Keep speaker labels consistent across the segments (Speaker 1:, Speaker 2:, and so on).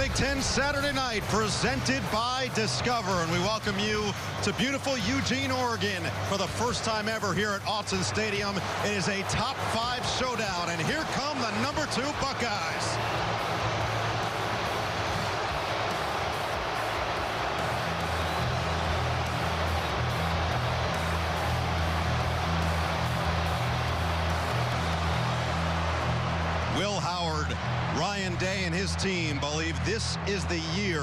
Speaker 1: Big Ten Saturday night, presented by Discover. And we welcome you to beautiful Eugene, Oregon for the first time ever here at Autzen Stadium. It is a top 5 showdown, and here come the number 2 Buckeyes. Will Howard, Ryan Day, and his team believe this is the year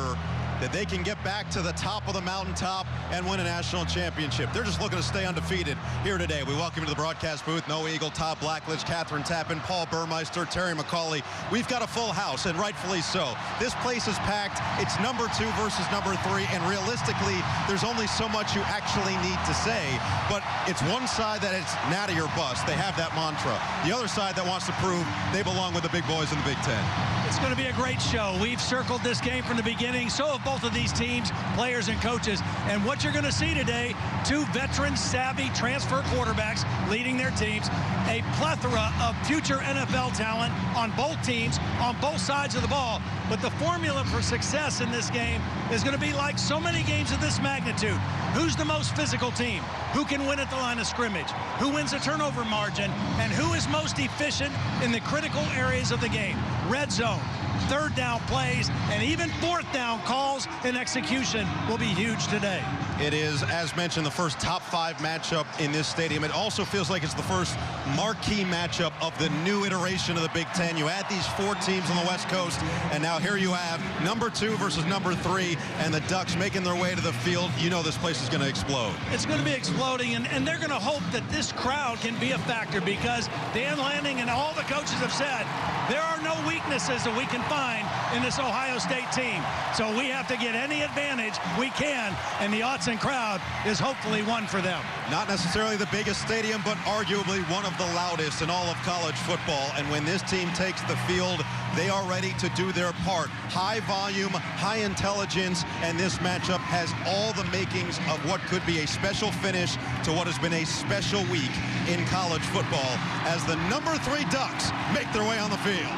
Speaker 1: that they can get back to the top of the mountaintop and win a national championship. They're just looking to stay undefeated here today. We welcome you to the broadcast booth. Noah Eagle, Todd Blackledge, Kathryn Tappen, Paul Burmeister, Terry McCauley. We've got a full house, and rightfully so. This place is packed. It's number 2 versus number 3, and realistically, there's only so much you actually need to say. But it's one side that it's natty or bust. They have that mantra. The other side that wants to prove they belong with the big boys in the Big Ten.
Speaker 2: It's going to be a great show. We've circled this game from the beginning. So have both of these teams, players and coaches. And what you're going to see today, 2 veteran, savvy transfer quarterbacks leading their teams, a plethora of future NFL talent on both teams, on both sides of the ball. But the formula for success in this game is going to be like so many games of this magnitude. Who's the most physical team? Who can win at the line of scrimmage? Who wins a turnover margin? And who is most efficient in the critical areas of the game? Red zone, third down plays, and even fourth down calls and execution will be huge today.
Speaker 1: It is, as mentioned, the first top 5 matchup in this stadium. It also feels like it's the first marquee matchup of the new iteration of the Big Ten. You add these 4 teams on the West Coast, and now here you have number 2 versus number 3, and the Ducks making their way to the field. You know this place is going to explode.
Speaker 2: It's going to be exploding, and they're going to hope that this crowd can be a factor, because Dan Lanning and all the coaches have said there are no weaknesses that we can find in this Ohio State team. So we have to get any advantage we can, and the Autzen crowd is hopefully one for them.
Speaker 1: Not necessarily the biggest stadium, but arguably one of the loudest in all of college football. And when this team takes the field, they are ready to do their part. High volume, high intelligence, and this matchup has all the makings of what could be a special finish to what has been a special week in college football as the number 3 Ducks make their way on the field.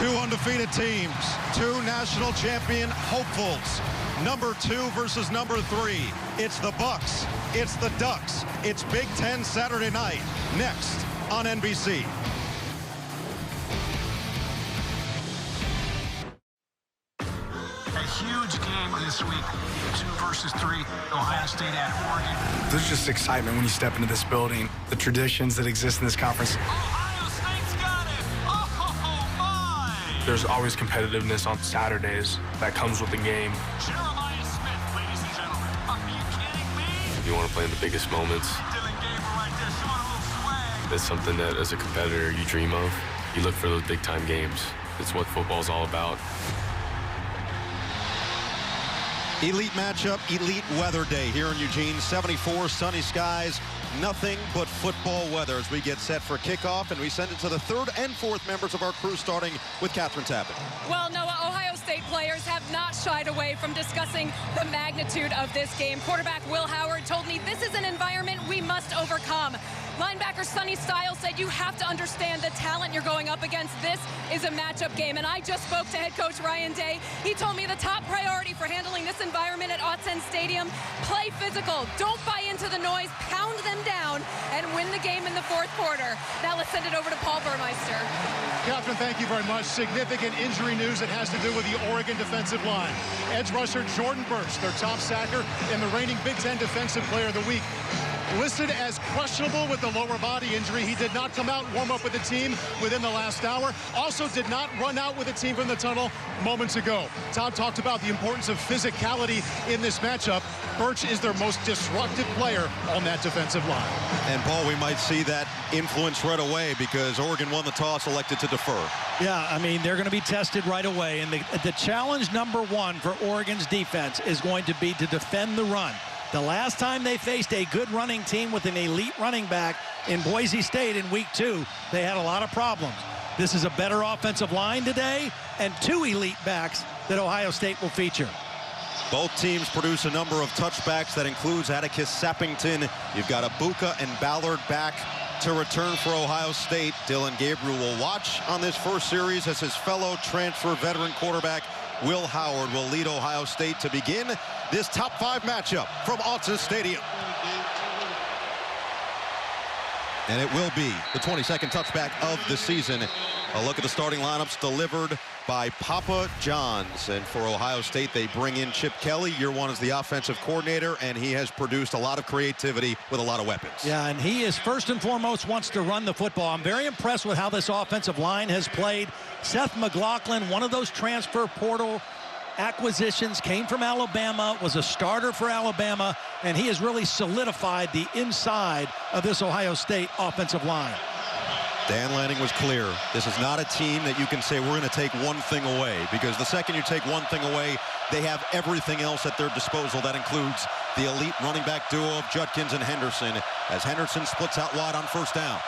Speaker 1: 2 undefeated teams, 2 national champion hopefuls. Number 2 versus number 3. It's the Bucks. It's the Ducks. It's Big Ten Saturday night. Next on NBC.
Speaker 3: A huge game this week. 2 versus 3. Ohio State at Oregon.
Speaker 4: There's just excitement when you step into this building. The traditions that exist in this conference.
Speaker 3: Ohio State's got it. Oh, my.
Speaker 4: There's always competitiveness on Saturdays that comes with the game.
Speaker 3: Jeremiah Smith, ladies and gentlemen. Are you kidding me?
Speaker 5: You want to play in the biggest moments.
Speaker 3: Dylan Gabriel right there showing a little swag.
Speaker 5: It's something that, as a competitor, you dream of. You look for those big-time games. It's what football's all about.
Speaker 1: Elite matchup, elite weather day here in Eugene. 74, sunny skies, nothing but football weather as we get set for kickoff, and we send it to the 3rd and 4th members of our crew, starting with Kathryn Tappen.
Speaker 6: Well, Noah, Ohio State players have not shied away from discussing the magnitude of this game. Quarterback Will Howard told me this is an environment we must overcome. Linebacker Sonny Styles said you have to understand the talent you're going up against. This is a matchup game. And I just spoke to head coach Ryan Day. He told me the top priority for handling this environment at Autzen Stadium, play physical. Don't buy into the noise, pound them down, and win the game in the 4th quarter. Now let's send it over to Paul Burmeister.
Speaker 7: Kathryn, thank you very much. Significant injury news that has to do with the Oregon defensive line. Edge rusher Jordan Burch, their top sacker and the reigning Big Ten Defensive Player of the Week, listed as questionable with the lower body injury. He did not come out and warm up with the team within the last hour. Also did not run out with the team from the tunnel moments ago. Todd talked about the importance of physicality in this matchup. Burch is their most disruptive player on that defensive line.
Speaker 1: And Paul, we might see that influence right away because Oregon won the toss, elected to defer.
Speaker 2: Yeah, I mean, they're going to be tested right away. And the challenge number 1 for Oregon's defense is going to be to defend the run. The last time they faced a good running team with an elite running back in Boise State in week 2, they had a lot of problems. This is a better offensive line today and 2 elite backs that Ohio State will feature.
Speaker 1: Both teams produce a number of touchbacks. That includes Atticus Sappington. You've got Abuka and Ballard back to return for Ohio State. Dillon Gabriel will watch on this first series as his fellow transfer veteran quarterback Will Howard will lead Ohio State to begin this top 5 matchup from Autzen Stadium. And it will be the 22nd touchback of the season. A look at the starting lineups delivered by Papa John's. And for Ohio State, they bring in Chip Kelly. Year 1 as the offensive coordinator, and he has produced a lot of creativity with a lot of weapons.
Speaker 2: Yeah, and he is first and foremost wants to run the football. I'm very impressed with how this offensive line has played. Seth McLaughlin, one of those transfer portal acquisitions, came from Alabama, was a starter for Alabama, and he has really solidified the inside of this Ohio State offensive line.
Speaker 1: Dan Lanning was clear. This is not a team that you can say we're going to take one thing away, because the second you take one thing away, they have everything else at their disposal. That includes the elite running back duo of Judkins and Henderson, as Henderson splits out wide on first down.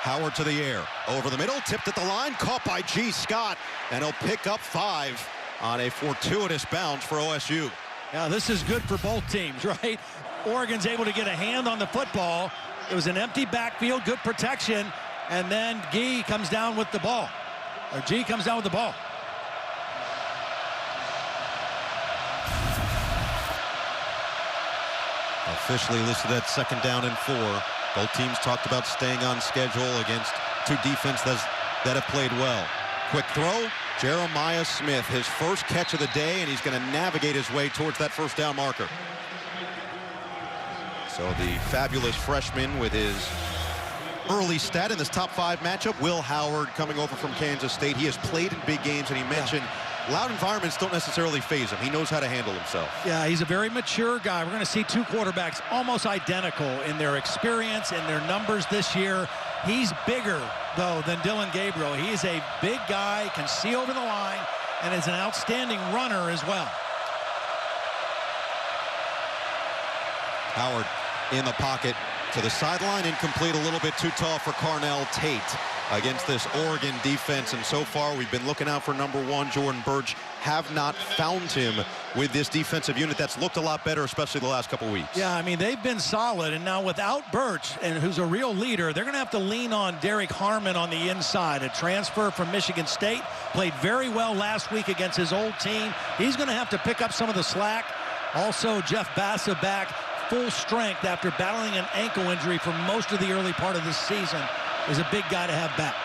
Speaker 1: Howard to the air, over the middle, tipped at the line, caught by G. Scott, and he'll pick up 5 on a fortuitous bounce for OSU.
Speaker 2: Yeah, this is good for both teams, right? Oregon's able to get a hand on the football. It was an empty backfield, good protection, and then G comes down with the ball.
Speaker 1: Officially listed at 2nd down and 4. Both teams talked about staying on schedule against 2 defenses that have played well. Quick throw, Jeremiah Smith, his first catch of the day, and he's going to navigate his way towards that first down marker. So the fabulous freshman with his early stat in this top 5 matchup, Will Howard, coming over from Kansas State. He has played in big games, and he mentioned loud environments don't necessarily faze him. He knows how to handle himself.
Speaker 2: Yeah, he's a very mature guy. We're going to see 2 quarterbacks almost identical in their experience and their numbers this year. He's bigger, though, than Dillon Gabriel. He is a big guy, can see over the line, and is an outstanding runner as well.
Speaker 1: Howard in the pocket to the sideline, incomplete, a little bit too tall for Carnell Tate against this Oregon defense. And so far, we've been looking out for number 1, Jordan Burch. Have not found him with this defensive unit that's looked a lot better, especially the last couple weeks.
Speaker 2: Yeah, I mean, they've been solid. And now without Burch, and who's a real leader, they're going to have to lean on Derek Harmon on the inside, a transfer from Michigan State. Played very well last week against his old team. He's going to have to pick up some of the slack. Also, Jeff Bassa back full strength after battling an ankle injury for most of the early part of this season. Is a big guy to have back.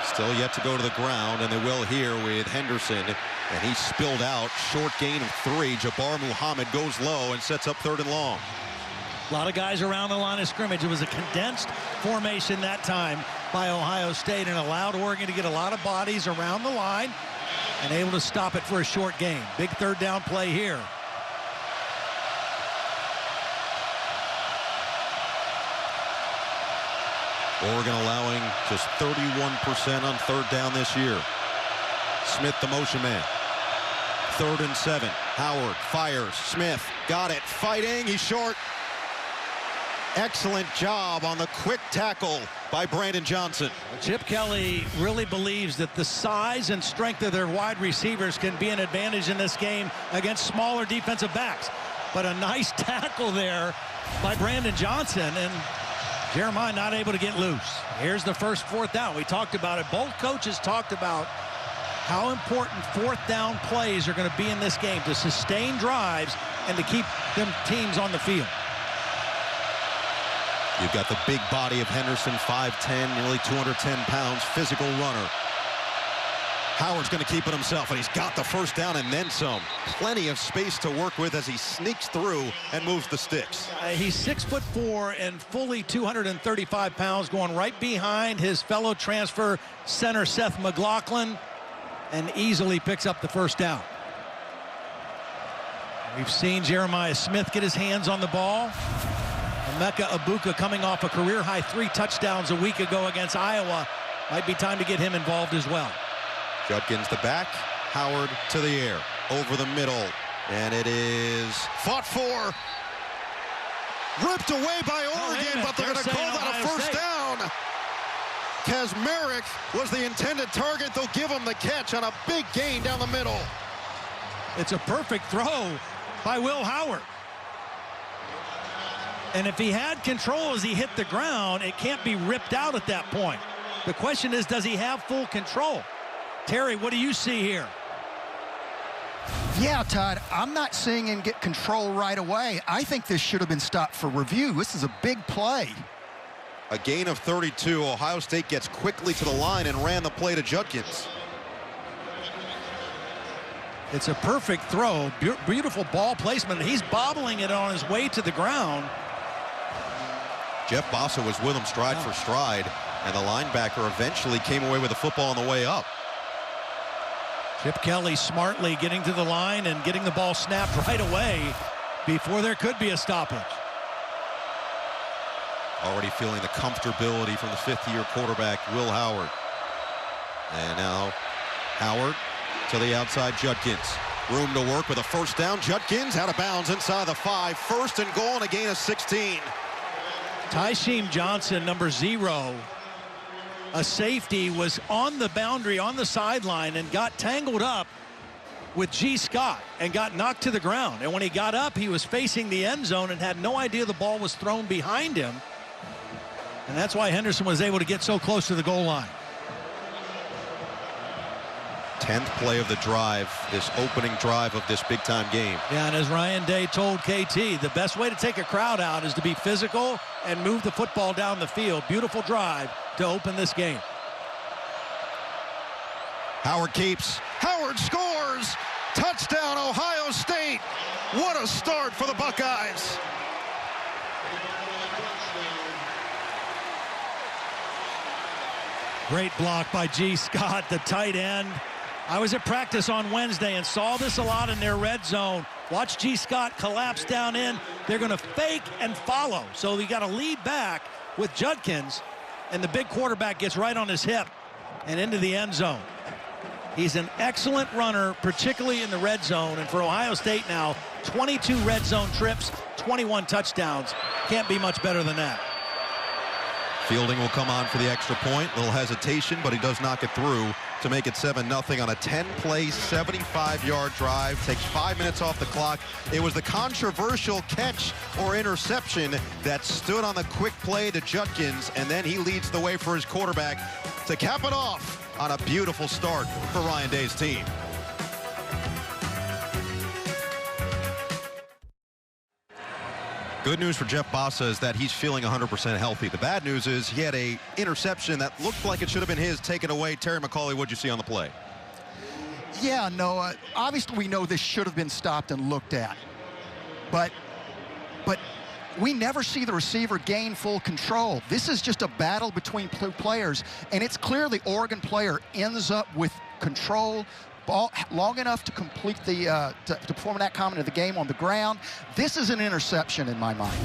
Speaker 1: Still yet to go to the ground, and they will here with Henderson, and he spilled out. Short gain of 3. Jabbar Muhammad goes low and sets up 3rd and long.
Speaker 2: A lot of guys around the line of scrimmage. It was a condensed formation that time by Ohio State and allowed Oregon to get a lot of bodies around the line and able to stop it for a short gain. Big 3rd down play here.
Speaker 1: Oregon allowing just 31% on 3rd down this year. Smith, the motion man. 3rd and 7. Howard fires. Smith got it. Fighting. He's short. Excellent job on the quick tackle by Brandon Johnson.
Speaker 2: Chip Kelly really believes that the size and strength of their wide receivers can be an advantage in this game against smaller defensive backs. But a nice tackle there by Brandon Johnson, and Jeremiah not able to get loose. Here's the first 4th down. We talked about it. Both coaches talked about how important 4th down plays are going to be in this game to sustain drives and to keep them teams on the field.
Speaker 1: You've got the big body of Henderson, 5'10", nearly 210 pounds, physical runner. Howard's going to keep it himself, and he's got the first down and then some. Plenty of space to work with as he sneaks through and moves the sticks.
Speaker 2: He's 6'4" and fully 235 pounds, going right behind his fellow transfer center Seth McLaughlin, and easily picks up the first down. We've seen Jeremiah Smith get his hands on the ball. Emeka Abuka coming off a career-high 3 touchdowns a week ago against Iowa. Might be time to get him involved as well.
Speaker 1: Judkins the back, Howard to the air, over the middle, And it is fought for. Ripped away by Oregon, but they're going to call that a first down. Kazmarek was the intended target. They'll give him the catch on a big gain down the middle.
Speaker 2: It's a perfect throw by Will Howard. And if he had control as he hit the ground, it can't be ripped out at that point. The question is, does he have full control? Terry, what do you see here?
Speaker 8: Yeah, Todd, I'm not seeing him get control right away. I think this should have been stopped for review. This is a big play.
Speaker 1: A gain of 32. Ohio State gets quickly to the line and ran the play to Judkins.
Speaker 2: It's a perfect throw. Beautiful ball placement. He's bobbling it on his way to the ground.
Speaker 1: Jeff Bossa was with him stride for stride, and the linebacker eventually came away with the football on the way up.
Speaker 2: Chip Kelly smartly getting to the line and getting the ball snapped right away before there could be a stoppage.
Speaker 1: Already feeling the comfortability from the fifth-year quarterback, Will Howard. And now Howard to the outside, Judkins. Room to work with a first down. Judkins out of bounds inside the 5. First and goal and a gain of 16.
Speaker 2: Tysheem Johnson, number 0, a safety, was on the boundary on the sideline and got tangled up with G. Scott and got knocked to the ground. And when he got up, he was facing the end zone and had no idea the ball was thrown behind him. And that's why Henderson was able to get so close to the goal line.
Speaker 1: 10th play of the drive, this opening drive of this big-time game.
Speaker 2: Yeah, and as Ryan Day told KT, the best way to take a crowd out is to be physical and move the football down the field. Beautiful drive to open this game.
Speaker 1: Howard keeps. Howard scores. Touchdown, Ohio State. What a start for the Buckeyes.
Speaker 2: Great block by G. Scott, the tight end. I was at practice on Wednesday and saw this a lot in their red zone. Watch G. Scott collapse down in. They're going to fake and follow. So you got to lead back with Judkins, and the big quarterback gets right on his hip and into the end zone. He's an excellent runner, particularly in the red zone. And for Ohio State now, 22 red zone trips, 21 touchdowns. Can't be much better than that.
Speaker 1: Fielding will come on for the extra point. Little hesitation, but he does knock it through to make it 7-0 on a 10-play, 75-yard drive. Takes 5 minutes off the clock. It was the controversial catch or interception that stood on the quick play to Judkins, and then he leads the way for his quarterback to cap it off on a beautiful start for Ryan Day's team. Good news for Jeff Bossa is that he's feeling 100% healthy. The bad news is he had an interception that looked like it should have been his, taken away. Terry McCauley, what'd you see on the play?
Speaker 8: Yeah, Noah, obviously we know this should have been stopped and looked at. But we never see the receiver gain full control. This is just a battle between two players, and it's clear the Oregon player ends up with control ball long enough to complete the to perform that comment of the game on the ground. This is an interception in my mind.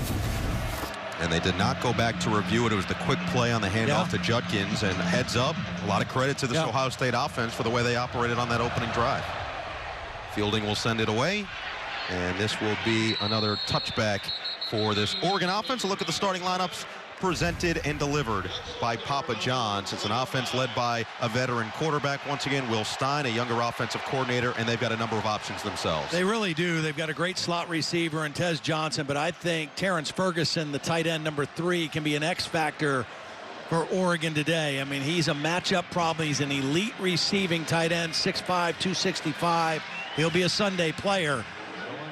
Speaker 1: And they did not go back to review it. It was the quick play on the handoff to Judkins, and heads up, a lot of credit to this Ohio State offense for the way they operated on that opening drive. Fielding will send it away, and this will be another touchback for this Oregon offense. A look at the starting lineups presented and delivered by Papa John's. It's an offense led by a veteran quarterback. Once again, Will Stein, a younger offensive coordinator, and they've got a number of options themselves.
Speaker 2: They really do. They've got a great slot receiver in Tez Johnson, but I think Terrence Ferguson, the tight end number 3, can be an X factor for Oregon today. I mean, he's a matchup problem. He's an elite receiving tight end, 6'5", 265. He'll be a Sunday player.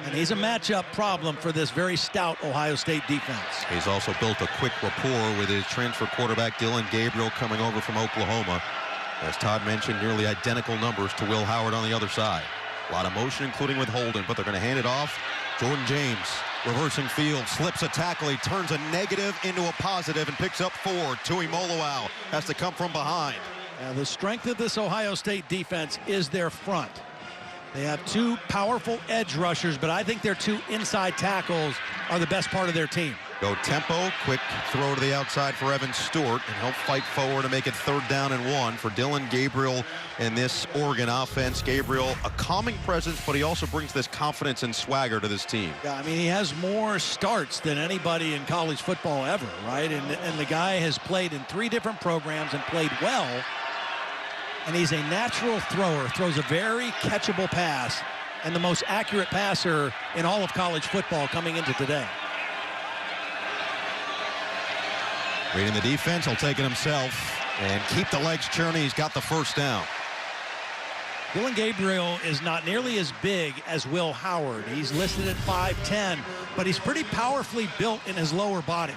Speaker 2: And he's a matchup problem for this very stout Ohio State defense. He's also built a quick rapport with his transfer quarterback, Dylan Gabriel, coming over from Oklahoma. As Todd mentioned, nearly identical numbers to Will Howard on the other side. A lot of motion, including with Holden, but they're going to hand it off. Jordan James, reversing field, slips a tackle. He turns a negative into a positive and picks up 4. Tui Moloau has to come from behind. Now, the strength of this Ohio State defense is their front. They have 2 powerful edge rushers, but I think their 2 inside tackles are the best part of their team.
Speaker 1: Go tempo, quick throw to the outside for Evan Stewart, and he'll fight forward to make it 3rd down and 1 for Dillon Gabriel in this Oregon offense. Gabriel, a calming presence, but he also brings this confidence and swagger to this team.
Speaker 2: Yeah, I mean, he has more starts than anybody in college football ever, right? And the guy has played in 3 different programs and played well. And he's a natural thrower, throws a very catchable pass, and the most accurate passer in all of college football coming into today.
Speaker 1: Reading the defense, he'll take it himself and keep the legs churning. He's got the 1st down.
Speaker 2: Dillon Gabriel is not nearly as big as Will Howard. He's listed at 5'10", but he's pretty powerfully built in his lower body.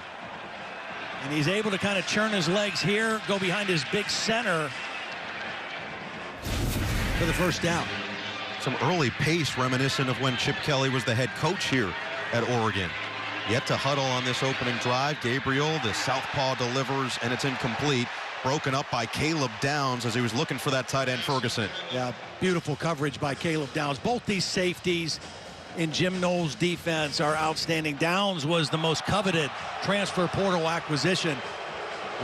Speaker 2: And he's able to kind of churn his legs here, go behind his big center for the 1st down.
Speaker 1: Some early pace reminiscent of when Chip Kelly was the head coach here at Oregon. Yet to huddle on this opening drive. Gabriel, the southpaw, delivers, and it's incomplete. Broken up by Caleb Downs as he was looking for that tight end Ferguson.
Speaker 2: Yeah, beautiful coverage by Caleb Downs. Both these safeties in Jim Knowles' defense are outstanding. Downs was the most coveted transfer portal acquisition.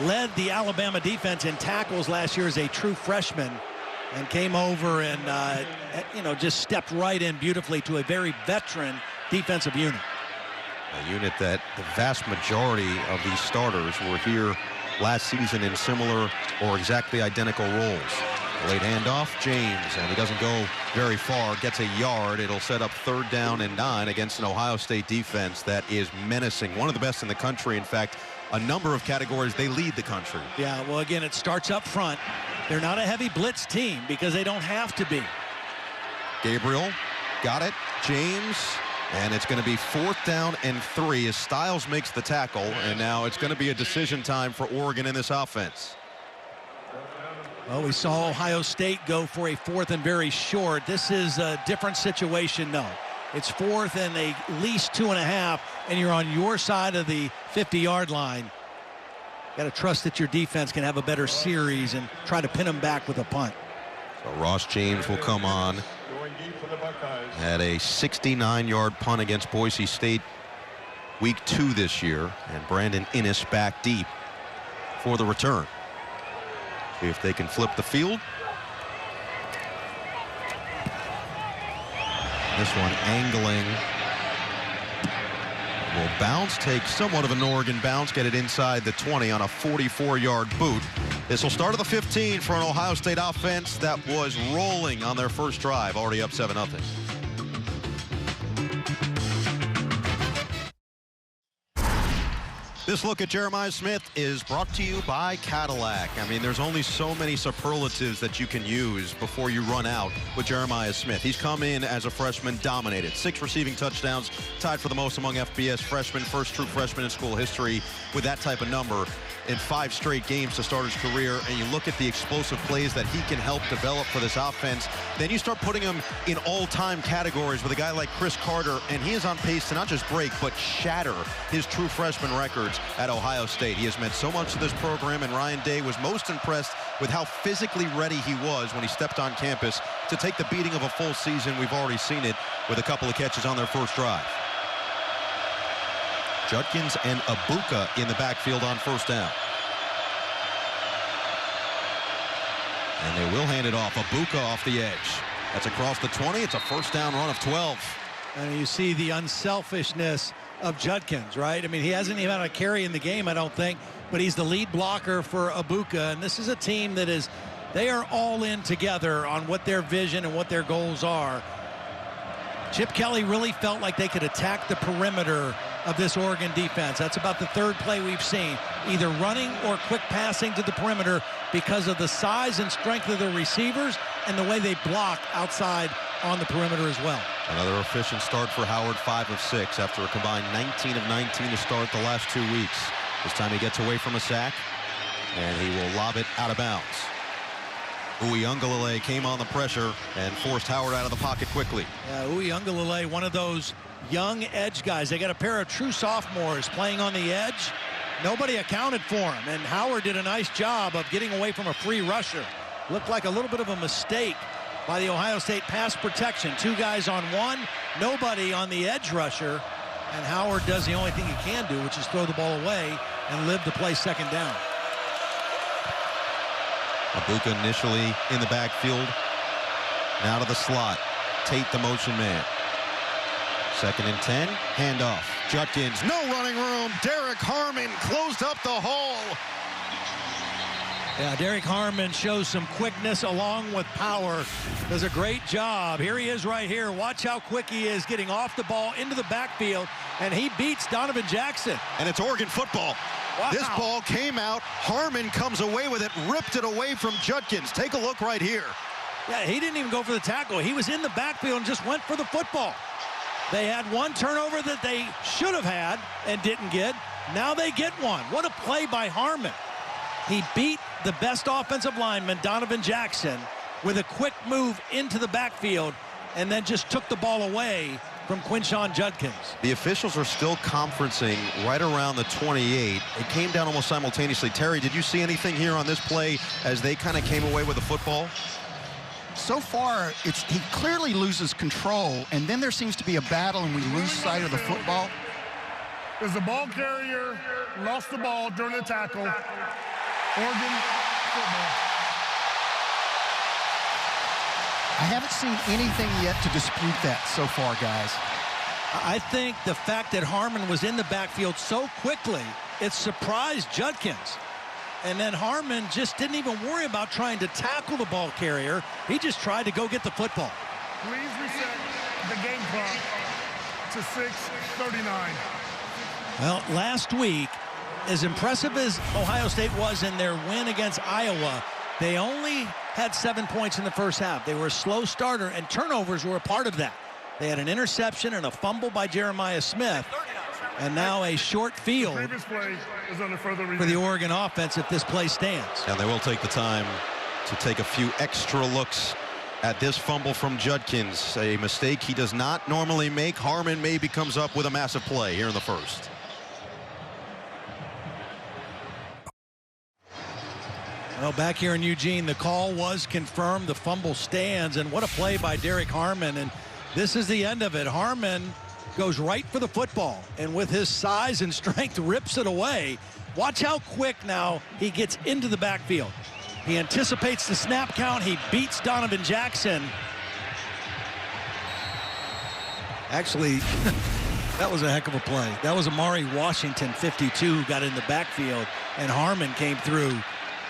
Speaker 2: Led the Alabama defense in tackles last year as a true freshman, and came over and just stepped right in beautifully to a very veteran defensive unit.
Speaker 1: A unit that the vast majority of these starters were here last season in similar or exactly identical roles. Late handoff, James, and he doesn't go very far, gets a yard. It'll set up 3rd down and 9 against an Ohio State defense that is menacing. One of the best in the country. In fact, a number of categories they lead the country.
Speaker 2: Yeah, well, again, it starts up front. They're not a heavy blitz team because they don't have to be.
Speaker 1: Gabriel got it. James. And it's going to be 4th down and 3 as Styles makes the tackle. And now it's going to be a decision time for Oregon in this offense.
Speaker 2: Well, we saw Ohio State go for a 4th and very short. This is a different situation, no. It's 4th and at least 2.5, and you're on your side of the 50-yard line. Got to trust that your defense can have a better series and try to pin them back with a punt.
Speaker 1: So Ross James will come on. Had a 69-yard punt against Boise State week 2 this year, and Brandon Inniss back deep for the return. See if they can flip the field. This one angling. Will bounce, take somewhat of an Oregon bounce, get it inside the 20 on a 44-yard boot. This will start at the 15 for an Ohio State offense that was rolling on their first drive, already up 7-0. This look at Jeremiah Smith is brought to you by Cadillac. I mean, there's only so many superlatives that you can use before you run out with Jeremiah Smith. He's come in as a freshman, dominated. 6 receiving touchdowns, tied for the most among FBS freshmen, first true freshman in school history with that type of number in 5 straight games to start his career. And you look at the explosive plays that he can help develop for this offense. Then you start putting him in all-time categories with a guy like Chris Carter, and he is on pace to not just break, but shatter his true freshman records at Ohio State. He has meant so much to this program, and Ryan Day was most impressed with how physically ready he was when he stepped on campus to take the beating of a full season. We've already seen it with a couple of catches on their first drive. Judkins and Abuka in the backfield on 1st down. And they will hand it off. Abuka off the edge. That's across the 20. It's a 1st down run of 12.
Speaker 2: And you see the unselfishness of Judkins, right? I mean, he hasn't even had a carry in the game, I don't think, but he's the lead blocker for Abuka. And this is a team that is, they are all in together on what their vision and what their goals are. Chip Kelly really felt like they could attack the perimeter of this Oregon defense. That's about the 3rd play we've seen, either running or quick passing to the perimeter because of the size and strength of the receivers and the way they block outside on the perimeter as well.
Speaker 1: Another efficient start for Howard, 5 of 6 after a combined 19 of 19 to start the last 2 weeks. This time he gets away from a sack, and he will lob it out of bounds. Uiagalelei came on the pressure and forced Howard out of the pocket quickly.
Speaker 2: Yeah, Uiagalelei, one of those young edge guys. They got a pair of true sophomores playing on the edge. Nobody accounted for him, and Howard did a nice job of getting away from a free rusher. Looked like a little bit of a mistake by the Ohio State pass protection. 2 guys on 1, nobody on the edge rusher, And Howard does the only thing he can do, which is throw the ball away and live to play second down.
Speaker 1: Abuka initially in the backfield. Now to the slot. Tate the motion man. 2nd and 10. Handoff. Judkins. No running room. Derek Harmon closed up the hole.
Speaker 2: Yeah, Derek Harmon shows some quickness along with power. Does a great job. Here he is right here. Watch how quick he is getting off the ball into the backfield, and he beats Donovan Jackson.
Speaker 1: And it's Oregon football.
Speaker 2: Wow.
Speaker 1: This ball came out. Harmon comes away with it, ripped it away from Judkins. Take a look right here.
Speaker 2: Yeah, he didn't even go for the tackle. He was in the backfield and just went for the football. They had one turnover that they should have had and didn't get. Now they get one. What a play by Harmon. He beat the best offensive lineman, Donovan Jackson, with a quick move into the backfield and then just took the ball away from Quinshon Judkins.
Speaker 1: The officials are still conferencing right around the 28. It came down almost simultaneously. Terry, did you see anything here on this play as they kind of came away with the football?
Speaker 8: So far, he clearly loses control, and then there seems to be a battle, and we lose sight of the football.
Speaker 9: As the ball carrier lost the ball during the tackle, Oregon football.
Speaker 8: I haven't seen anything yet to dispute that so far, guys.
Speaker 2: I think the fact that Harmon was in the backfield so quickly, it surprised Judkins. And then Harmon just didn't even worry about trying to tackle the ball carrier. He just tried to go get the football.
Speaker 9: Please reset the game clock to 6:39.
Speaker 2: Well, last week, as impressive as Ohio State was in their win against Iowa, they only had 7 points in the first half. They were a slow starter, and turnovers were a part of that. They had an interception and a fumble by Jeremiah Smith, and now a short field for the Oregon offense if this play stands.
Speaker 1: And they will take the time to take a few extra looks at this fumble from Judkins, a mistake he does not normally make. Harmon maybe comes up with a massive play here in the first.
Speaker 2: Well, back here in Eugene, the call was confirmed. The fumble stands, and what a play by Derek Harmon. And this is the end of it. Harmon goes right for the football, and with his size and strength, rips it away. Watch how quick now he gets into the backfield. He anticipates the snap count. He beats Donovan Jackson. Actually, that was a heck of a play. That was Amari Washington, 52, who got in the backfield, and Harmon came through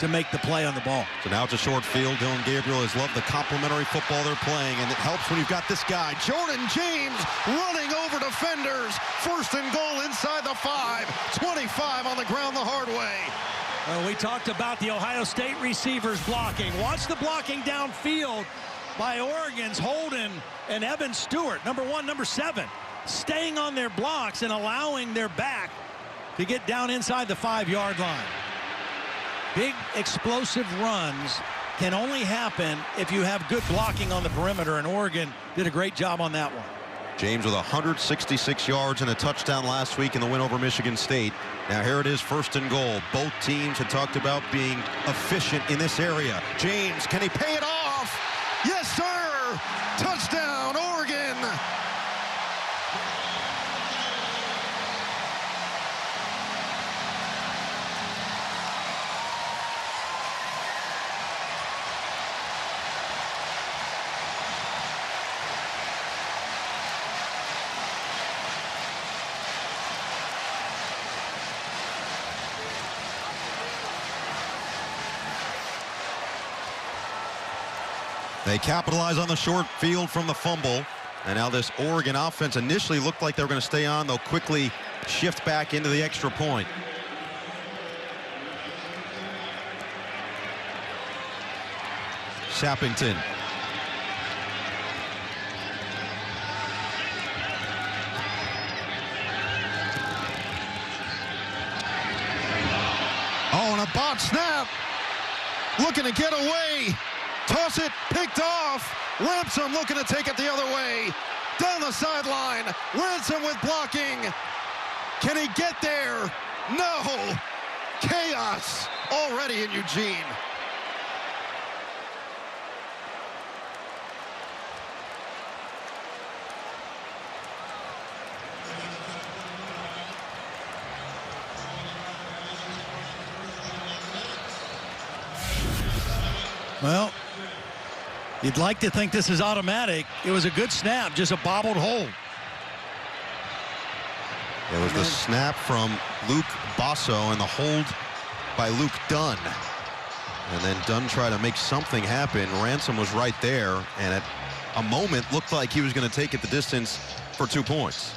Speaker 2: to make the play on the ball.
Speaker 1: So now it's a short field. Dylan Gabriel has loved the complimentary football they're playing, and it helps when you've got this guy, Jordan James, running over defenders. 1st and goal inside the 5. 25 on the ground the hard way.
Speaker 2: We talked about the Ohio State receivers blocking. Watch the blocking downfield by Oregon's Holden and Evan Stewart, number 1, number 7, staying on their blocks and allowing their back to get down inside the 5-yard line. Big explosive runs can only happen if you have good blocking on the perimeter, and Oregon did a great job on that one.
Speaker 1: James with 166 yards and a touchdown last week in the win over Michigan State. Now here it is, 1st and goal. Both teams had talked about being efficient in this area. James, can he pay it off? Yes, sir! Touchdown, Oregon! They capitalize on the short field from the fumble. And now this Oregon offense initially looked like they were going to stay on. They'll quickly shift back into the extra point. Sappington. Oh, and a bot snap. Looking to get away. Toss it, picked off. Ransom looking to take it the other way. Down the sideline. Ransom with blocking. Can he get there? No. Chaos already in Eugene.
Speaker 2: Well, you'd like to think this is automatic. It was a good snap, just a bobbled hold.
Speaker 1: It was the snap from Luke Basso and the hold by Luke Dunn. And then Dunn tried to make something happen. Ransom was right there, and at a moment looked like he was going to take it the distance for 2 points.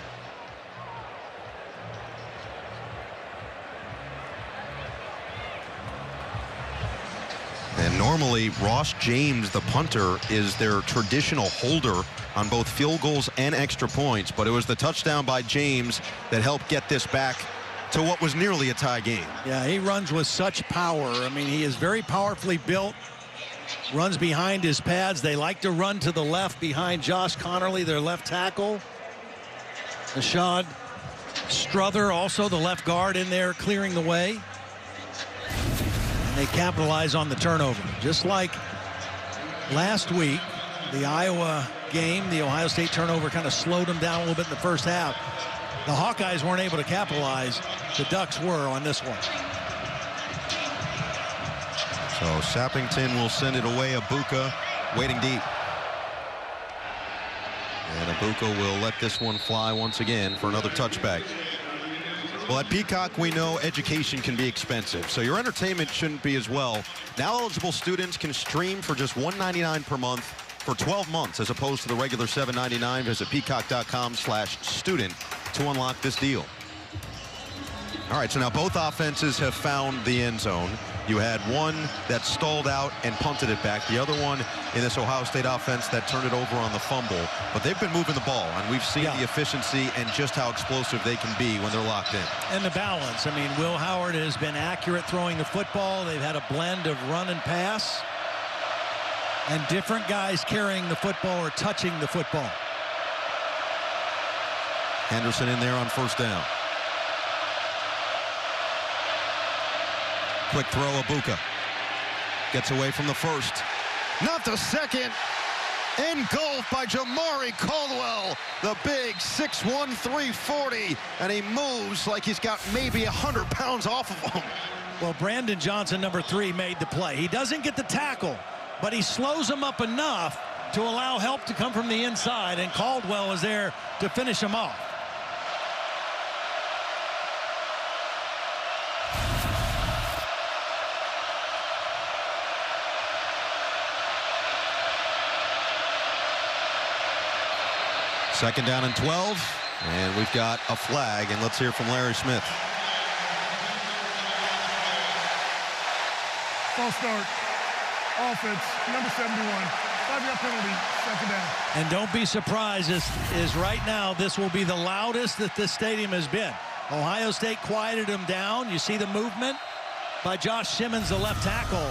Speaker 1: And normally Ross James, the punter, is their traditional holder on both field goals and extra points, but it was the touchdown by James that helped get this back to what was nearly a tie game.
Speaker 2: Yeah, he runs with such power. I mean, he is very powerfully built, runs behind his pads. They like to run to the left behind Josh Connerly, their left tackle. Rashad Strother, also the left guard, in there clearing the way. And they capitalize on the turnover. Just like last week, the Iowa game, the Ohio State turnover kind of slowed them down a little bit in the first half. The Hawkeyes weren't able to capitalize. The Ducks were on this one.
Speaker 1: So Sappington will send it away. Abuka waiting deep. And Abuka will let this one fly once again for another touchback. Well, at Peacock, we know education can be expensive, so your entertainment shouldn't be as well. Now eligible students can stream for just $1.99 per month for 12 months, as opposed to the regular $7.99. Visit peacock.com/student to unlock this deal. All right, so now both offenses have found the end zone. You had one that stalled out and punted it back. The other one in this Ohio State offense that turned it over on the fumble. But they've been moving the ball, and we've seen the efficiency and just how explosive they can be when they're locked in.
Speaker 2: And the balance. I mean, Will Howard has been accurate throwing the football. They've had a blend of run and pass. And different guys carrying the football or touching the football.
Speaker 1: Henderson in there on first down. Quick throw, Abuka. Gets away from the first. Not the second. Engulfed by Jamari Caldwell. The big 6'1", 340. And he moves like he's got maybe 100 pounds off of him.
Speaker 2: Well, Brandon Johnson, number 3, made the play. He doesn't get the tackle, but he slows him up enough to allow help to come from the inside, and Caldwell is there to finish him off.
Speaker 1: Second down and 12, and we've got a flag, and let's hear from Larry Smith.
Speaker 9: False start. Offense, number 71. 5-yard penalty, second down.
Speaker 2: And don't be surprised, is right now this will be the loudest that this stadium has been. Ohio State quieted him down. You see the movement by Josh Simmons, the left tackle.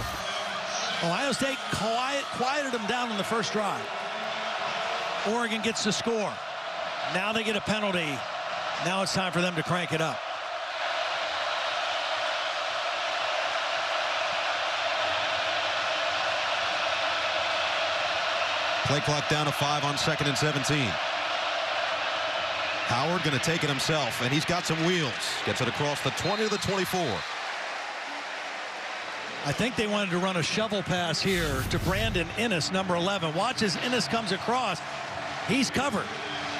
Speaker 2: Ohio State quieted him down in the first drive. Oregon gets the score. Now they get a penalty. Now it's time for them to crank it up.
Speaker 1: Play clock down to 5 on 2nd and 17. Howard going to take it himself, and he's got some wheels. Gets it across the 20 to the 24.
Speaker 2: I think they wanted to run a shovel pass here to Brandon Inniss, number 11. Watch as Inniss comes across. He's covered.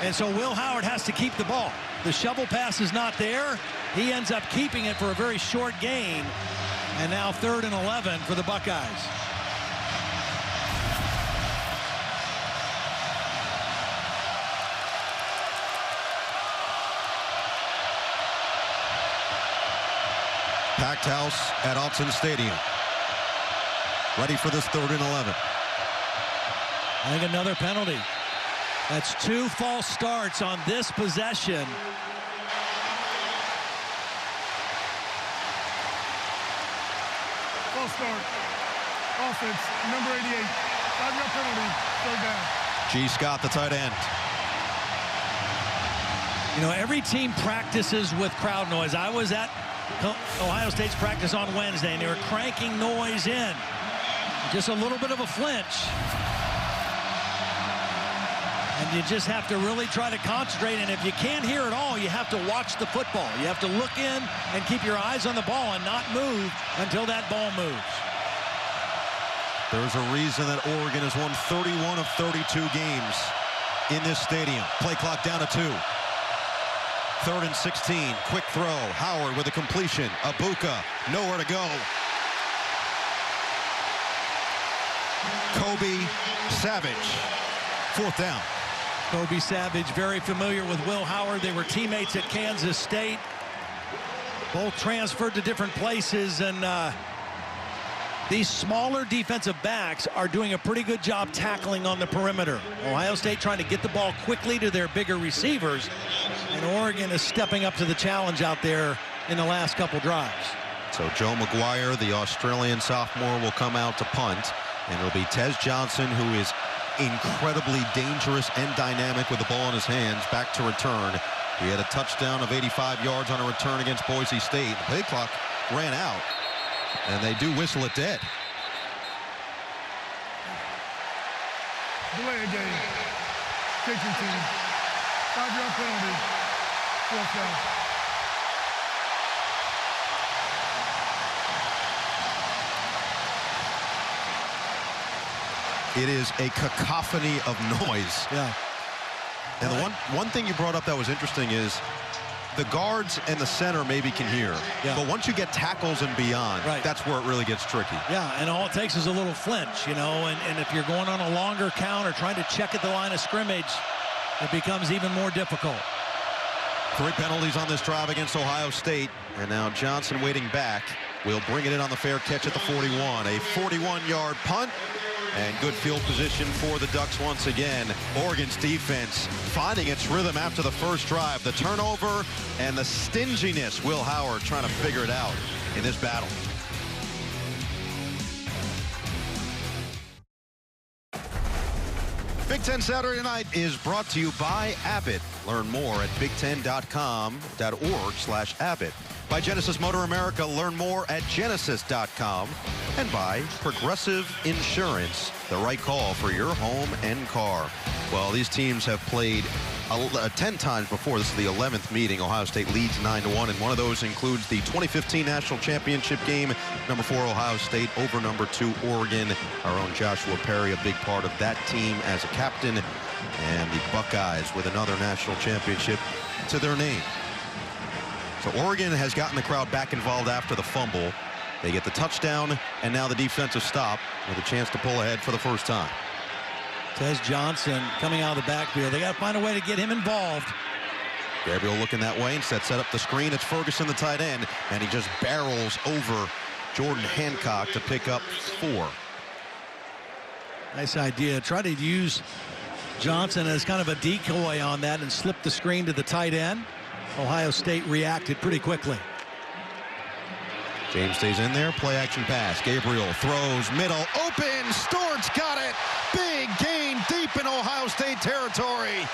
Speaker 2: And so Will Howard has to keep the ball. The shovel pass is not there. He ends up keeping it for a very short gain. And now 3rd and 11 for the Buckeyes.
Speaker 1: Packed house at Autzen Stadium. Ready for this 3rd and 11.
Speaker 2: I think another penalty. That's 2 false starts on this possession.
Speaker 9: False start. Offense, number 88. 5-yard penalty, 3rd down.
Speaker 1: G. Scott, the tight end.
Speaker 2: You know, every team practices with crowd noise. I was at Ohio State's practice on Wednesday, and they were cranking noise in. Just a little bit of a flinch. And you just have to really try to concentrate. And if you can't hear it all, you have to watch the football. You have to look in and keep your eyes on the ball and not move until that ball moves.
Speaker 1: There's a reason that Oregon has won 31 of 32 games in this stadium. Play clock down to 2. 3rd and 16. Quick throw. Howard with a completion. Abuka, nowhere to go. Kobe Savage, 4th down.
Speaker 2: Kobe Savage, very familiar with Will Howard. They were teammates at Kansas State. Both transferred to different places, and these smaller defensive backs are doing a pretty good job tackling on the perimeter. Ohio State trying to get the ball quickly to their bigger receivers, and Oregon is stepping up to the challenge out there in the last couple drives.
Speaker 1: So Joe McGuire, the Australian sophomore, will come out to punt, and it'll be Tez Johnson, who is incredibly dangerous and dynamic with the ball in his hands, back to return. He had a touchdown of 85 yards on a return against Boise State. The play clock ran out, and they do whistle it dead.
Speaker 9: Delay a game. Kicking team. 5-yard penalty. 4th down.
Speaker 1: It is a cacophony of noise.
Speaker 2: Yeah.
Speaker 1: And the one thing you brought up that was interesting is the guards and the center maybe can hear.
Speaker 2: Yeah.
Speaker 1: But once you get tackles and beyond,
Speaker 2: right,
Speaker 1: that's where it really gets tricky.
Speaker 2: Yeah, and all it takes is a little flinch, you know, and if you're going on a longer count or trying to check at the line of scrimmage, it becomes even more difficult.
Speaker 1: 3 penalties on this drive against Ohio State, and now Johnson waiting back. Will bring it in on the fair catch at the 41. A 41-yard punt. And good field position for the Ducks once again. Oregon's defense finding its rhythm after the first drive. The turnover and the stinginess. Will Howard trying to figure it out in this battle. Big Ten Saturday Night is brought to you by Abbott. Learn more at big10.com.org/Abbott. By Genesis Motor America. Learn more at genesis.com. And by Progressive Insurance, the right call for your home and car. Well, these teams have played 10 times before. This is the 11th meeting. Ohio State leads 9-1, and one of those includes the 2015 National Championship game. Number 4 Ohio State over number 2 Oregon. Our own Joshua Perry, a big part of that team as a captain, and the Buckeyes with another national championship to their name. So Oregon has gotten the crowd back involved after the fumble. They get the touchdown, and now the defensive stop with a chance to pull ahead for the first time.
Speaker 2: Tez Johnson coming out of the backfield. They got to find a way to get him involved.
Speaker 1: Gabriel looking that way. Instead, set up the screen. It's Ferguson, the tight end, and he just barrels over Jordan Hancock to pick up 4.
Speaker 2: Nice idea. Try to use Johnson as kind of a decoy on that and slip the screen to the tight end. Ohio State reacted pretty quickly.
Speaker 1: James stays in there. Play action pass. Gabriel throws middle. Open. Stewart's got it. Big gain deep in Ohio State territory.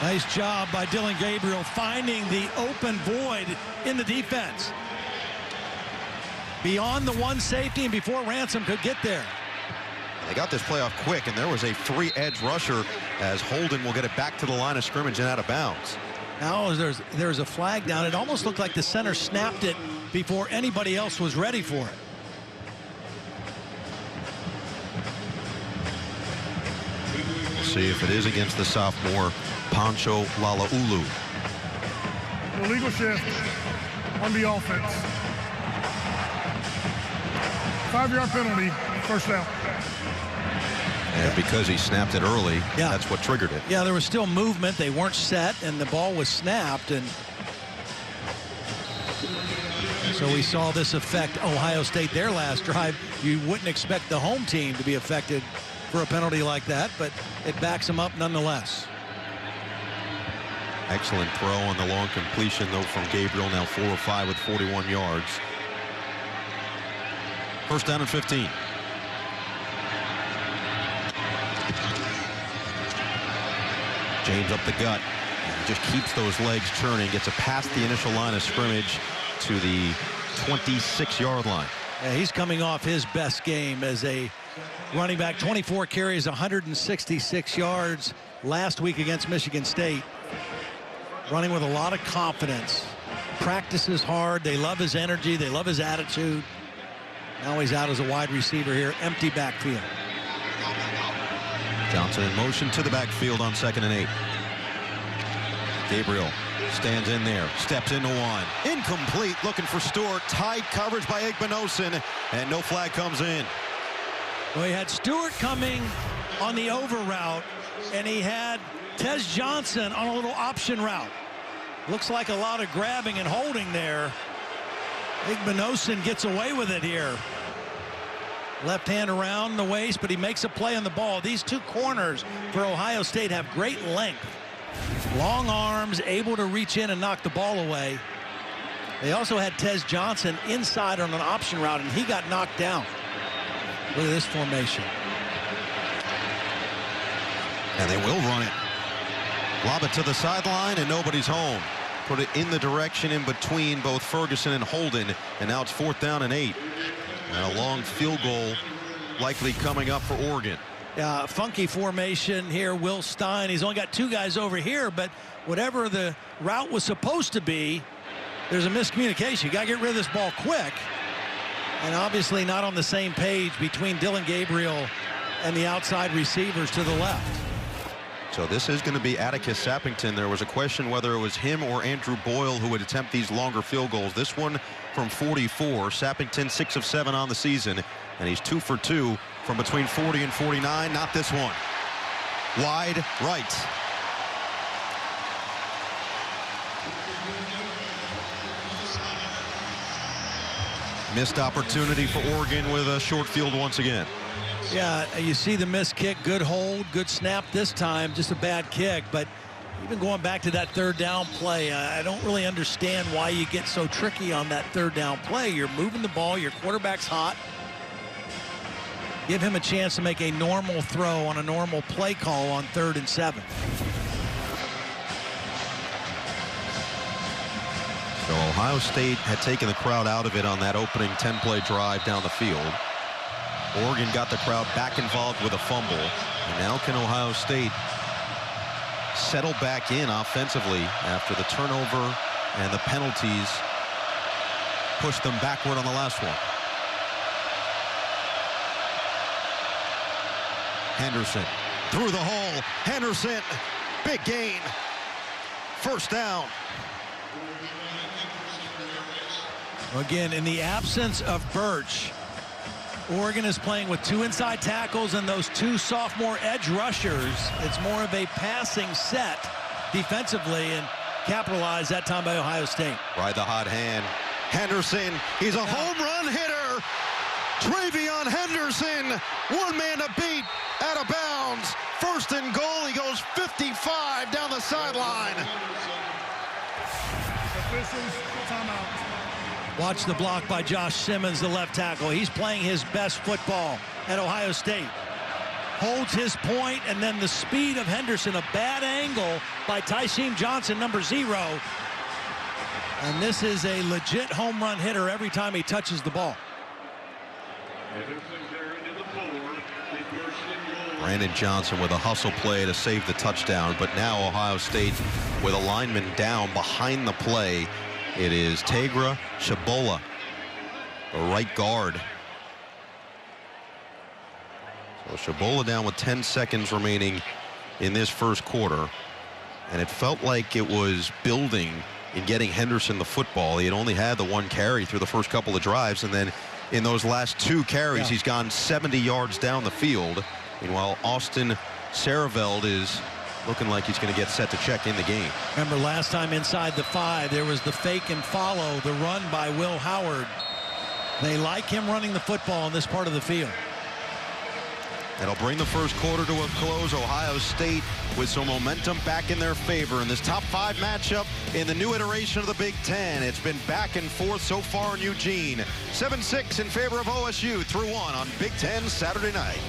Speaker 2: Nice job by Dylan Gabriel finding the open void in the defense. Beyond the one safety and before Ransom could get there.
Speaker 1: They got this play off quick, and there was a 3-edge rusher as Holden will get it back to the line of scrimmage and out of bounds.
Speaker 2: Now there's a flag down. It almost looked like the center snapped it before anybody else was ready for it.
Speaker 1: We'll see if it is against the sophomore Pancho Lalaulu.
Speaker 9: Illegal shift on the offense. 5-yard penalty, 1st down.
Speaker 1: And because he snapped it early,
Speaker 2: yeah,
Speaker 1: that's what triggered it.
Speaker 2: Yeah, there was still movement. They weren't set, and the ball was snapped. And so we saw this affect Ohio State their last drive. You wouldn't expect the home team to be affected for a penalty like that, but it backs them up nonetheless.
Speaker 1: Excellent throw on the long completion, though, from Gabriel. Now 4 of 5 with 41 yards. 1st down and 15. James up the gut. Just keeps those legs churning. Gets it past the initial line of scrimmage to the 26-yard line.
Speaker 2: Yeah, he's coming off his best game as a running back. 24 carries, 166 yards last week against Michigan State. Running with a lot of confidence. practices hard. They love his energy. They love his attitude. Now he's out as a wide receiver here. Empty backfield.
Speaker 1: Johnson in motion to the backfield on 2nd and 8. Gabriel stands in there, steps into one. Incomplete, looking for Stewart. Tight coverage by Igbinosun, and no flag comes in.
Speaker 2: Well, he had Stewart coming on the over route, and he had Tez Johnson on a little option route. Looks like a lot of grabbing and holding there. Igbinosun gets away with it here. Left hand around the waist, but he makes a play on the ball. These two corners for Ohio State have great length. Long arms, able to reach in and knock the ball away. They also had Tez Johnson inside on an option route, and he got knocked down. Look at this formation.
Speaker 1: And they will run it. Lob it to the sideline, and nobody's home. Put it in the direction in between both Ferguson and Holden, and now it's 4th down and 8. And a long field goal likely coming up for Oregon.
Speaker 2: Funky formation here. Will Stein, he's only got 2 guys over here, but whatever the route was supposed to be, there's a miscommunication. You got to get rid of this ball quick. And obviously not on the same page between Dillon Gabriel and the outside receivers to the left.
Speaker 1: So this is going to be Atticus Sappington. There was a question whether it was him or Andrew Boyle who would attempt these longer field goals. This one from 44. Sappington 6 of 7 on the season, and he's 2 for 2 from between 40 and 49. Not this one. Wide right. Missed opportunity for Oregon with a short field once again.
Speaker 2: Yeah, you see the missed kick. Good hold, good snap this time. Just a bad kick. But even going back to that 3rd down play, I don't really understand why you get so tricky on that 3rd down play. You're moving the ball. Your quarterback's hot. Give him a chance to make a normal throw on a normal play call on 3rd and 7.
Speaker 1: So Ohio State had taken the crowd out of it on that opening 10-play drive down the field. Oregon got the crowd back involved with a fumble. And now can Ohio State settle back in offensively after the turnover and the penalties pushed them backward on the last one. Henderson through the hole. Henderson, big gain. 1st down.
Speaker 2: Again, in the absence of Birch, Oregon is playing with 2 inside tackles and those 2 sophomore edge rushers. It's more of a passing set defensively, and capitalized that time by Ohio State.
Speaker 1: Ride the hot hand. Henderson, he's a home run hitter. Travion Henderson, 1 man to beat, out of bounds. 1st and goal, he goes 55 down the sideline.
Speaker 9: Officials, timeout.
Speaker 2: Watch the block by Josh Simmons, the left tackle. He's playing his best football at Ohio State. Holds his point, and then the speed of Henderson, a bad angle by Tyseem Johnson, number 0. And this is a legit home run hitter every time he touches the ball.
Speaker 1: Brandon Johnson with a hustle play to save the touchdown, but now Ohio State with a lineman down behind the play. It is Tegra Chabola, the right guard. So Chabola down with 10 seconds remaining in this 1st quarter. And it felt like it was building in getting Henderson the football. He had only had the 1 carry through the first couple of drives. And then in those last 2 carries, he's gone 70 yards down the field. Meanwhile, Austin Saraveld is looking like he's going to get set to check in the game.
Speaker 2: Remember last time inside the 5, there was the fake and follow, the run by Will Howard. They like him running the football in this part of the field.
Speaker 1: That'll bring the 1st quarter to a close. Ohio State with some momentum back in their favor in this top 5 matchup in the new iteration of the Big Ten. It's been back and forth so far in Eugene. 7-6 in favor of OSU through 1 on Big Ten Saturday night.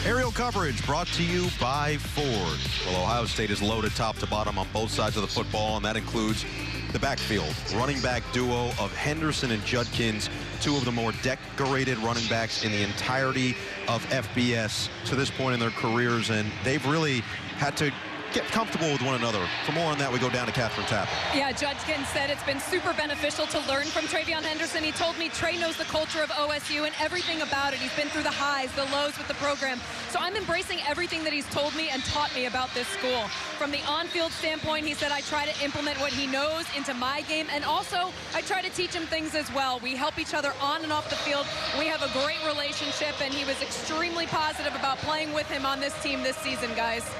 Speaker 1: Aerial coverage brought to you by Ford. Well, Ohio State is loaded top to bottom on both sides of the football, and that includes the backfield. Running back duo of Henderson and Judkins, two of the more decorated running backs in the entirety of FBS to this point in their careers, and they've really had to get comfortable with one another. For more on that, we go down to Catherine Tappan.
Speaker 6: Yeah, Judkins said it's been super beneficial to learn from TreVeyon Henderson. He told me Trey knows the culture of OSU and everything about it. He's been through the highs, the lows with the program. So I'm embracing everything that he's told me and taught me about this school. From the on-field standpoint, he said I try to implement what he knows into my game, and also I try to teach him things as well. We help each other on and off the field. We have a great relationship, and he was extremely positive about playing with him on this team this season, guys.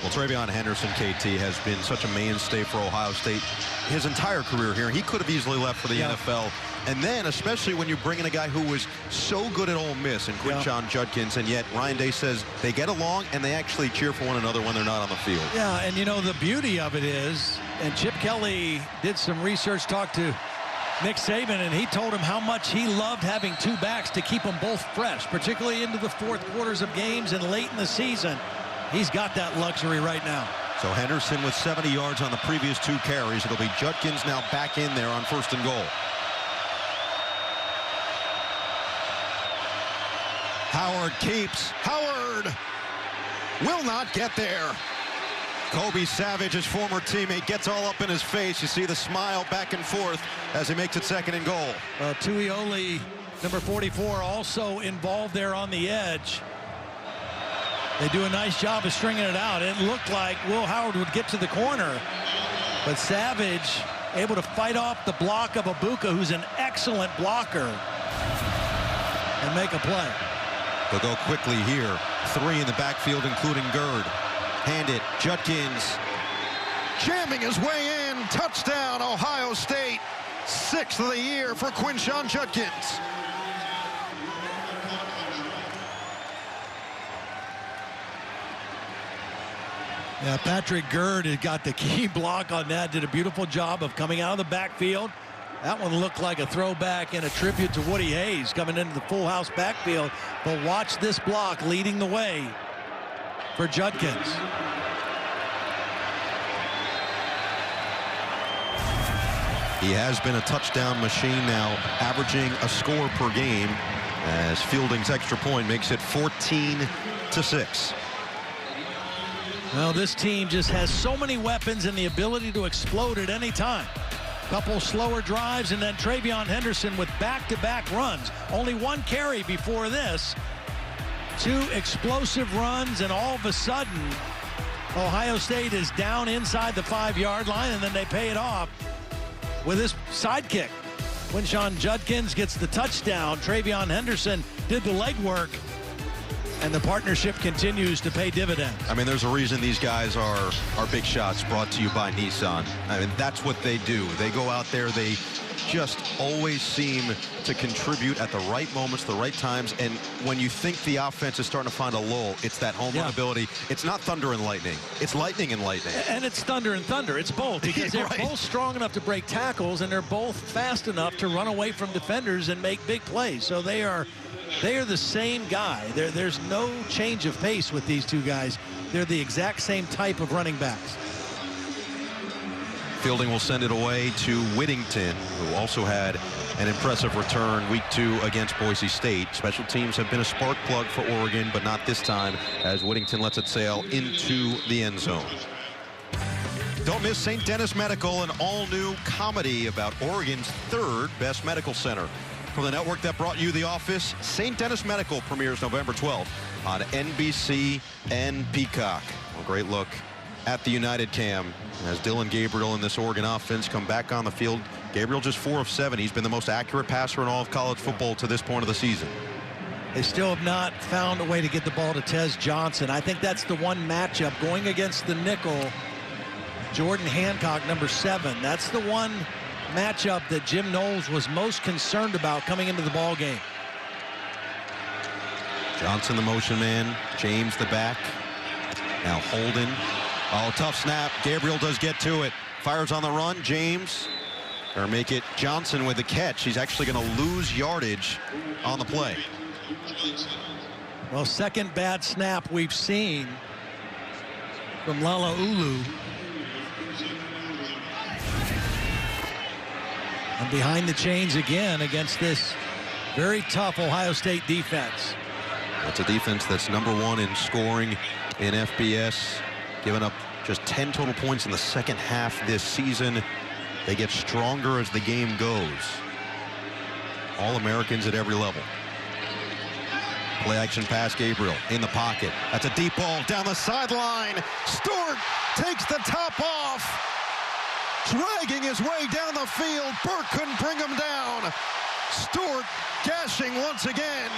Speaker 1: Well, TreVeyon Henderson, KT, has been such a mainstay for Ohio State his entire career here. He could have easily left for the NFL. And then, especially when you bring in a guy who was so good at Ole Miss and Quinshon Judkins, and yet Ryan Day says they get along and they actually cheer for one another when they're not on the field.
Speaker 2: Yeah, and you know, the beauty of it is, and Chip Kelly did some research, talked to Nick Saban, and he told him how much he loved having two backs to keep them both fresh, particularly into the fourth quarters of games and late in the season. He's got that luxury right now.
Speaker 1: So Henderson with 70 yards on the previous two carries. It'll be Judkins now back in there on 1st and goal. Howard keeps. Howard will not get there. Kobe Savage, his former teammate, gets all up in his face. You see the smile back and forth as he makes it 2nd and goal.
Speaker 2: Tuioli, number 44, also involved there on the edge. They do a nice job of stringing it out. It looked like Will Howard would get to the corner, but Savage able to fight off the block of Abuka, who's an excellent blocker, and make a play.
Speaker 1: They'll go quickly here. 3 in the backfield, including Gerd. Hand it, Judkins jamming his way in. Touchdown, Ohio State. 6th of the year for Quinshon Judkins.
Speaker 2: Yeah, Patrick Gerd had got the key block on that, did a beautiful job of coming out of the backfield. That one looked like a throwback and a tribute to Woody Hayes coming into the full house backfield. But watch this block leading the way for Judkins.
Speaker 1: He has been a touchdown machine now, averaging a score per game as Fielding's extra point makes it 14-6.
Speaker 2: Well, this team just has so many weapons and the ability to explode at any time. Couple slower drives, and then TreVeyon Henderson with back-to-back runs. Only 1 carry before this. 2 explosive runs, and all of a sudden, Ohio State is down inside the 5-yard line, and then they pay it off with his sidekick. Quinshon Judkins gets the touchdown. TreVeyon Henderson did the legwork, and the partnership continues to pay dividends.
Speaker 1: I mean, there's a reason these guys are big shots, brought to you by Nissan. I mean, that's what they do. They go out there, they just always seem to contribute at the right moments, the right times, and when you think the offense is starting to find a lull, it's that home run ability. It's not thunder and lightning. It's lightning and lightning.
Speaker 2: And it's thunder and thunder. It's both, because they're both strong enough to break tackles, and they're both fast enough to run away from defenders and make big plays. So they are the same guy. There's no change of pace with these two guys. They're the exact same type of running backs.
Speaker 1: Fielding will send it away to Whittington, who also had an impressive return week 2 against Boise State. Special teams have been a spark plug for Oregon, but not this time, as Whittington lets it sail into the end zone. Don't miss St. Dennis Medical, an all-new comedy about Oregon's 3rd best medical center. From the network that brought you The Office, St. Dennis Medical premieres November 12th on NBC and Peacock. A great look at the United Cam as Dillon Gabriel and this Oregon offense come back on the field. Gabriel just 4 of 7. He's been the most accurate passer in all of college football to this point of the season.
Speaker 2: They still have not found a way to get the ball to Tez Johnson. I think that's the one matchup going against the nickel. Jordan Hancock, number 7. That's the one matchup that Jim Knowles was most concerned about coming into the ball game.
Speaker 1: Johnson the motion man, James the back. Now Holden. Oh, tough snap. Gabriel does get to it. Fires on the run. James, or make it Johnson with the catch. He's actually going to lose yardage on the play.
Speaker 2: Well, second bad snap we've seen from Lalaulu. And behind the chains again against this very tough Ohio State defense.
Speaker 1: It's a defense that's #1 in scoring in FBS, giving up just 10 total points in the second half this season. They get stronger as the game goes. All-Americans at every level. Play action pass, Gabriel in the pocket. That's a deep ball down the sideline. Stewart takes the top off, dragging his way down the field. Burke couldn't bring him down. Stewart gashing once again.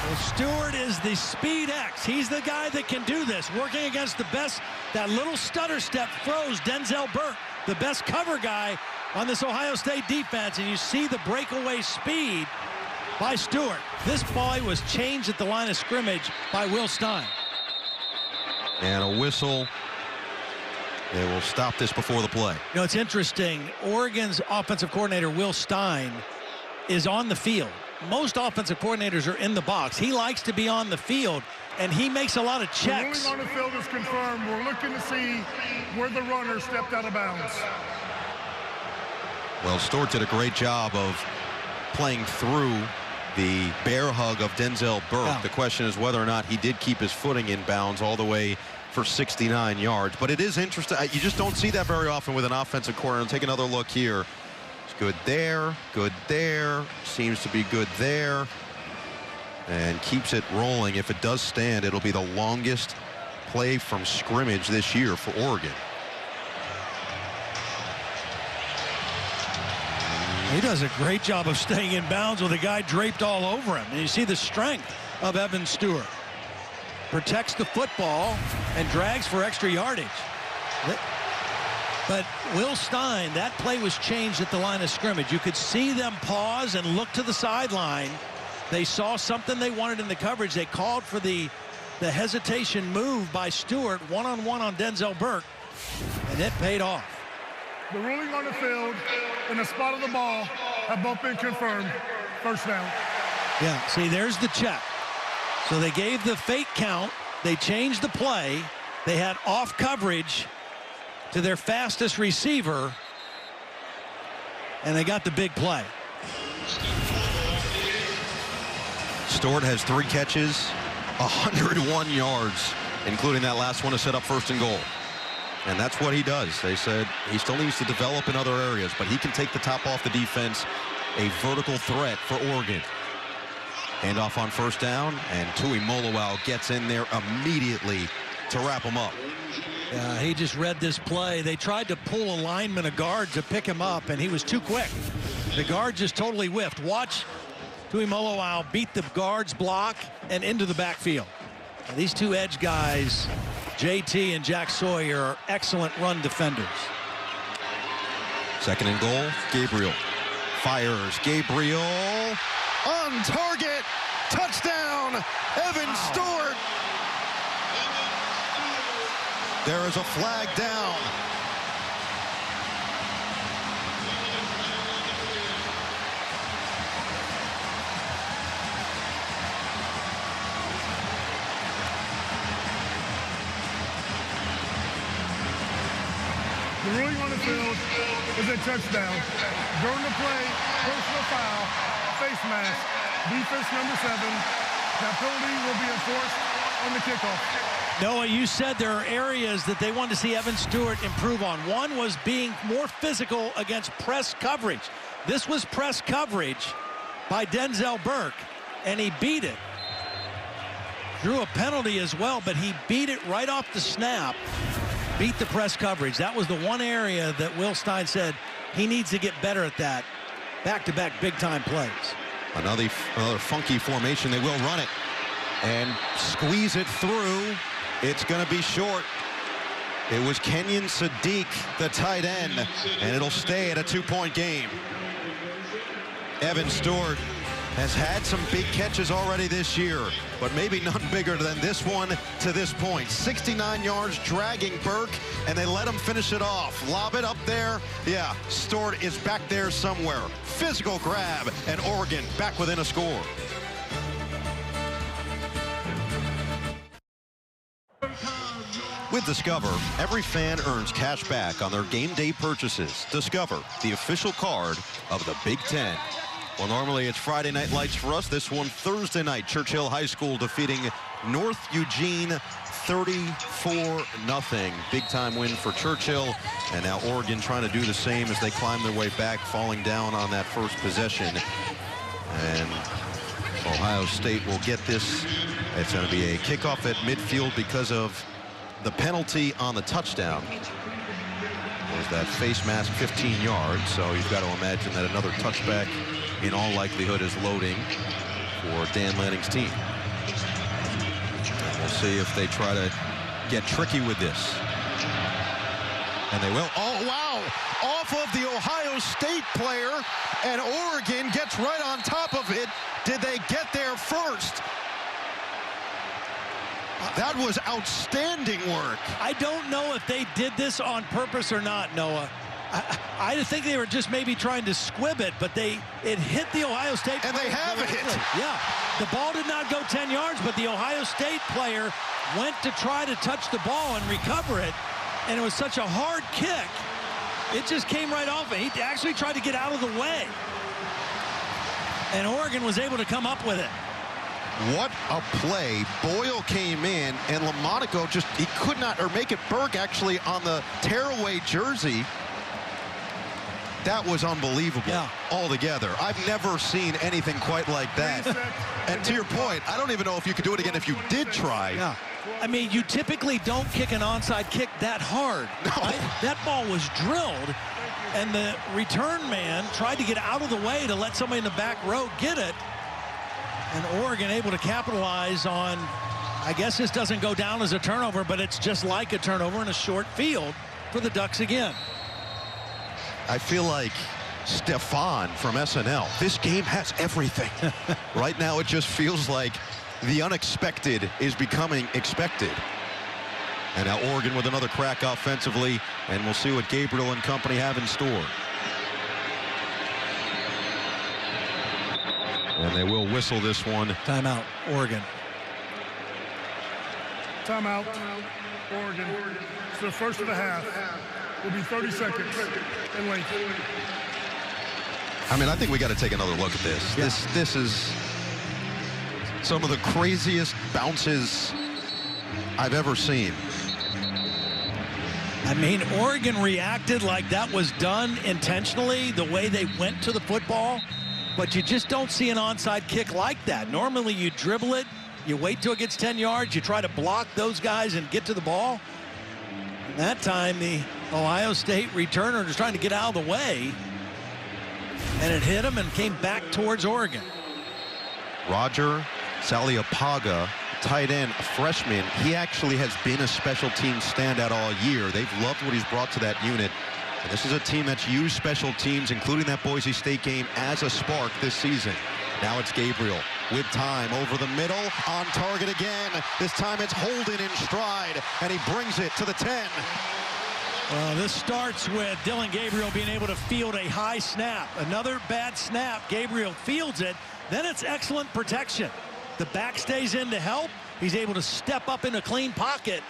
Speaker 2: Well, Stewart is the speed X. He's the guy that can do this, working against the best. That little stutter step froze Denzel Burke, the best cover guy on this Ohio State defense, and you see the breakaway speed by Stewart. This play was changed at the line of scrimmage by Will Stein.
Speaker 1: And a whistle. They will stop this before the play.
Speaker 2: You know, it's interesting. Oregon's offensive coordinator, Will Stein, is on the field. Most offensive coordinators are in the box. He likes to be on the field, and he makes a lot of checks.
Speaker 9: The ruling on the field is confirmed. We're looking to see where the runner stepped out of bounds.
Speaker 1: Well, Stewart did a great job of playing through the bear hug of Denzel Burke.
Speaker 2: Yeah.
Speaker 1: The question is whether or not he did keep his footing in bounds all the way for 69 yards. But it is interesting. You just don't see that very often with an offensive coordinator. Take another look here. It's good there, good there. Seems to be good there. And keeps it rolling. If it does stand, it'll be the longest play from scrimmage this year for Oregon.
Speaker 2: He does a great job of staying in bounds with a guy draped all over him. And you see the strength of Evan Stewart. Protects the football and drags for extra yardage. But Will Stein, that play was changed at the line of scrimmage. You could see them pause and look to the sideline. They saw something they wanted in the coverage. They called for the hesitation move by Stewart, one-on-one on Denzel Burke, and it paid off.
Speaker 9: The ruling on the field and the spot of the ball have both been confirmed. First down.
Speaker 2: Yeah, see, there's the check. So they gave the fake count. They changed the play. They had off coverage to their fastest receiver, and they got the big play.
Speaker 1: Stewart has 3 catches, 101 yards, including that last one to set up 1st and goal. And that's what he does. They said he still needs to develop in other areas, but he can take the top off the defense. A vertical threat for Oregon. Handoff on 1st down, and Tui Molowau gets in there immediately to wrap him up.
Speaker 2: He just read this play. They tried to pull a lineman, a guard, to pick him up, and he was too quick. The guard just totally whiffed. Watch Tui Molowau beat the guard's block and into the backfield. Now, these two edge guys, JT and Jack Sawyer, are excellent run defenders.
Speaker 1: 2nd and goal, Gabriel fires. Gabriel on target. Touchdown, Evan Stewart. There is a flag down.
Speaker 9: The ruling on the field is a touchdown. During the play, personal foul, face mask, defense number 7. That penalty will be enforced on the kickoff.
Speaker 2: Noah, you said there are areas that they wanted to see Evan Stewart improve on. One was being more physical against press coverage. This was press coverage by Denzel Burke, and he beat it. Drew a penalty as well, but he beat it right off the snap. Beat the press coverage. That was the one area that Will Stein said he needs to get better at that. Back-to-back big-time plays.
Speaker 1: Another funky formation. They will run it and squeeze it through. It's going to be short. It was Kenyon Sadiq, the tight end, and it'll stay at a 2-point game. Evan Stewart has had some big catches already this year, but maybe none bigger than this one to this point. 69 yards, dragging Burke, and they let him finish it off. Lob it up there. Yeah, Stewart is back there somewhere. Physical grab, and Oregon back within a score. With Discover, every fan earns cash back on their game day purchases. Discover, the official card of the Big Ten. Well, normally it's Friday Night Lights for us. This one Thursday night. Churchill High School defeating North Eugene 34-0. Big time win for Churchill. And now Oregon trying to do the same as they climb their way back, falling down on that first possession. And Ohio State will get this. It's going to be a kickoff at midfield because of the penalty on the touchdown. There's that face mask 15 yards, so you've got to imagine that another touchback in all likelihood is loading for Dan Lanning's team. And we'll see if they try to get tricky with this. And they will. Oh, wow! Off of the Ohio State player, and Oregon gets right on top of it. Did they get there first? That was outstanding work.
Speaker 2: I don't know if they did this on purpose or not, Noah. I think they were just maybe trying to squib it, but it hit the Ohio State player.
Speaker 1: And they have it.
Speaker 2: Yeah. The ball did not go 10 yards, but the Ohio State player went to try to touch the ball and recover it, and it was such a hard kick. It just came right off. He actually tried to get out of the way. And Oregon was able to come up with it.
Speaker 1: What a play. Boyle came in, and Lamonaco he could not, or make it Burke actually on the tearaway jersey. That was unbelievable altogether. I've never seen anything quite like that. And to your point, I don't even know if you could do it again if you did try.
Speaker 2: Yeah. I mean, you typically don't kick an onside kick that hard.
Speaker 1: No.
Speaker 2: Right? That ball was drilled, and the return man tried to get out of the way to let somebody in the back row get it. And Oregon able to capitalize on, I guess this doesn't go down as a turnover, but it's just like a turnover in a short field for the Ducks again.
Speaker 1: I feel like Stefan from SNL. This game has everything. Right now, it just feels like the unexpected is becoming expected. And now Oregon with another crack offensively, and we'll see what Gabriel and company have in store. And they will whistle this one.
Speaker 2: Timeout, Oregon.
Speaker 9: Timeout, Oregon. So the first of the half will be 30 seconds in length.
Speaker 1: I mean, I think we got to take another look at this.
Speaker 2: Yeah.
Speaker 1: This is some of the craziest bounces I've ever seen.
Speaker 2: I mean, Oregon reacted like that was done intentionally, the way they went to the football. But you just don't see an onside kick like that. Normally you dribble it, you wait till it gets 10 yards, you try to block those guys and get to the ball. And that time the Ohio State returner was trying to get out of the way, and it hit him and came back towards Oregon.
Speaker 1: Roger Saliapaga, tight end, a freshman. He actually has been a special team standout all year. They've loved what he's brought to that unit. And this is a team that's used special teams, including that Boise State game, as a spark this season. Now it's Gabriel with time over the middle, on target again. This time it's Holden in stride, and he brings it to the 10.
Speaker 2: Well, this starts with Dylan Gabriel being able to field a high snap. Another bad snap. Gabriel fields it. Then it's excellent protection. The back stays in to help. He's able to step up in a clean pocket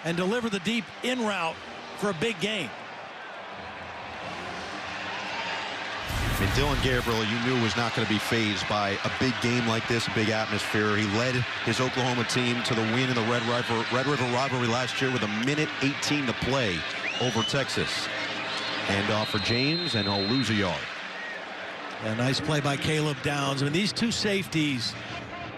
Speaker 2: and deliver the deep in route for a big gain.
Speaker 1: I mean, Dylan Gabriel, you knew, was not going to be fazed by a big game like this, a big atmosphere. He led his Oklahoma team to the win in the Red River rivalry last year with 1:18 to play over Texas. Handoff for James, and he'll lose a yard.
Speaker 2: A nice play by Caleb Downs. I mean, these two safeties,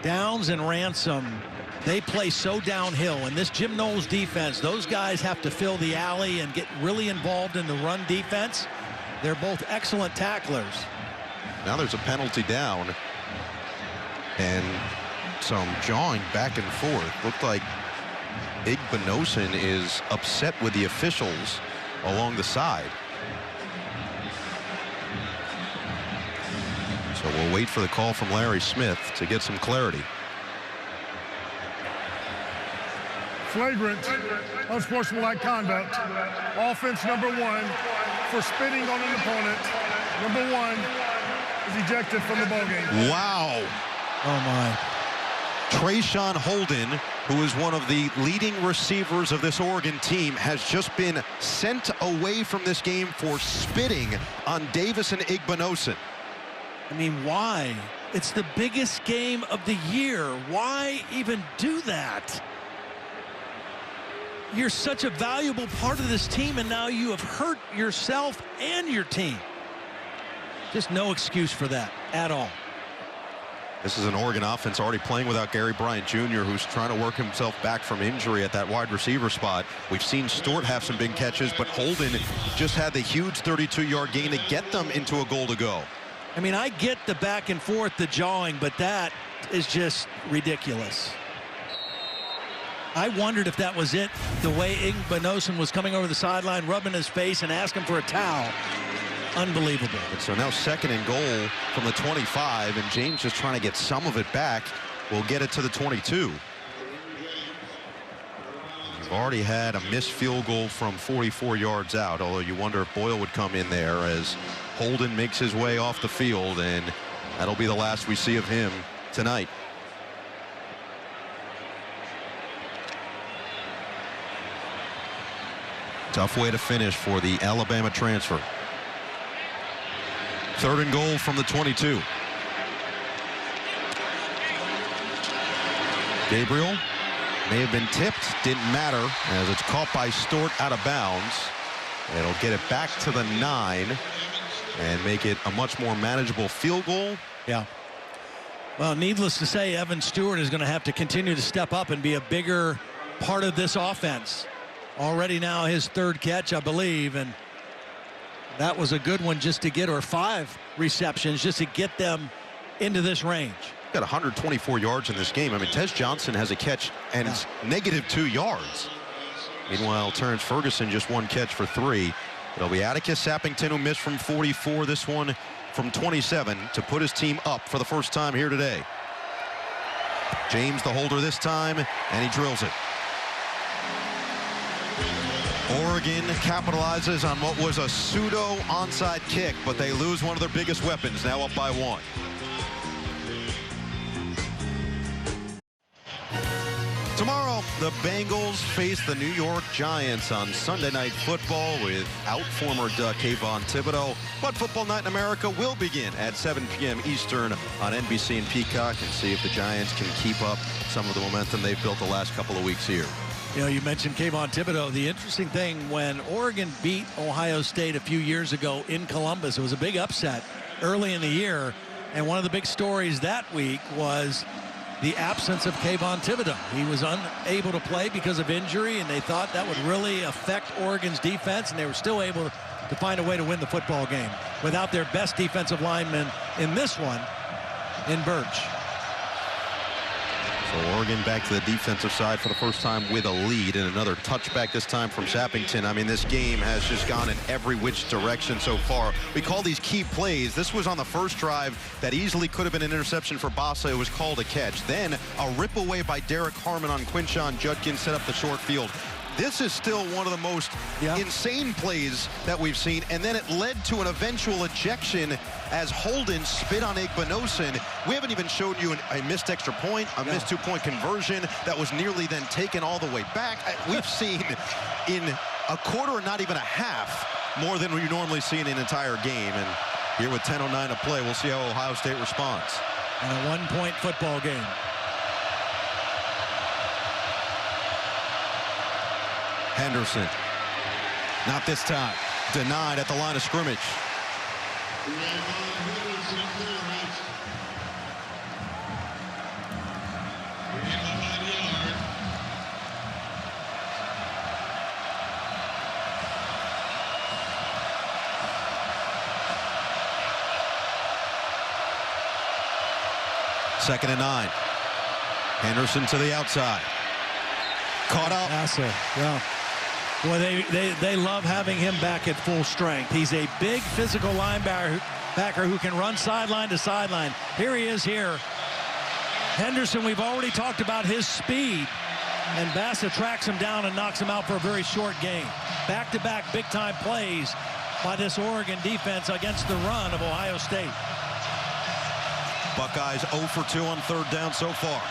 Speaker 2: Downs and Ransom, they play so downhill. And this Jim Knowles defense, those guys have to fill the alley and get really involved in the run defense. They're both excellent tacklers.
Speaker 1: Now there's a penalty down, and some jawing back and forth. Looked like Igbinosun is upset with the officials along the side. So we'll wait for the call from Larry Smith to get some clarity.
Speaker 9: Flagrant, unsportsmanlike conduct. Offense number 1 for spitting on an opponent. Number 1 is ejected from the ballgame.
Speaker 1: Wow.
Speaker 2: Oh, my.
Speaker 1: Trayshawn Holden who is one of the leading receivers of this Oregon team, has just been sent away from this game for spitting on Davison Igbinosun.
Speaker 2: I mean, why? It's the biggest game of the year. Why even do that? You're such a valuable part of this team, and now you have hurt yourself and your team. Just no excuse for that at all.
Speaker 1: This is an Oregon offense already playing without Gary Bryant Jr., who's trying to work himself back from injury at that wide receiver spot. We've seen Stewart have some big catches, but Holden just had the huge 32-yard gain to get them into a goal to go.
Speaker 2: I mean, I get the back and forth, the jawing, but that is just ridiculous. I wondered if that was it, the way Igbinosun was coming over the sideline, rubbing his face and asking for a towel. Unbelievable.
Speaker 1: And so now 2nd and goal from the 25, and James just trying to get some of it back. Will get it to the 22. You've already had a missed field goal from 44 yards out, although you wonder if Boyle would come in there as Holden makes his way off the field, and that'll be the last we see of him tonight. Tough way to finish for the Alabama transfer. 3rd and goal from the 22. Gabriel may have been tipped, didn't matter, as it's caught by Stewart out of bounds. It'll get it back to the 9 and make it a much more manageable field goal.
Speaker 2: Yeah. Well, needless to say, Evan Stewart is going to have to continue to step up and be a bigger part of this offense. Already now his 3rd catch, I believe, and that was a good one just to get, or 5 receptions just to get them into this range.
Speaker 1: Got 124 yards in this game. I mean, Tez Johnson has a catch and it's -2 yards. Meanwhile, Terrence Ferguson just 1 catch for 3. It'll be Atticus Sappington who missed from 44, this one from 27, to put his team up for the first time here today. James the holder this time, and he drills it. Oregon capitalizes on what was a pseudo onside kick, but they lose one of their biggest weapons, now up by 1. Tomorrow, the Bengals face the New York Giants on Sunday Night Football without former Duck Kayvon Thibodeaux. But Football Night in America will begin at 7 p.m. Eastern on NBC and Peacock, and see if the Giants can keep up some of the momentum they've built the last couple of weeks here.
Speaker 2: You know, you mentioned Kayvon Thibodeaux. The interesting thing, when Oregon beat Ohio State a few years ago in Columbus, it was a big upset early in the year. And one of the big stories that week was the absence of Kayvon Thibodeaux. He was unable to play because of injury, and they thought that would really affect Oregon's defense, and they were still able to find a way to win the football game without their best defensive lineman in this one, in Birch.
Speaker 1: So Oregon back to the defensive side for the first time with a lead, and another touchback this time from Sappington. I mean, this game has just gone in every which direction so far. We call these key plays. This was on the first drive that easily could have been an interception for Bassa. It was called a catch. Then a rip away by Derek Harmon on Quinshon Judkins set up the short field. This is still one of the most insane plays that we've seen, and then it led to an eventual ejection as Holden spit on Igbinosun. We haven't even shown you a missed extra point, a missed 2-point conversion that was nearly then taken all the way back. We've seen in a quarter, not even a half, more than we normally see in an entire game. And here with 10:09 to play, we'll see how Ohio State responds.
Speaker 2: In a one-point football game.
Speaker 1: Henderson, not this time, denied at the line of scrimmage. Second and 9. Henderson to the outside. Caught up.
Speaker 2: Yeah. Boy, they love having him back at full strength. He's a big physical linebacker who can run sideline to sideline. Here he is here. Henderson, we've already talked about his speed, and Bassa tracks him down and knocks him out for a very short gain. Back-to-back big-time plays by this Oregon defense against the run of Ohio State.
Speaker 1: Buckeyes 0 for 2 on third down so far.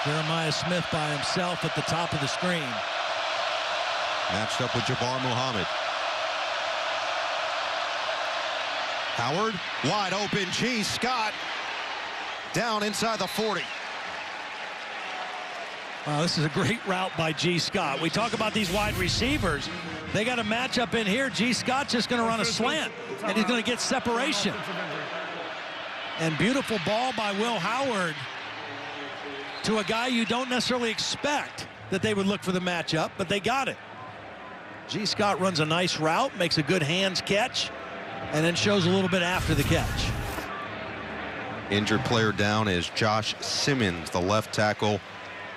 Speaker 2: Jeremiah Smith by himself at the top of the screen.
Speaker 1: Matched up with Jabbar Muhammad. Howard, wide open. G. Scott down inside the 40.
Speaker 2: Wow, this is a great route by G. Scott. We talk about these wide receivers. They got a matchup in here. G. Scott's just going to run a slant, and he's going to get separation. And beautiful ball by Will Howard to a guy you don't necessarily expect that they would look for the matchup, but they got it. G. Scott runs a nice route, makes a good hands catch, and then shows a little bit after the catch.
Speaker 1: Injured player down is Josh Simmons, the left tackle.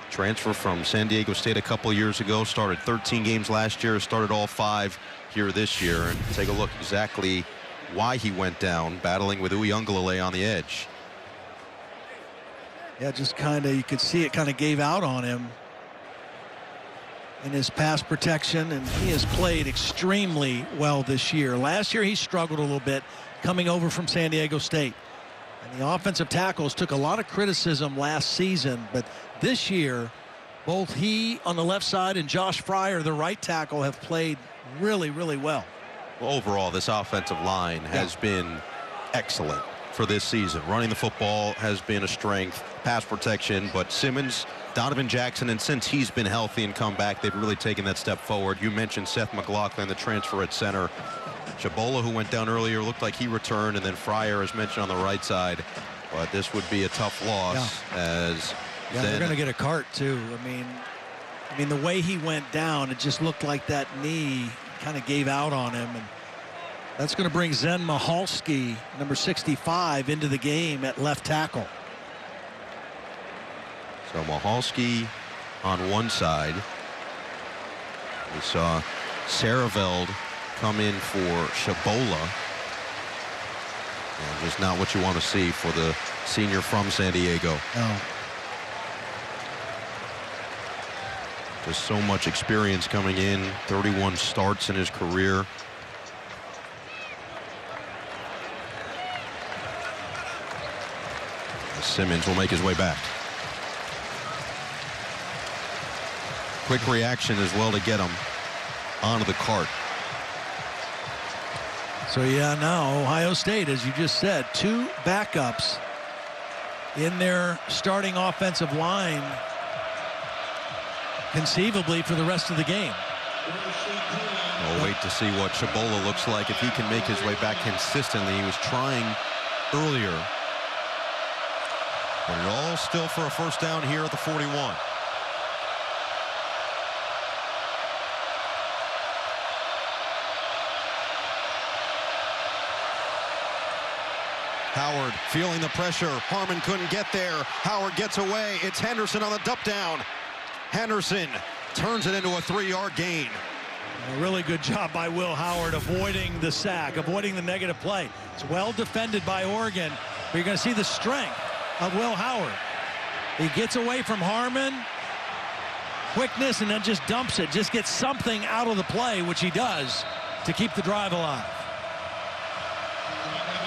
Speaker 1: Transfer from San Diego State a couple years ago. Started 13 games last year. Started all 5 here this year. And take a look exactly why he went down, battling with Uiagalelei on the edge.
Speaker 2: Yeah, just kind of, you could see it kind of gave out on him in his pass protection, and he has played extremely well this year. Last year he struggled a little bit coming over from San Diego State. And the offensive tackles took a lot of criticism last season, but this year, both he on the left side and Josh Fryer, the right tackle, have played really, really well.
Speaker 1: Well, overall, this offensive line has been excellent for this season. Running the football has been a strength, pass protection, but Simmons, Donovan Jackson, and since he's been healthy and come back, they've really taken that step forward. You mentioned Seth McLaughlin, the transfer at center. Chabola, who went down earlier, looked like he returned, and then Fryer, as mentioned, on the right side. But this would be a tough loss as
Speaker 2: they're going to get a cart too. I mean the way he went down, it just looked like that knee kind of gave out on him, and that's going to bring Zen Michalski, number 65, into the game at left tackle.
Speaker 1: So Michalski on one side. We saw Saraveld come in for Chabola. And just not what you want to see for the senior from San Diego.
Speaker 2: No.
Speaker 1: Just so much experience coming in, 31 starts in his career. Simmons will make his way back. Quick reaction as well to get him onto the cart.
Speaker 2: So yeah, now Ohio State, as you just said, 2 backups in their starting offensive line, conceivably for the rest of the game.
Speaker 1: We'll wait to see what Chabola looks like if he can make his way back consistently. He was trying earlier, but it all still for a first down here at the 41. Howard feeling the pressure. Harmon couldn't get there. Howard gets away. It's Henderson on the dump down. Henderson turns it into a 3-yard gain.
Speaker 2: A really good job by Will Howard avoiding the sack, avoiding the negative play. It's well defended by Oregon, but you're going to see the strength of Will Howard. He gets away from Harmon, quickness, and then just dumps it, just gets something out of the play, which he does, to keep the drive alive.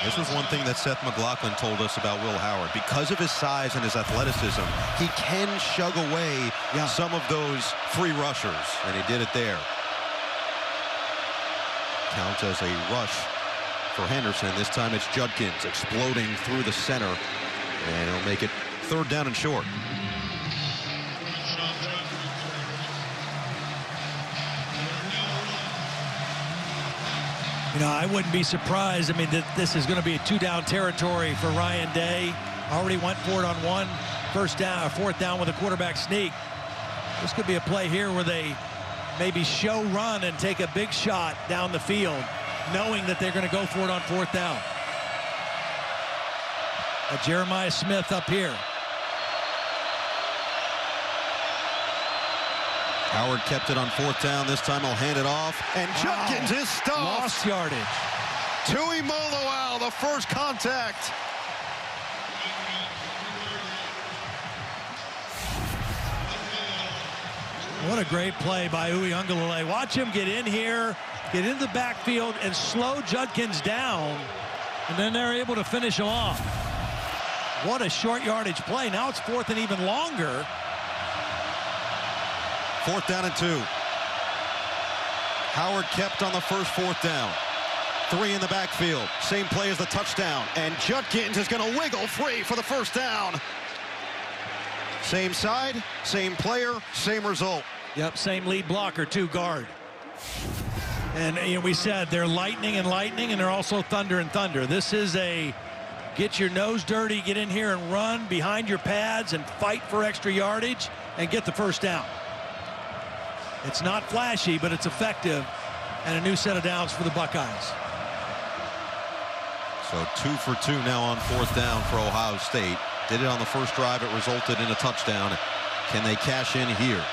Speaker 1: This was one thing that Seth McLaughlin told us about Will Howard. Because of his size and his athleticism, he can shug away some of those free rushers, and he did it there. Counts as a rush for Henderson. This time it's Judkins exploding through the center, and he'll make it 3rd down and short.
Speaker 2: You know, I wouldn't be surprised. I mean, this is going to be a 2-down territory for Ryan Day. Already went for it on 4th down with a quarterback sneak. This could be a play here where they maybe show run and take a big shot down the field, knowing that they're going to go for it on 4th down. Jeremiah Smith up here.
Speaker 1: Howard kept it on 4th down. This time he'll hand it off. And Judkins is stopped.
Speaker 2: Lost yardage.
Speaker 1: Tui Moloau, the first contact.
Speaker 2: What a great play by Uiagalelei. Watch him get in here, get into the backfield, and slow Judkins down. And then they're able to finish him off. What a short yardage play. Now it's 4th and even longer.
Speaker 1: 4th down and 2. Howard kept on the first 4th down. 3 in the backfield. Same play as the touchdown. And Judkins is going to wiggle free for the first down. Same side, same player, same result.
Speaker 2: Yep, same lead blocker, 2 guard. And we said they're lightning and lightning, and they're also thunder and thunder. This is a get your nose dirty, get in here and run behind your pads and fight for extra yardage and get the first down. It's not flashy, but it's effective, and a new set of downs for the Buckeyes.
Speaker 1: So 2 for 2 now on 4th down for Ohio State. Did it on the first drive. It resulted in a touchdown. Can they cash in here?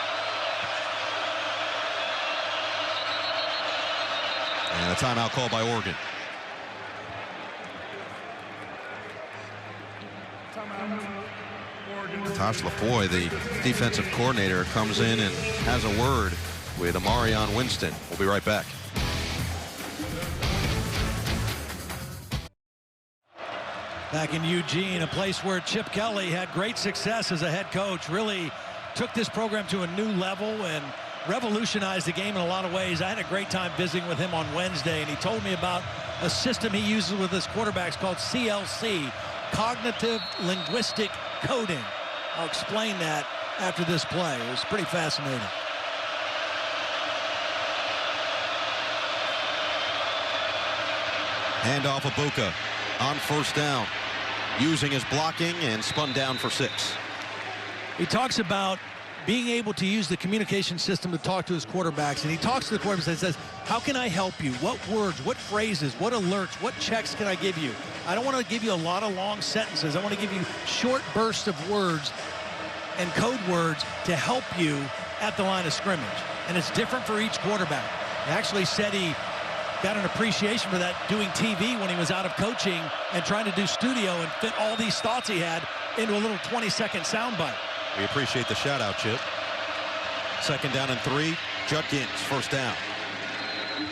Speaker 1: And a timeout called by Oregon. Tosh Laffoy, the defensive coordinator, comes in and has a word with Amarion Winston. We'll be right back.
Speaker 2: Back in Eugene, a place where Chip Kelly had great success as a head coach, really took this program to a new level and revolutionized the game in a lot of ways. I had a great time visiting with him on Wednesday, and he told me about a system he uses with his quarterbacks called CLC, Cognitive Linguistic Coding. I'll explain that after this play. It was pretty fascinating.
Speaker 1: Handoff Abuka on first down, using his blocking and spun down for 6.
Speaker 2: He talks about being able to use the communication system to talk to his quarterbacks, and he talks to the quarterbacks and says, how can I help you? What words, what phrases, what alerts, what checks can I give you? I don't want to give you a lot of long sentences. I want to give you short bursts of words and code words to help you at the line of scrimmage. And it's different for each quarterback. He actually said he got an appreciation for that doing TV when he was out of coaching and trying to do studio and fit all these thoughts he had into a little 20-second soundbite.
Speaker 1: We appreciate the shout out, Chip. 2nd down and 3. Judkins, first down.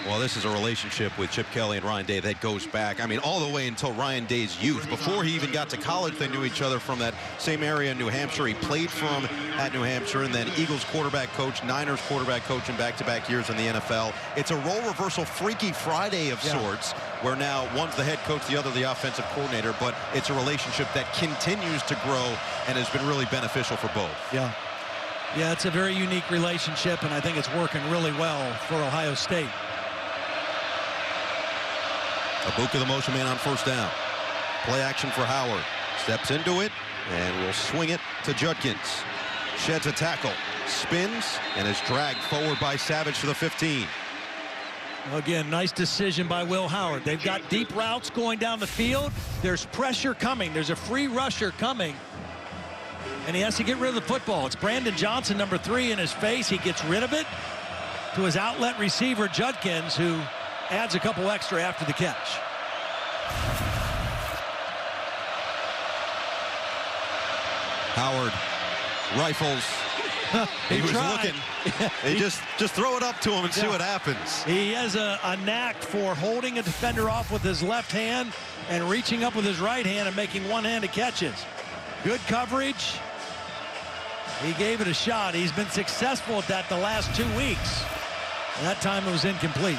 Speaker 1: Well, this is a relationship with Chip Kelly and Ryan Day that goes back, I mean, all the way until Ryan Day's youth. Before he even got to college, they knew each other from that same area in New Hampshire. He played for him at New Hampshire, and then Eagles quarterback coach, Niners quarterback coach in back-to-back years in the NFL. It's a role reversal Freaky Friday of sorts, where now one's the head coach, the other the offensive coordinator, but it's a relationship that continues to grow and has been really beneficial for both.
Speaker 2: Yeah, it's a very unique relationship, and I think it's working really well for Ohio State.
Speaker 1: Abuka, the motion man, on first down. Play action for Howard. Steps into it and will swing it to Judkins. Sheds a tackle, spins, and is dragged forward by Savage to the 15.
Speaker 2: Again, nice decision by Will Howard. They've got deep routes going down the field. There's pressure coming. There's a free rusher coming. And he has to get rid of the football. It's Brandon Johnson, number 3, in his face. He gets rid of it to his outlet receiver, Judkins, who adds a couple extra after the catch.
Speaker 1: Howard rifles. He was looking. He just throw it up to him and see what happens.
Speaker 2: He has a knack for holding a defender off with his left hand and reaching up with his right hand and making one-handed catches. Good coverage. He gave it a shot. He's been successful at that the last 2 weeks. And that time it was incomplete.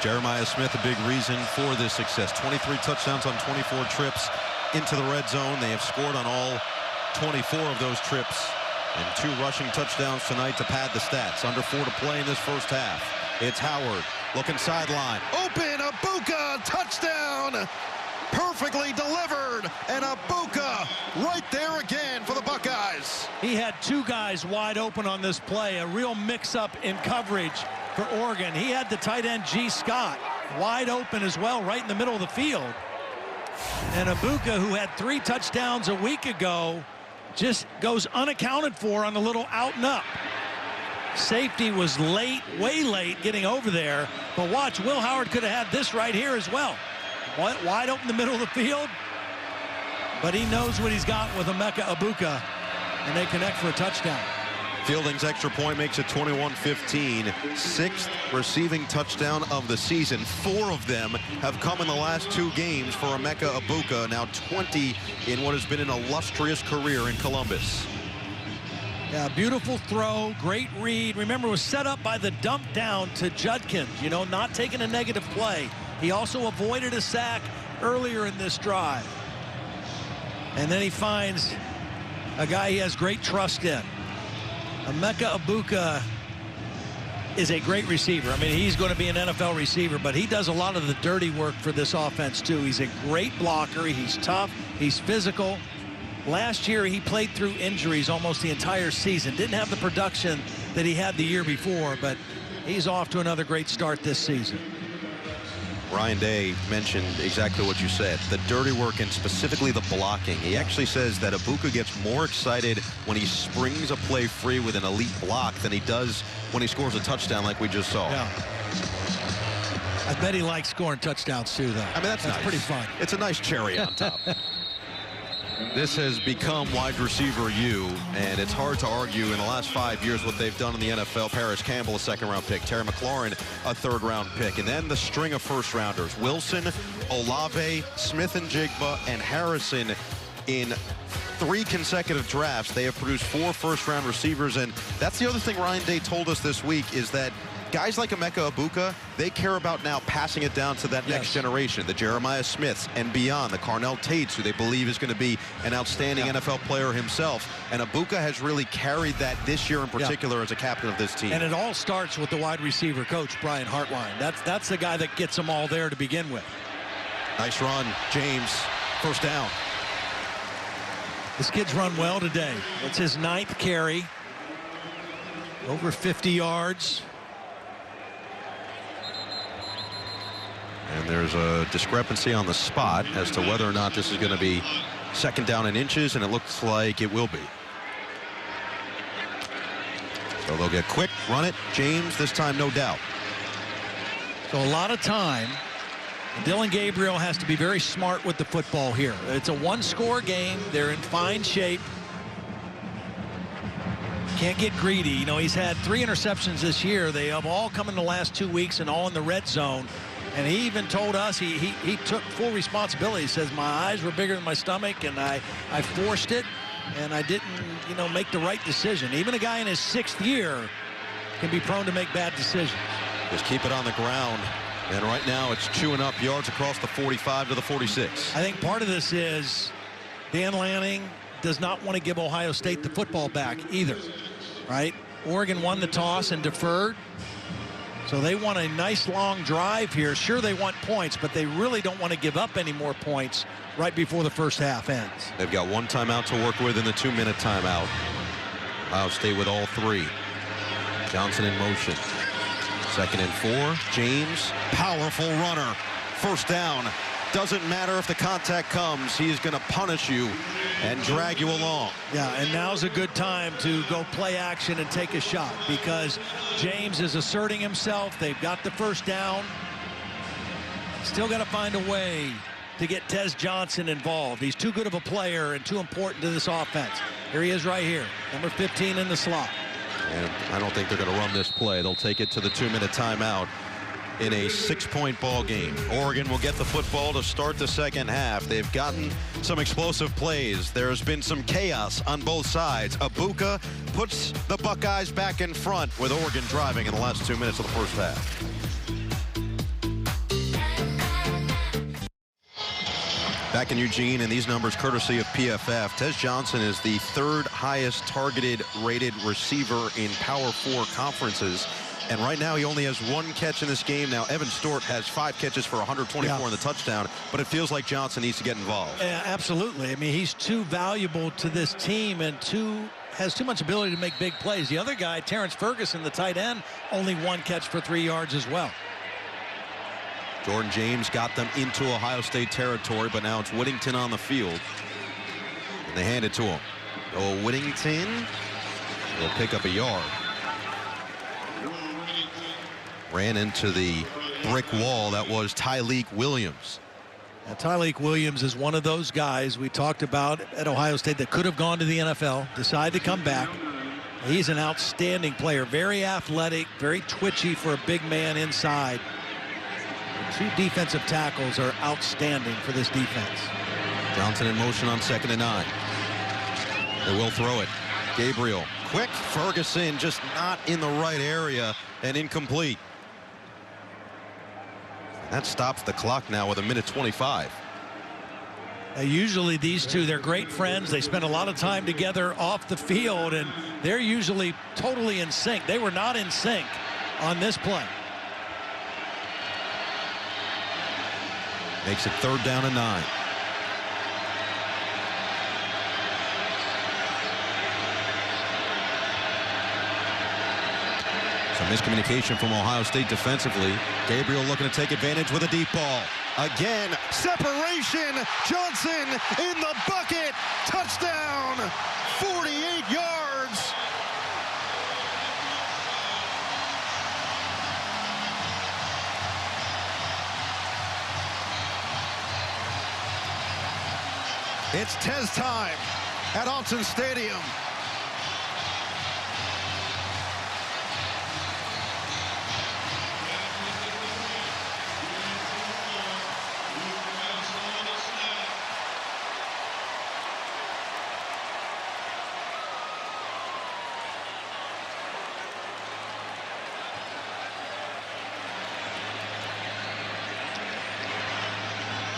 Speaker 1: Jeremiah Smith, a big reason for this success. 23 touchdowns on 24 trips into the red zone. They have scored on all 24 of those trips, and 2 rushing touchdowns tonight to pad the stats. Under 4 to play in this first half. It's Howard looking sideline. Open, Abuka, touchdown! Perfectly delivered, and Abuka right there again for the Buckeyes.
Speaker 2: He had 2 guys wide open on this play, a real mix-up in coverage for Oregon. He had the tight end G. Scott wide open as well, right in the middle of the field. And Abuka, who had 3 touchdowns a week ago, just goes unaccounted for on the little out and up. Safety was late, way late getting over there. But watch, Will Howard could have had this right here as well. Wide open the middle of the field. But he knows what he's got with Emeka Abuka, and they connect for a touchdown.
Speaker 1: Fielding's extra point makes it 21-15. 6th receiving touchdown of the season. 4 of them have come in the last 2 games for Emeka Abuka. Now 20 in what has been an illustrious career in Columbus.
Speaker 2: Yeah, beautiful throw, great read. Remember, it was set up by the dump down to Judkins, you know, not taking a negative play. He also avoided a sack earlier in this drive. And then he finds a guy he has great trust in. Emeka Egbuka is a great receiver. I mean, he's going to be an NFL receiver, but he does a lot of the dirty work for this offense, too. He's a great blocker. He's tough. He's physical. Last year, he played through injuries almost the entire season. Didn't have the production that he had the year before, but he's off to another great start this season.
Speaker 1: Ryan Day mentioned exactly what you said, the dirty work and specifically the blocking. He actually says that Egbuka gets more excited when he springs a play free with an elite block than he does when he scores a touchdown like we just saw.
Speaker 2: Yeah. I bet he likes scoring touchdowns too, though.
Speaker 1: I mean, that's nice.
Speaker 2: Pretty fun.
Speaker 1: It's a nice cherry on top. This has become wide receiver U, and it's hard to argue in the last 5 years what they've done in the NFL. Paris Campbell, a second-round pick. Terry McLaurin, a third-round pick. And then the string of first-rounders. Wilson, Olave, Smith-Njigba, and Harrison in 3 consecutive drafts. They have produced 4 first-round receivers, and that's the other thing Ryan Day told us this week is that guys like Emeka Egbuka, they care about now passing it down to that next generation, the Jeremiah Smiths and beyond, the Carnell Tates, who they believe is going to be an outstanding NFL player himself. And Egbuka has really carried that this year in particular as a captain of this team.
Speaker 2: And it all starts with the wide receiver coach, Brian Hartline. That's the guy that gets them all there to begin with.
Speaker 1: Nice run, James. First down.
Speaker 2: This kid's run well today. It's his 9th carry. Over 50 yards.
Speaker 1: And there's a discrepancy on the spot as to whether or not this is going to be second down in inches, and it looks like it will be. So they'll get quick, run it. James, this time, no doubt.
Speaker 2: So a lot of time. Dillon Gabriel has to be very smart with the football here. It's a 1-score game. They're in fine shape. Can't get greedy. You know, he's had 3 interceptions this year. They have all come in the last 2 weeks and all in the red zone. And he even told us he took full responsibility. He says, my eyes were bigger than my stomach, and I forced it, and I didn't, you know, make the right decision. Even a guy in his 6th year can be prone to make bad decisions.
Speaker 1: Just keep it on the ground. And right now it's chewing up yards across the 45 to the 46.
Speaker 2: I think part of this is Dan Lanning does not want to give Ohio State the football back either, right? Oregon won the toss and deferred. So they want a nice long drive here. Sure, they want points, but they really don't want to give up any more points right before the first half ends.
Speaker 1: They've got 1 timeout to work with in the 2-minute timeout. Ohio State with all 3. Johnson in motion. 2nd and 4. James, powerful runner. First down. Doesn't matter if the contact comes. He's going to punish you and drag you along.
Speaker 2: Yeah, and now's a good time to go play action and take a shot because James is asserting himself. They've got the first down. Still got to find a way to get Tez Johnson involved. He's too good of a player and too important to this offense. Here he is right here, number 15 in the slot.
Speaker 1: And I don't think they're going to run this play. They'll take it to the 2-minute timeout in a 6-point ball game. Oregon will get the football to start the second half. They've gotten some explosive plays. There's been some chaos on both sides. Egbuka puts the Buckeyes back in front with Oregon driving in the last 2 minutes of the first half. Back in Eugene, and these numbers courtesy of PFF. Tez Johnson is the 3rd highest targeted rated receiver in Power 4 conferences. And right now he only has 1 catch in this game. Now Evan Stewart has 5 catches for 124 in the touchdown, but it feels like Johnson needs to get involved.
Speaker 2: Yeah, absolutely. I mean, he's too valuable to this team and has too much ability to make big plays. The other guy, Terrence Ferguson, the tight end, only 1 catch for 3 yards as well.
Speaker 1: Jordan James got them into Ohio State territory, but now it's Whittington on the field. And they hand it to him. Oh, Whittington will pick up a yard. Ran into the brick wall that was Tyleik Williams.
Speaker 2: Now, Tyleik Williams is one of those guys we talked about at Ohio State that could have gone to the NFL, decided to come back. He's an outstanding player, very athletic, very twitchy for a big man inside. The 2 defensive tackles are outstanding for this defense.
Speaker 1: Johnson in motion on 2nd and 9. They will throw it. Gabriel quick. Ferguson just not in the right area and incomplete. That stops the clock now with 1:25.
Speaker 2: Usually these two, they're great friends. They spend a lot of time together off the field, and they're usually totally in sync. They were not in sync on this play.
Speaker 1: Makes it 3rd down and 9. Some miscommunication from Ohio State defensively. Gabriel looking to take advantage with a deep ball. Again, separation. Johnson in the bucket. Touchdown. 48 yards. It's Tez time at Autzen Stadium.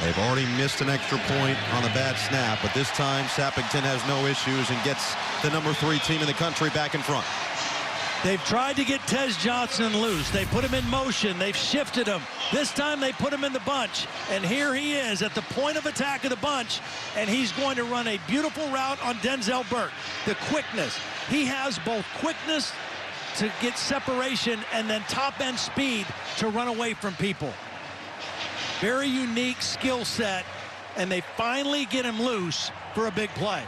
Speaker 1: They've already missed an extra point on a bad snap, but this time Sappington has no issues and gets the number 3 team in the country back in front.
Speaker 2: They've tried to get Tez Johnson loose. They put him in motion. They've shifted him. This time they put him in the bunch. And here he is at the point of attack of the bunch. And he's going to run a beautiful route on Denzel Burke. The quickness. He has both quickness to get separation and then top-end speed to run away from people. Very unique skill set. And they finally get him loose for a big play.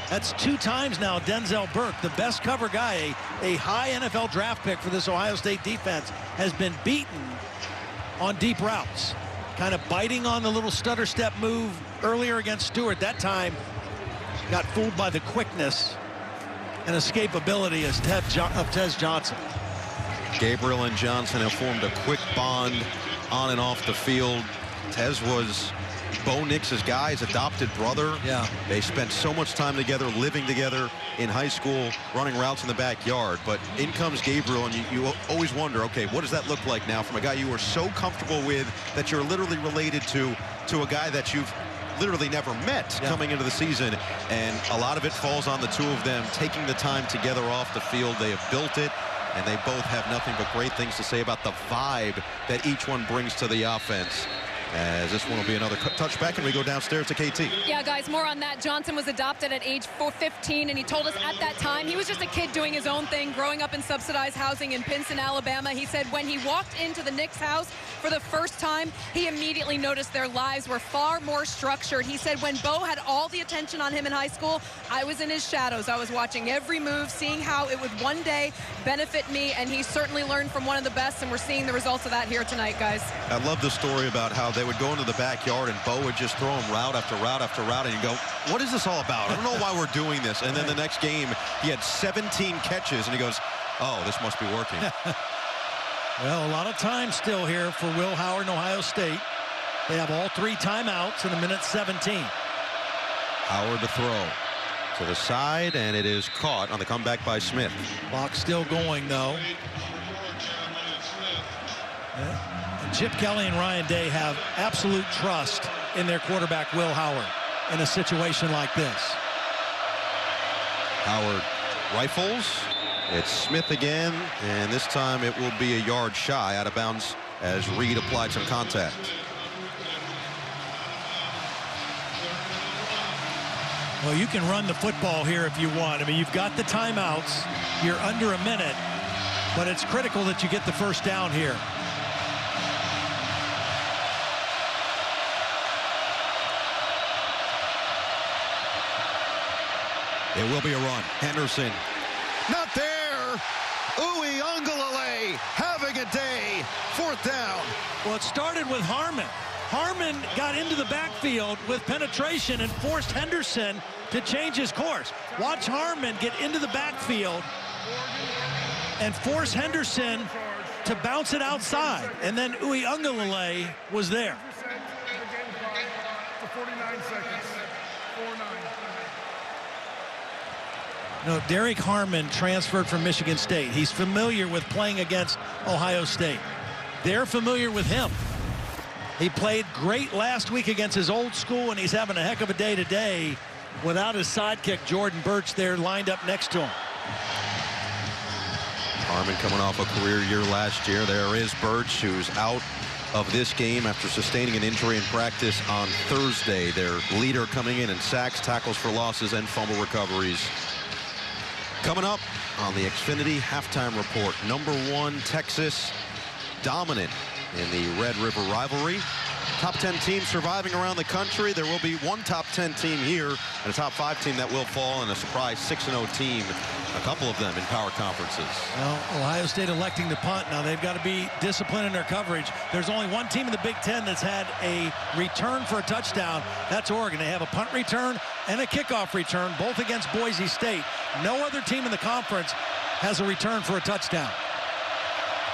Speaker 2: That's 2 times now Denzel Burke, the best cover guy, a high NFL draft pick for this Ohio State defense, has been beaten on deep routes. Kind of biting on the little stutter step move earlier against Stewart. That time got fooled by the quickness and escapability of Tez Johnson.
Speaker 1: Gabriel and Johnson have formed a quick bond on and off the field. Tez was Bo Nix's guy, his adopted brother.
Speaker 2: Yeah.
Speaker 1: They spent so much time together, living together in high school, running routes in the backyard. But in comes Gabriel, and you always wonder, okay, what does that look like now from a guy you were so comfortable with that you're literally related to a guy that you've literally never met coming into the season. And a lot of it falls on the two of them taking the time together off the field. They have built it, and they both have nothing but great things to say about the vibe that each one brings to the offense. As this one will be another touchback, and we go downstairs to KT.
Speaker 6: Yeah, guys, more on that. Johnson was adopted at age 15, and he told us at that time he was just a kid doing his own thing, growing up in subsidized housing in Pinson, Alabama. He said when he walked into the Knicks house for the first time, he immediately noticed their lives were far more structured. He said when Bo had all the attention on him in high school, I was in his shadows. I was watching every move, seeing how it would one day benefit me, and he certainly learned from one of the best, and we're seeing the results of that here tonight, guys.
Speaker 1: I love the story about how they would go into the backyard and Bo would just throw him route after route after route, and you go, what is this all about? I don't know why we're doing this. And then the next game, he had 17 catches, and he goes, oh, this must be working.
Speaker 2: Well, a lot of time still here for Will Howard and Ohio State. They have all 3 timeouts in 1:17.
Speaker 1: Howard to throw to the side, and it is caught on the comeback by Smith.
Speaker 2: Clock still going, though. Chip Kelly and Ryan Day have absolute trust in their quarterback, Will Howard, in a situation like this.
Speaker 1: Howard rifles. It's Smith again, and this time it will be a yard shy out of bounds as Reed applied some contact.
Speaker 2: Well, you can run the football here if you want. I mean, you've got the timeouts. You're under a minute, but it's critical that you get the first down here.
Speaker 1: It will be a run. Henderson, not there. Uiagalelei having a day. 4th down.
Speaker 2: Well, it started with Harmon. Harmon got into the backfield with penetration and forced Henderson to change his course. Watch Harmon get into the backfield and force Henderson to bounce it outside. And then Uiagalelei was there.
Speaker 9: 49 seconds. 4-9.
Speaker 2: No, Derek Harmon transferred from Michigan State. He's familiar with playing against Ohio State. They're familiar with him. He played great last week against his old school, and he's having a heck of a day today without his sidekick, Jordan Burch, there lined up next to him.
Speaker 1: Harmon coming off a career year last year. There is Burch, who's out of this game after sustaining an injury in practice on Thursday. Their leader coming in sacks, tackles for losses, and fumble recoveries. Coming up on the Xfinity halftime report, #1 Texas dominant in the Red River rivalry. Top 10 teams surviving around the country. There will be one top 10 team here and a top 5 team that will fall, and a surprise 6-0 team, a couple of them in power conferences.
Speaker 2: Well, Ohio State electing to punt. Now they've got to be disciplined in their coverage. There's only one team in the Big Ten that's had a return for a touchdown. That's Oregon. They have a punt return and a kickoff return, both against Boise State. No other team in the conference has a return for a touchdown.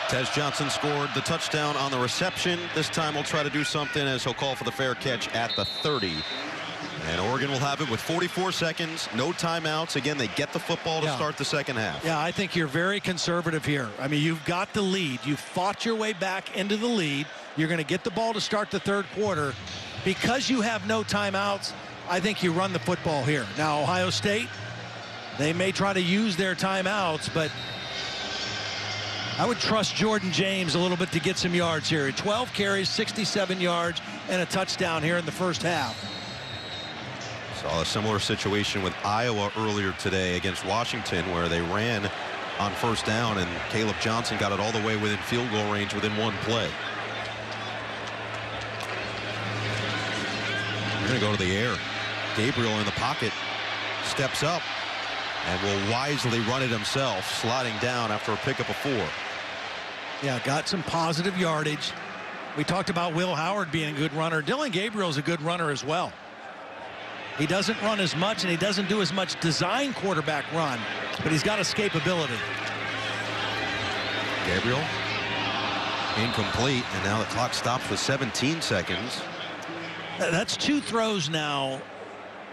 Speaker 1: Tez Johnson scored the touchdown on the reception. This time he'll try to do something as he'll call for the fair catch at the 30. And Oregon will have it with 44 seconds, no timeouts. Again, they get the football to start the second half.
Speaker 2: Yeah, I think you're very conservative here. I mean, you've got the lead. You fought your way back into the lead. You're going to get the ball to start the third quarter. Because you have no timeouts, I think you run the football here. Now, Ohio State, they may try to use their timeouts, but I would trust Jordan James a little bit to get some yards here. 12 carries, 67 yards, and a touchdown here in the first half.
Speaker 1: Saw a similar situation with Iowa earlier today against Washington, where they ran on first down, and Caleb Johnson got it all the way within field goal range within one play. We're going to go to the air. Gabriel in the pocket, steps up, and will wisely run it himself, sliding down after a pickup of 4.
Speaker 2: Yeah, got some positive yardage. We talked about Will Howard being a good runner. Dylan Gabriel's a good runner as well. He doesn't run as much, and he doesn't do as much design quarterback run, but he's got escapability.
Speaker 1: Gabriel, incomplete, and now the clock stops with 17 seconds.
Speaker 2: That's 2 throws now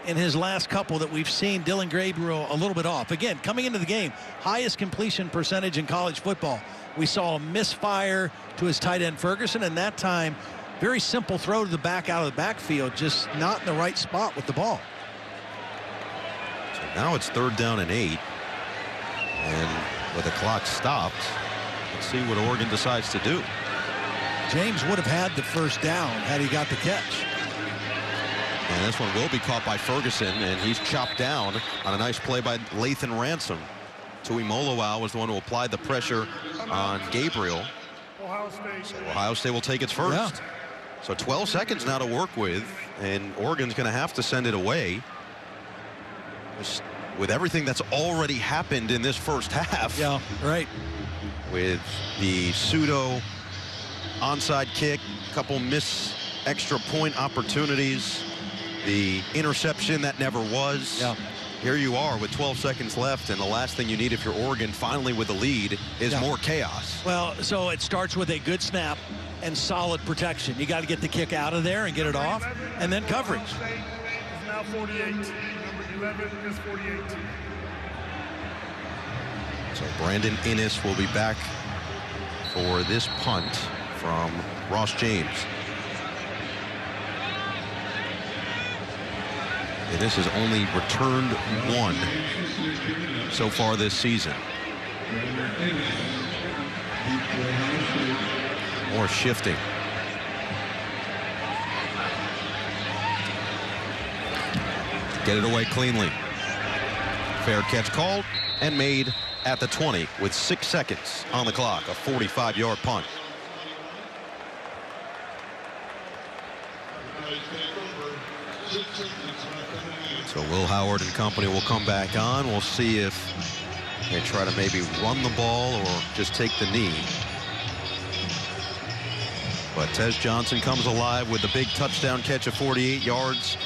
Speaker 2: in his last couple that we've seen Dylan Gabriel a little bit off. Again, coming into the game, highest completion percentage in college football. We saw a misfire to his tight end Ferguson, and that time, very simple throw to the back out of the backfield, just not in the right spot with the ball.
Speaker 1: So now it's 3rd down and 8. And with the clock stopped, let's see what Oregon decides to do.
Speaker 2: James would have had the first down had he got the catch.
Speaker 1: And this one will be caught by Ferguson, and he's chopped down on a nice play by Lathan Ransom. Tui Molowau was the one who applied the pressure on Gabriel. So Ohio State will take its first.
Speaker 2: Yeah.
Speaker 1: So 12 seconds now to work with, and Oregon's going to have to send it away. Just with everything that's already happened in this first half.
Speaker 2: Yeah, right.
Speaker 1: With the pseudo onside kick, a couple extra point opportunities, the interception that never was.
Speaker 2: Yeah.
Speaker 1: Here you are with 12 seconds left, and the last thing you need if you're Oregon finally with the lead is more chaos.
Speaker 2: Well, so it starts with a good snap and solid protection. You got to get the kick out of there and get it off, and then coverage.
Speaker 9: Is now 48. Number 11 is 48.
Speaker 1: So Brandon Inniss will be back for this punt from Ross James. And this has only returned 1 so far this season. More shifting. Get it away cleanly. Fair catch called and made at the 20 with 6 seconds on the clock. A 45-yard punt. So Will Howard and company will come back on. We'll see if they try to maybe run the ball or just take the knee. But Tez Johnson comes alive with the big touchdown catch of 48 yards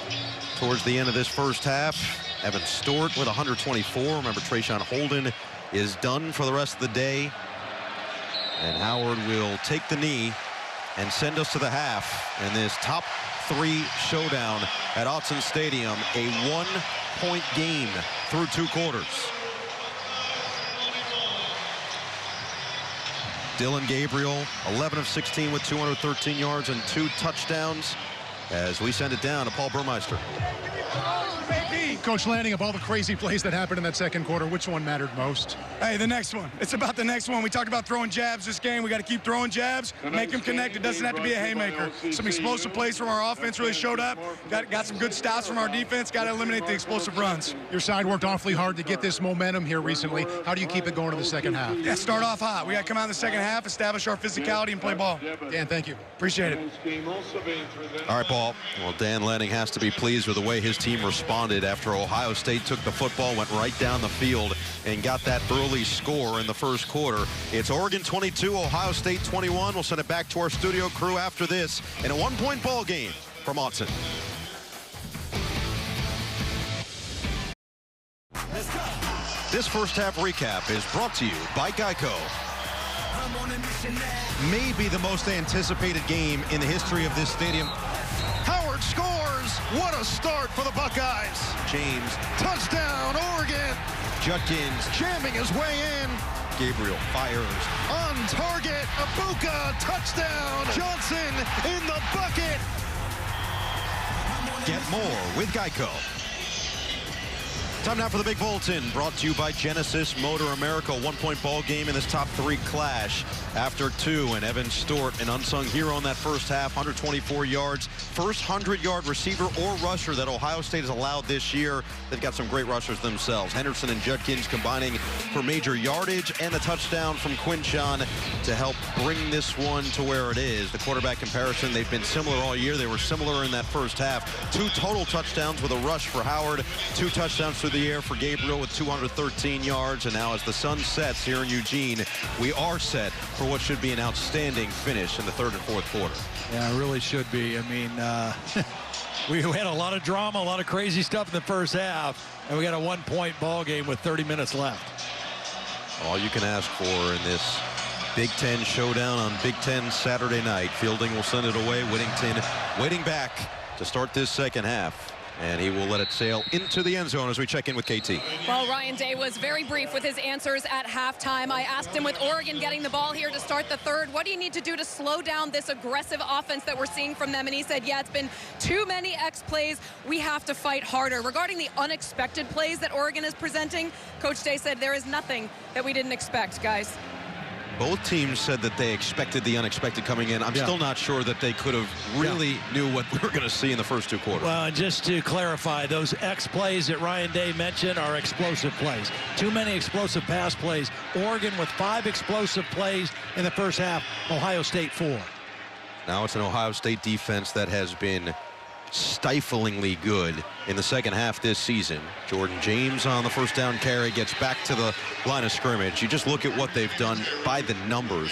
Speaker 1: towards the end of this first half. Evan Stewart with 124. Remember, Trayshawn Holden is done for the rest of the day. And Howard will take the knee and send us to the half in this top 3 showdown at Autzen Stadium. A 1-point game through 2 quarters. Dillon Gabriel, 11 of 16 with 213 yards and 2 touchdowns. As we send it down to Paul Burmeister.
Speaker 7: Coach Lanning, of all the crazy plays that happened in that second quarter, which one mattered most?
Speaker 9: Hey, the next one. It's about the next one. We talked about throwing jabs this game. We got to keep throwing jabs, make them connect. It doesn't have to be a haymaker. Some explosive plays from our offense really showed up. Got some good stops from our defense. Got to eliminate the explosive runs.
Speaker 7: Your side worked awfully hard to get this momentum here recently. How do you keep it going to the second half?
Speaker 9: Yeah, start off hot. We got to come out in the second half, establish our physicality, and play ball.
Speaker 7: Dan, thank you.
Speaker 9: Appreciate it.
Speaker 1: All right, Paul. Well, Dan Lanning has to be pleased with the way his team responded after Ohio State took the football, went right down the field, and got that early score in the first quarter. It's Oregon 22, Ohio State 21. We'll send it back to our studio crew after this in a one-point ball game from Autzen. This first half recap is brought to you by Geico. Maybe the most anticipated game in the history of this stadium. Howard scores! What a start for the Buckeyes! James, touchdown, Oregon! Judkins jamming his way in. Gabriel fires on target. Abuka, touchdown! Johnson in the bucket! Get more with Geico. Time now for the Big Bulletin, brought to you by Genesis Motor America. One-point ball game in this top 3 clash after 2. And Evan Stewart, an unsung hero in that first half, 124 yards. First 100-yard receiver or rusher that Ohio State has allowed this year. They've got some great rushers themselves. Henderson and Judkins combining for major yardage and the touchdown from Quinshon to help bring this one to where it is. The quarterback comparison, they've been similar all year. They were similar in that first half. 2 total touchdowns with a rush for Howard. 2 touchdowns through the air for Gabriel with 213 yards. And now as the sun sets here in Eugene, we are set for what should be an outstanding finish in the third and fourth quarter.
Speaker 2: Yeah, it really should be. I mean, we had a lot of drama, a lot of crazy stuff in the first half, and we got a one-point ball game with 30 minutes left.
Speaker 1: All you can ask for in this Big Ten showdown on Big Ten Saturday night. Fielding will send it away. Whittington waiting back to start this second half. And he will let it sail into the end zone as we check in with KT.
Speaker 6: Well, Ryan Day was very brief with his answers at halftime. I asked him, with Oregon getting the ball here to start the third, what do you need to do to slow down this aggressive offense that we're seeing from them? And he said, yeah, it's been too many X plays. We have to fight harder. Regarding the unexpected plays that Oregon is presenting, Coach Day said there is nothing that we didn't expect, guys.
Speaker 1: Both teams said that they expected the unexpected coming in. I'm still not sure that they could have really knew what we were going to see in the first 2 quarters.
Speaker 2: Well, just to clarify, those X plays that Ryan Day mentioned are explosive plays. Too many explosive pass plays. Oregon with 5 explosive plays in the first half. Ohio State 4.
Speaker 1: Now it's an Ohio State defense that has been stiflingly good in the second half this season. Jordan James on the first down carry gets back to the line of scrimmage. You just look at what they've done by the numbers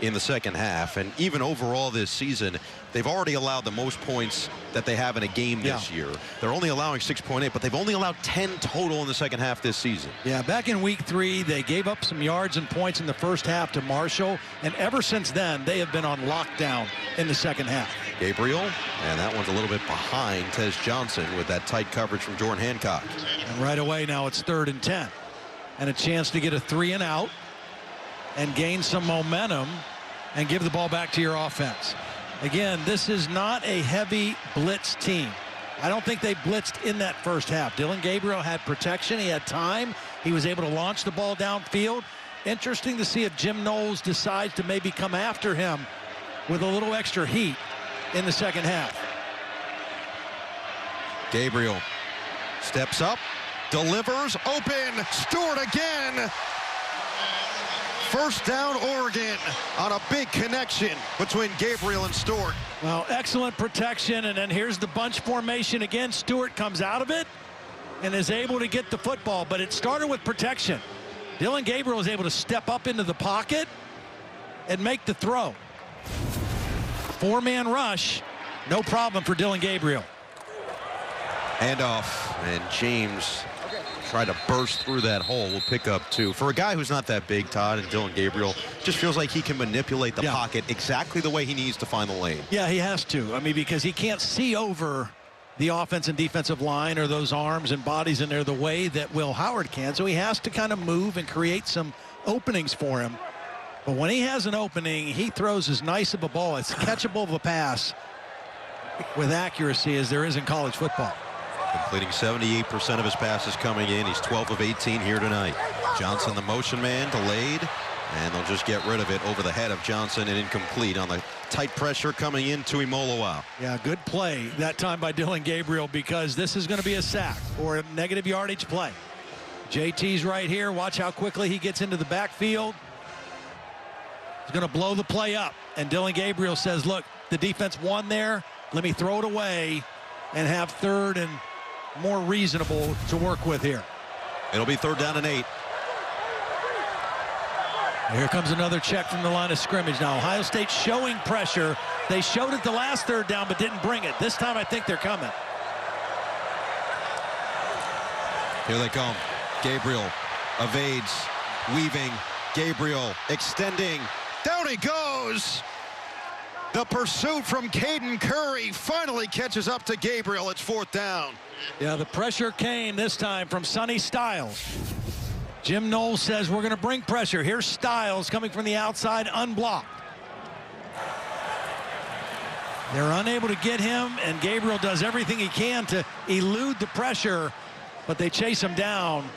Speaker 1: in the second half, and even overall this season, they've already allowed the most points that they have in a game this year. They're only allowing 6.8, but they've only allowed 10 total in the second half this season.
Speaker 2: Yeah, back in week 3, they gave up some yards and points in the first half to Marshall, and ever since then, they have been on lockdown in the second half.
Speaker 1: Gabriel, and that one's a little bit behind Tez Johnson with that tight coverage from Jordan Hancock.
Speaker 2: And right away now it's 3rd and 10, and a chance to get a 3 and out and gain some momentum and give the ball back to your offense. Again, this is not a heavy blitz team. I don't think they blitzed in that first half. Dillon Gabriel had protection. He had time. He was able to launch the ball downfield. Interesting to see if Jim Knowles decides to maybe come after him with a little extra heat in the second half.
Speaker 1: Gabriel steps up, delivers, open, Stewart again. First down, Oregon, on a big connection between Gabriel and Stewart.
Speaker 2: Well, excellent protection, and then here's the bunch formation again. Stewart comes out of it and is able to get the football, but it started with protection. Dillon Gabriel is able to step up into the pocket and make the throw. 4-man rush, no problem for Dillon Gabriel.
Speaker 1: Handoff, and James tried to burst through that hole. Will pick up 2. For a guy who's not that big, Todd, and Dillon Gabriel just feels like he can manipulate the pocket exactly the way he needs to find the lane.
Speaker 2: Yeah, he has to. I mean, because he can't see over the offense and defensive line or those arms and bodies in there the way that Will Howard can. So he has to kind of move and create some openings for him. But when he has an opening, he throws as nice of a ball, as catchable of a pass with accuracy as there is in college football.
Speaker 1: Completing 78% of his passes coming in. He's 12 of 18 here tonight. Johnson, the motion man, delayed, and they'll just get rid of it over the head of Johnson and incomplete on the tight pressure coming into Imoloau.
Speaker 2: Yeah, good play that time by Dillon Gabriel, because this is going to be a sack or a negative yardage play. JT's right here. Watch how quickly he gets into the backfield. He's going to blow the play up. And Dillon Gabriel says, look, the defense won there. Let me throw it away and have third and more reasonable to work with here.
Speaker 1: It'll be 3rd down and 8.
Speaker 2: Here comes another check from the line of scrimmage. Now Ohio State showing pressure. They showed it the last 3rd down but didn't bring it. This time I think they're coming.
Speaker 1: Here they come. Gabriel evades, weaving. Gabriel extending. Down he goes. The pursuit from Caden Curry finally catches up to Gabriel. It's 4th down.
Speaker 2: Yeah, the pressure came this time from Sonny Styles. Jim Knowles says we're going to bring pressure. Here's Styles coming from the outside, unblocked. They're unable to get him, and Gabriel does everything he can to elude the pressure, but they chase him down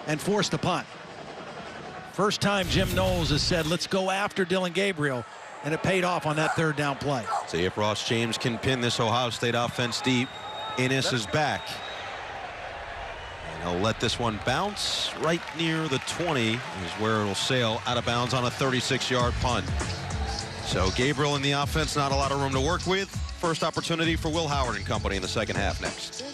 Speaker 2: and force the punt. First time Jim Knowles has said, let's go after Dillon Gabriel, and it paid off on that 3rd down play.
Speaker 1: See if Ross James can pin this Ohio State offense deep. Innis is back. And he'll let this one bounce right near the 20 is where it'll sail out of bounds on a 36-yard punt. So Gabriel in the offense, not a lot of room to work with. First opportunity for Will Howard and company in the second half next.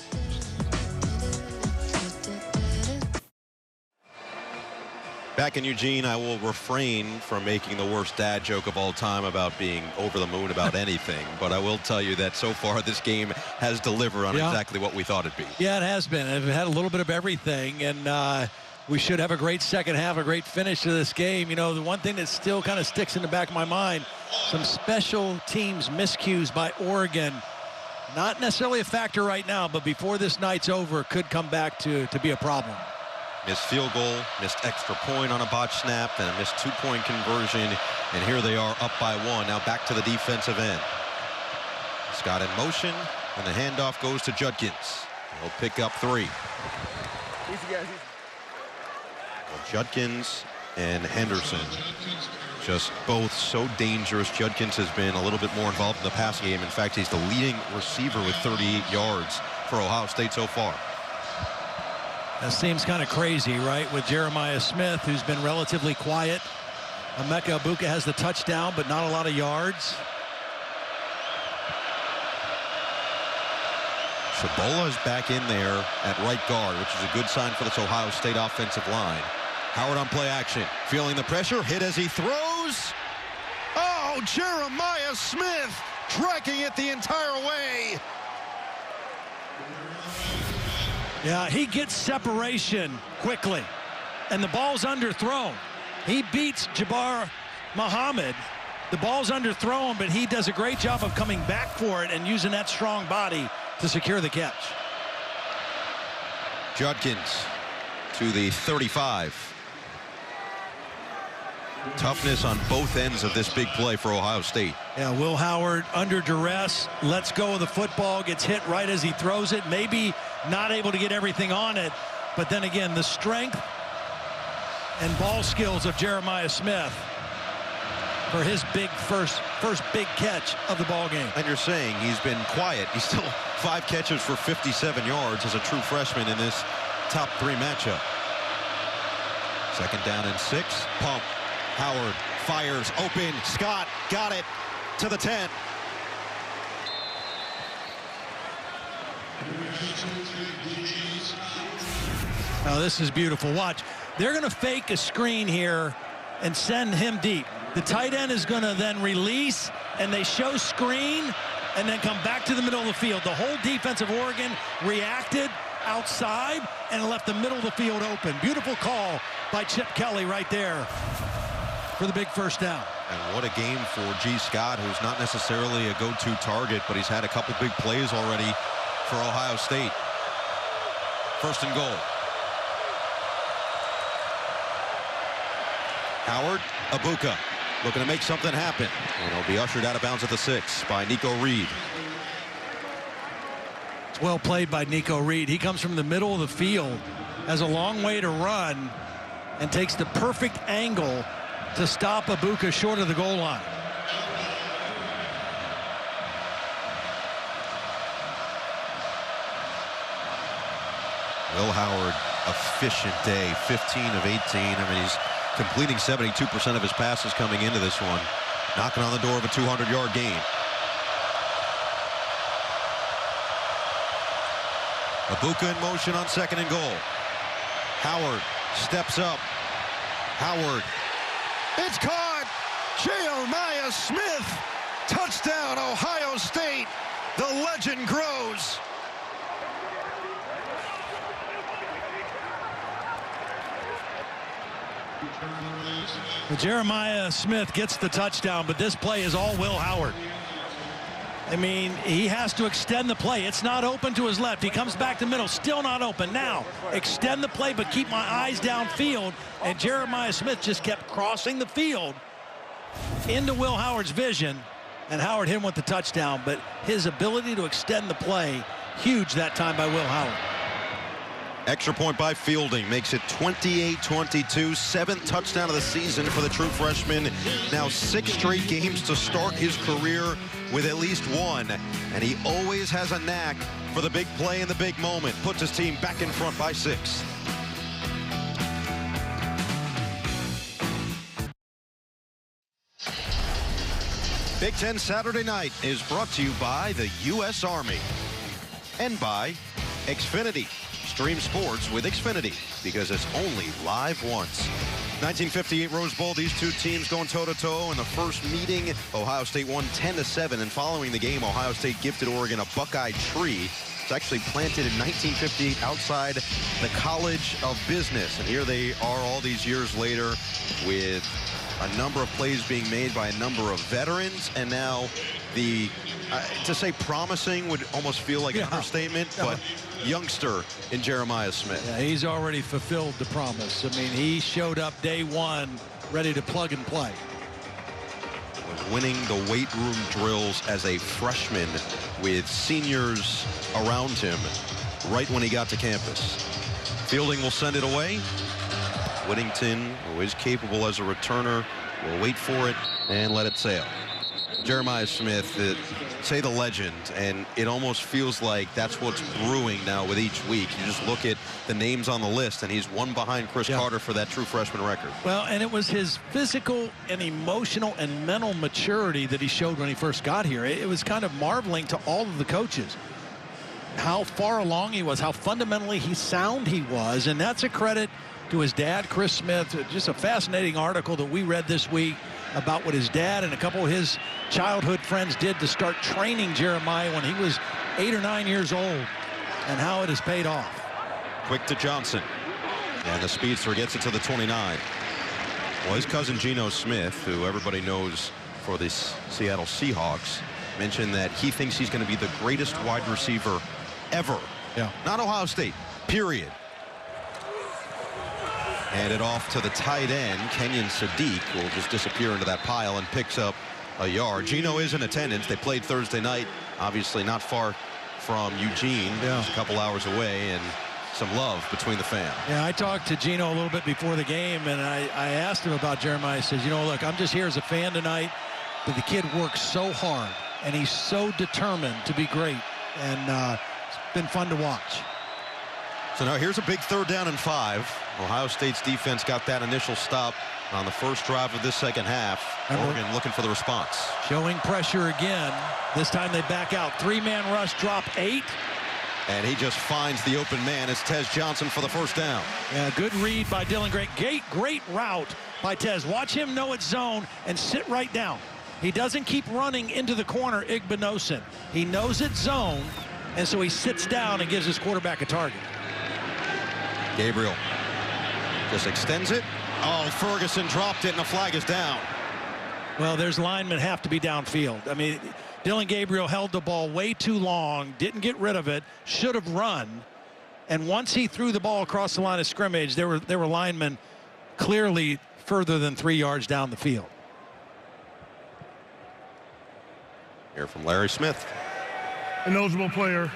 Speaker 1: Back in Eugene, I will refrain from making the worst dad joke of all time about being over the moon about anything, but I will tell you that so far this game has delivered on exactly what we thought it'd be.
Speaker 2: Yeah, it has been. It had a little bit of everything, and we should have a great second half, a great finish to this game. You know, the one thing that still kind of sticks in the back of my mind, some special teams miscues by Oregon. Not necessarily a factor right now, but before this night's over, could come back to be a problem.
Speaker 1: Missed field goal, missed extra point on a botch snap, and a missed 2-point conversion. And here they are up by 1. Now back to the defensive end. Scott in motion, and the handoff goes to Judkins. He'll pick up 3.
Speaker 10: Easy, guys.
Speaker 1: Well, Judkins and Henderson, just both so dangerous. Judkins has been a little bit more involved in the passing game. In fact, he's the leading receiver with 38 yards for Ohio State so far.
Speaker 2: That seems kind of crazy, right? With Jeremiah Smith, who's been relatively quiet. Emeka Egbuka has the touchdown, but not a lot of yards.
Speaker 1: Shabola is back in there at right guard, which is a good sign for this Ohio State offensive line. Howard on play action, feeling the pressure, hit as he throws. Oh, Jeremiah Smith dragging it the entire way.
Speaker 2: Yeah, he gets separation quickly, and the ball's underthrown. He beats Jabbar Muhammad. The ball's underthrown, but he does a great job of coming back for it and using that strong body to secure the catch.
Speaker 1: Judkins to the 35. Toughness on both ends of this big play for Ohio State.
Speaker 2: Yeah, Will Howard under duress, lets go of the football, gets hit right as he throws it, maybe not able to get everything on it, but then again, the strength and ball skills of Jeremiah Smith for his big first big catch of the ball game.
Speaker 1: And you're saying he's been quiet. He's still 5 catches for 57 yards as a true freshman in this top 3 matchup. 2nd down and 6. Pump. Howard fires open. Scott got it to the 10.
Speaker 2: Now this is beautiful. Watch. They're going to fake a screen here and send him deep. The tight end is going to then release, and they show screen and then come back to the middle of the field. The whole defense of Oregon reacted outside and left the middle of the field open. Beautiful call by Chip Kelly right there for the big first down.
Speaker 1: And what a game for G. Scott, who's not necessarily a go-to target, but he's had a couple big plays already for Ohio State. 1st and goal. Howard, Egbuka looking to make something happen. And it'll be ushered out of bounds at the 6 by Nico Reed.
Speaker 2: It's well played by Nico Reed. He comes from the middle of the field, has a long way to run, and takes the perfect angle to stop Ibuka short of the goal line.
Speaker 1: Will Howard, efficient day, 15 of 18. I mean, he's completing 72% of his passes coming into this one, knocking on the door of a 200-yard gain. Ibuka in motion on 2nd and goal. Howard steps up. Howard. It's caught. Jeremiah Smith. Touchdown, Ohio State. The legend grows.
Speaker 2: Well, Jeremiah Smith gets the touchdown, but this play is all Will Howard. I mean, he has to extend the play. It's not open to his left. He comes back to middle, still not open. Now, extend the play, but keep my eyes downfield. And Jeremiah Smith just kept crossing the field into Will Howard's vision, and Howard hit him with the touchdown. But his ability to extend the play, huge that time by Will Howard.
Speaker 1: Extra point by Fielding makes it 28-22. 7th touchdown of the season for the true freshman. Now 6 straight games to start his career with at least one. And he always has a knack for the big play in the big moment. Puts his team back in front by 6. Big Ten Saturday Night is brought to you by the U.S. Army and by Xfinity. Stream sports with Xfinity because it's only live once. 1958 Rose Bowl, these two teams going toe-to-toe. In the first meeting, Ohio State won 10-7, and following the game, Ohio State gifted Oregon a Buckeye tree. It's actually planted in 1958 outside the College of Business, and here they are all these years later with a number of plays being made by a number of veterans, and now the to say promising would almost feel like an understatement, but youngster in Jeremiah Smith.
Speaker 2: Yeah, he's already fulfilled the promise. I mean, he showed up day one ready to plug and play.
Speaker 1: Was winning the weight room drills as a freshman with seniors around him right when he got to campus. Fielding will send it away. Whittington, who is capable as a returner, will wait for it and let it sail. Jeremiah Smith, say the legend, and it almost feels like that's what's brewing now with each week. You just look at the names on the list, and he's one behind Chris Carter for that true freshman record.
Speaker 2: Well, and it was his physical and emotional and mental maturity that he showed when he first got here. It was kind of marveling to all of the coaches how far along he was, how fundamentally sound he was, and that's a credit to his dad, Chris Smith. Just a fascinating article that we read this week about what his dad and a couple of his childhood friends did to start training Jeremiah when he was 8 or 9 years old, and how it has paid off.
Speaker 1: Quick to Johnson, and the speedster gets it to the 29. Well, his cousin Geno Smith, who everybody knows for the Seattle Seahawks, mentioned that he thinks he's going to be the greatest wide receiver ever.
Speaker 2: Yeah.
Speaker 1: Not Ohio State, period. Handed off to the tight end. Kenyon Sadiq will just disappear into that pile and picks up a yard. Geno is in attendance. They played Thursday night, obviously not far from Eugene, just a couple hours away, and some love between the fans.
Speaker 2: Yeah, I talked to Geno a little bit before the game, and I asked him about Jeremiah. I says, you know, look, I'm just here as a fan tonight, but the kid works so hard, and he's so determined to be great, and it's been fun to watch.
Speaker 1: So now here's a big 3rd down and 5. Ohio State's defense got that initial stop on the first drive of this second half. Oregon looking for the response.
Speaker 2: Showing pressure again. This time they back out. 3-man rush, drop 8.
Speaker 1: And he just finds the open man. It's Tez Johnson for the first down.
Speaker 2: Yeah, good read by Dylan Gray. Great route by Tez. Watch him know it's zone and sit right down. He doesn't keep running into the corner, Igbinosun. He knows it's zone, and so he sits down and gives his quarterback a target.
Speaker 1: Gabriel just extends it. Oh, Ferguson dropped it, and the flag is down.
Speaker 2: Well, there's linemen have to be downfield. I mean, Dylan Gabriel held the ball way too long, didn't get rid of it, should have run. And once he threw the ball across the line of scrimmage, there were linemen clearly further than 3 yards down the field.
Speaker 1: Here from Larry Smith.
Speaker 9: An eligible player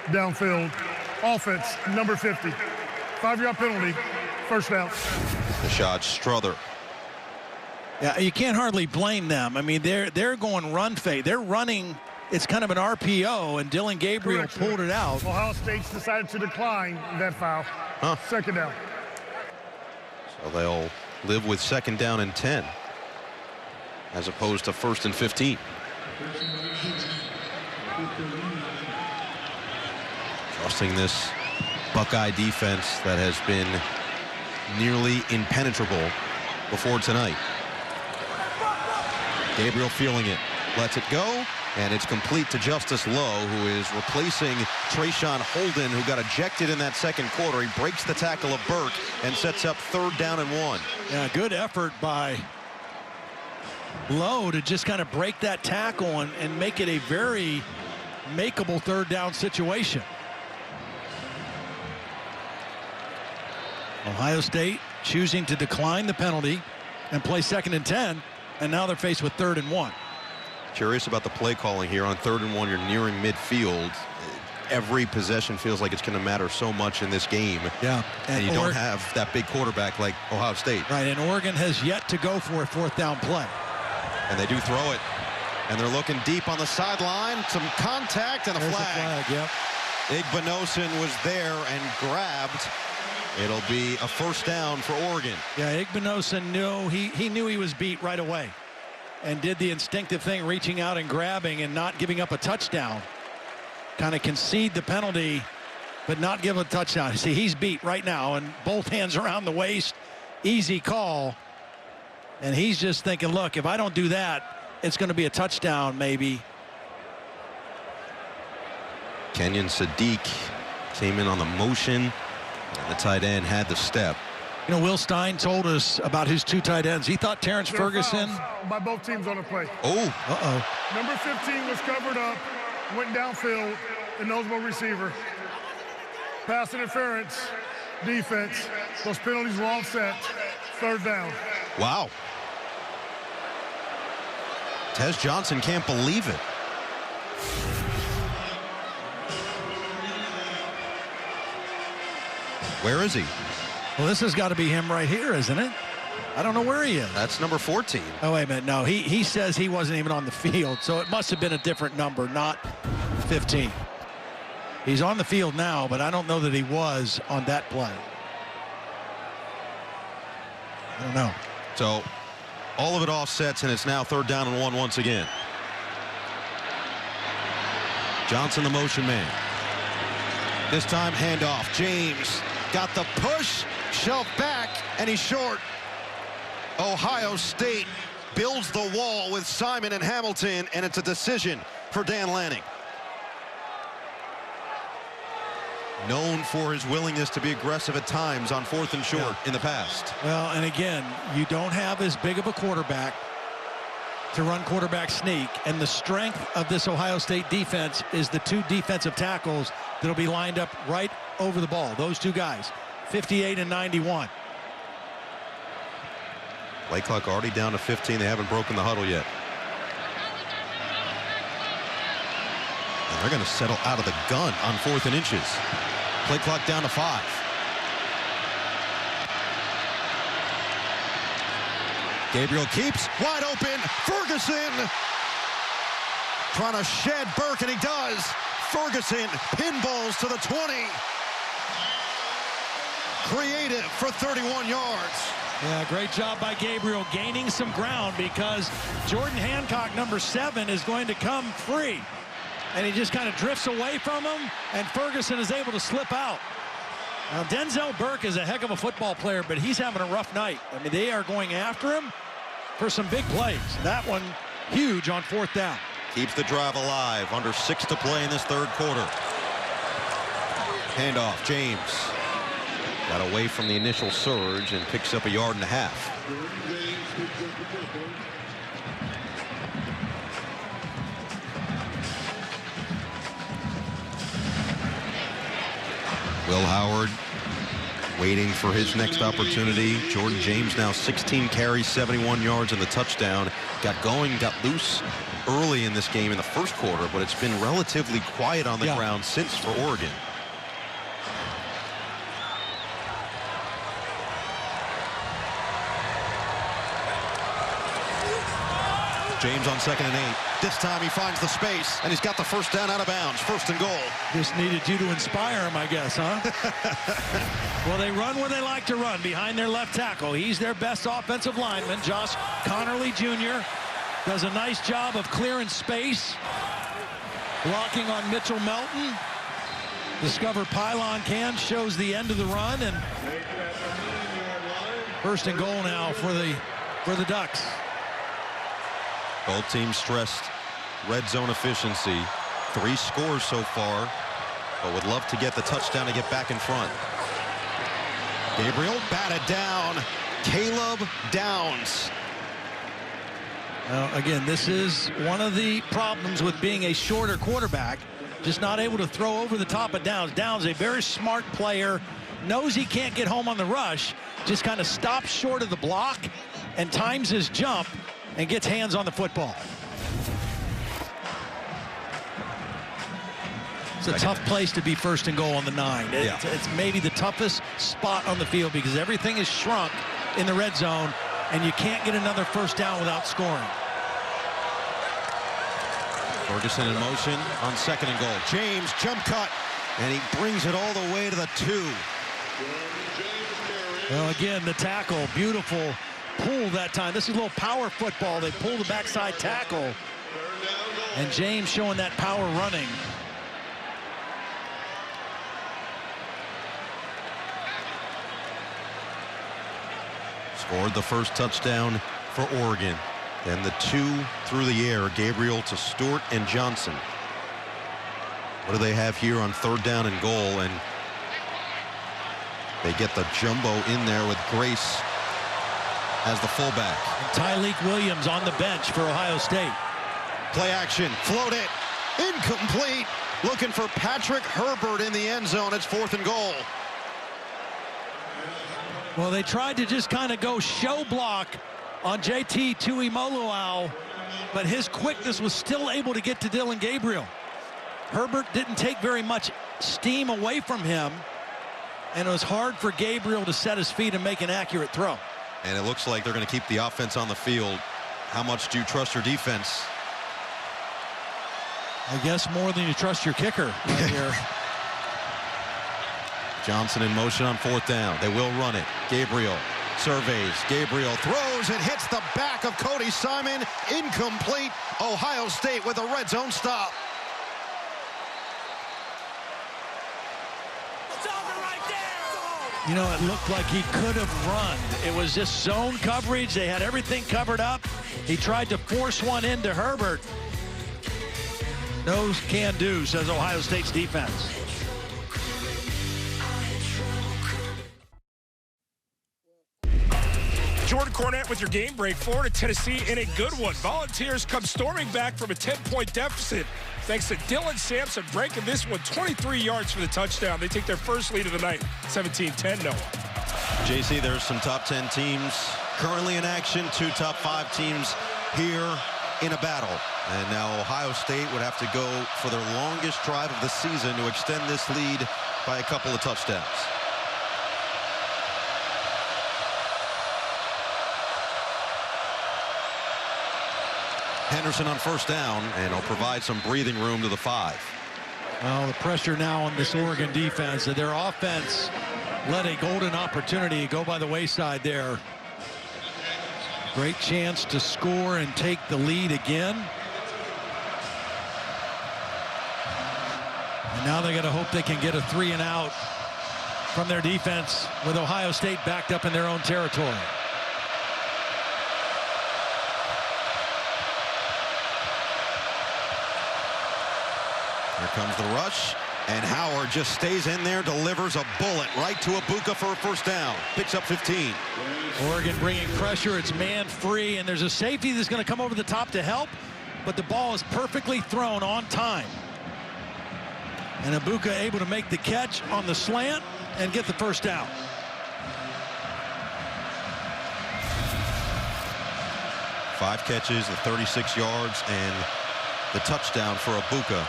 Speaker 9: downfield. Offense, number 50. 5-yard penalty, first down.
Speaker 1: Rashad Strother.
Speaker 2: Yeah, you can't hardly blame them. I mean, they're going run fade. They're running. It's kind of an RPO, and Dylan Gabriel pulled it out.
Speaker 9: Ohio State's decided to decline that foul. Second down.
Speaker 1: So they'll live with 2nd down and 10 as opposed to 1st and 15. Trusting this Buckeye defense that has been nearly impenetrable before tonight. Gabriel feeling it, lets it go, and it's complete to Justice Lowe, who is replacing Trayshawn Holden, who got ejected in that 2nd quarter. He breaks the tackle of Burke and sets up 3rd down and 1.
Speaker 2: Yeah, good effort by Lowe to just kind of break that tackle and make it a very makeable 3rd down situation. Ohio State choosing to decline the penalty and play 2nd and 10, and now they're faced with 3rd and 1.
Speaker 1: Curious about the play calling here on 3rd and 1. You're nearing midfield. Every possession feels like it's going to matter so much in this game.
Speaker 2: Yeah.
Speaker 1: And you don't have that big quarterback like Ohio State.
Speaker 2: Right, and Oregon has yet to go for a 4th down play.
Speaker 1: And they do throw it. And they're looking deep on the sideline. Some contact and a flag.
Speaker 2: Yep.
Speaker 1: Igbinosun was there and grabbed. It'll be a 1st down for Oregon.
Speaker 2: Yeah, Igbinosun knew he knew he was beat right away and did the instinctive thing, reaching out and grabbing and not giving up a touchdown. Kind of concede the penalty, but not give a touchdown. See, he's beat right now, and both hands around the waist, easy call. And he's just thinking, look, if I don't do that, it's going to be a touchdown maybe.
Speaker 1: Kenyon Sadiq came in on the motion. The tight end had the step.
Speaker 2: You know, Will Stein told us about his 2 tight ends. He thought Terrence Ferguson.
Speaker 9: By both teams on the play.
Speaker 1: Oh.
Speaker 9: Number 15 was covered up, went downfield, eligible receiver. Pass interference, defense. Those penalties were all set. 3rd down.
Speaker 1: Wow. Tez Johnson can't believe it. Where is he?
Speaker 2: Well, this has got to be him right here, isn't it? I don't know where he is.
Speaker 1: That's number 14.
Speaker 2: Oh, wait a minute. No, he says he wasn't even on the field, so it must have been a different number, not 15. He's on the field now, but I don't know that he was on that play. I don't know.
Speaker 1: So all of it offsets, and it's now 3rd down and 1 once again. Johnson, the motion man. This time, handoff. James got the push, shoved back, and he's short. Ohio State builds the wall with Simon and Hamilton, and it's a decision for Dan Lanning. Known for his willingness to be aggressive at times on 4th and short in the past.
Speaker 2: Well, and again, you don't have as big of a quarterback to run quarterback sneak, and the strength of this Ohio State defense is the 2 defensive tackles that'll be lined up right over the ball. Those 2 guys, 58 and 91.
Speaker 1: Play clock already down to 15. They haven't broken the huddle yet. And they're going to settle out of the gun on 4th and inches. Play clock down to 5. Gabriel keeps wide open. Ferguson trying to shed Burke, and he does. Ferguson pinballs to the 20. Creative for 31 yards.
Speaker 2: Yeah, great job by Gabriel gaining some ground, because Jordan Hancock, number 7, is going to come free. And he just kind of drifts away from him, and Ferguson is able to slip out. Now, Denzel Burke is a heck of a football player, but he's having a rough night. I mean, they are going after him for some big plays. That one huge on 4th down.
Speaker 1: Keeps the drive alive. Under 6 to play in this 3rd quarter. Handoff, James. Got away from the initial surge and picks up a 1.5 yards. Will Howard waiting for his next opportunity. Jordan James now 16 carries, 71 yards, and the touchdown. Got going, got loose, early in this game in the first quarter, but it's been relatively quiet on the ground since for Oregon. James on 2nd and 8. This time he finds the space, and he's got the first down out of bounds. 1st and goal.
Speaker 2: Just needed you to inspire him, I guess, huh? Well, they run where they like to run, behind their left tackle. He's their best offensive lineman. Josh Connerly Jr. does a nice job of clearing space, blocking on Mitchell Melton. Discover pylon can shows the end of the run, and 1st and goal now for the Ducks.
Speaker 1: Both teams stressed red zone efficiency. 3 scores so far, but would love to get the touchdown to get back in front. Gabriel batted down. Caleb Downs.
Speaker 2: Now, again, this is one of the problems with being a shorter quarterback. Just not able to throw over the top of Downs. Downs, a very smart player, knows he can't get home on the rush, just kind of stops short of the block and times his jump and gets hands on the football. It's a tough place to be 1st and goal on the 9. It's maybe the toughest spot on the field because everything is shrunk in the red zone, and you can't get another 1st down without scoring.
Speaker 1: Ferguson in motion on 2nd and goal. James jump cut, and he brings it all the way to the 2.
Speaker 2: Well, again, the tackle, beautiful pull that time. This is a little power football. They pull the backside tackle, and James showing that power running.
Speaker 1: Scored the first touchdown for Oregon. Then the 2 through the air, Gabriel to Stewart and Johnson. What do they have here on 3rd down and goal? And they get the jumbo in there with Grace as the fullback.
Speaker 2: And Tyleik Williams on the bench for Ohio State.
Speaker 1: Play action, float it, incomplete. Looking for Patrick Herbert in the end zone. It's 4th and goal.
Speaker 2: Well, they tried to just kind of go show block on JT Tuimoloau, but his quickness was still able to get to Dillon Gabriel. Herbert didn't take very much steam away from him, and it was hard for Gabriel to set his feet and make an accurate throw.
Speaker 1: And it looks like they're going to keep the offense on the field. How much do you trust your defense?
Speaker 2: I guess more than you trust your kicker right here.
Speaker 1: Johnson in motion on 4th down. They will run it. Gabriel surveys. Gabriel throws and hits the back of Cody Simon. Incomplete. Ohio State with a red zone stop.
Speaker 2: You know, it looked like he could have run. It was just zone coverage. They had everything covered up. He tried to force one into Herbert. No can do, says Ohio State's defense.
Speaker 11: Jordan Cornette with your game break. Florida, Tennessee in a good one. Volunteers come storming back from a 10-point deficit thanks to Dylan Sampson breaking this one 23 yards for the touchdown. They take their first lead of the night, 17-10, Noah.
Speaker 1: JC, there's some top 10 teams currently in action, 2 top 5 teams here in a battle. And now Ohio State would have to go for their longest drive of the season to extend this lead by a couple of touchdowns. Henderson on 1st down, and he'll provide some breathing room to the 5.
Speaker 2: Well, the pressure now on this Oregon defense. Their offense let a golden opportunity go by the wayside there. Great chance to score and take the lead again. And now they got to hope they can get a 3 and out from their defense with Ohio State backed up in their own territory.
Speaker 1: Here comes the rush, and Howard just stays in there, delivers a bullet right to Abuka for a 1st down. Picks up 15.
Speaker 2: Oregon bringing pressure. It's man free, and there's a safety that's going to come over the top to help, but the ball is perfectly thrown on time. And Abuka able to make the catch on the slant and get the 1st down.
Speaker 1: Five catches, 36 yards, and the touchdown for Abuka.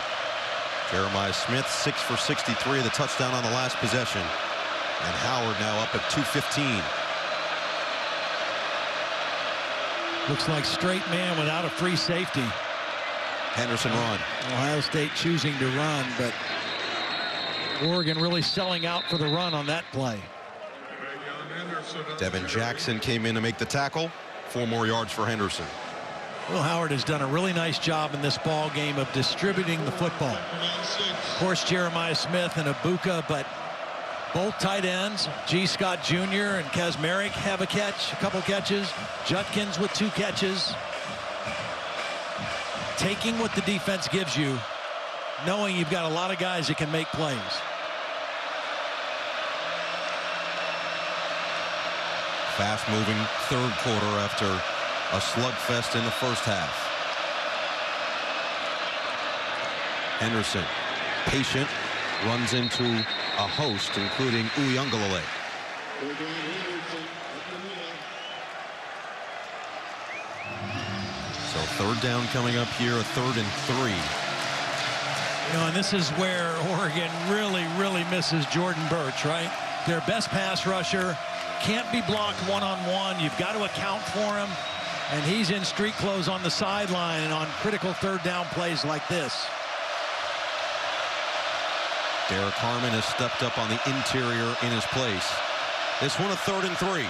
Speaker 1: Jeremiah Smith 6 for 63, the touchdown on the last possession. And Howard now up at 2:15.
Speaker 2: Looks like straight man without a free safety.
Speaker 1: Henderson run.
Speaker 2: Ohio State choosing to run, but Oregon really selling out for the run on that play.
Speaker 1: Devin Jackson came in to make the tackle. 4 more yards for Henderson.
Speaker 2: Will Howard has done a really nice job in this ball game of distributing the football. Of course, Jeremiah Smith and Abuka, but both tight ends, G. Scott Jr. and Kazmarek have a couple catches. Judkins with 2 catches. Taking what the defense gives you, knowing you've got a lot of guys that can make plays.
Speaker 1: Fast-moving third quarter after a slugfest in the first half. Henderson, patient, runs into a host, including Uiagalelei. So third down coming up here, a 3rd and 3.
Speaker 2: You know, and this is where Oregon really misses Jordan Burch, right? Their best pass rusher, can't be blocked one-on-one. You've got to account for him. And he's in street clothes on the sideline and on critical third down plays like this.
Speaker 1: Derek Harmon has stepped up on the interior in his place. This one a 3rd and 3.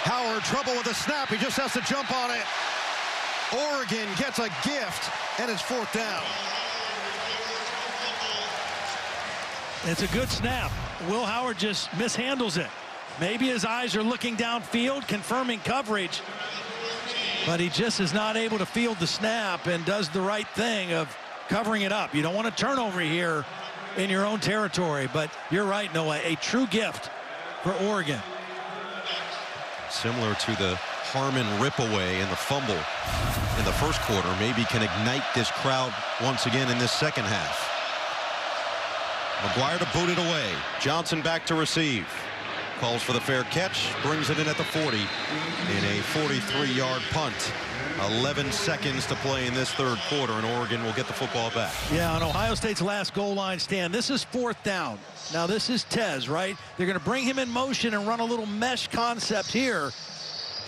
Speaker 1: Howard, trouble with the snap. He just has to jump on it. Oregon gets a gift, and it's 4th down.
Speaker 2: It's a good snap. Will Howard just mishandles it. Maybe his eyes are looking downfield, confirming coverage, but he just is not able to field the snap and does the right thing of covering it up. You don't want a turnover here in your own territory, but you're right, Noah, a true gift for Oregon.
Speaker 1: Similar to the Harmon rip away and the fumble in the first quarter, maybe can ignite this crowd once again in this second half. McGuire to boot it away. Johnson back to receive. Calls for the fair catch, brings it in at the 40 in a 43-yard punt. 11 seconds to play in this third quarter, and Oregon will get the football back.
Speaker 2: Yeah, on Ohio State's last goal line stand, this is 4th down. Now this is Tez, right? They're going to bring him in motion and run a little mesh concept here,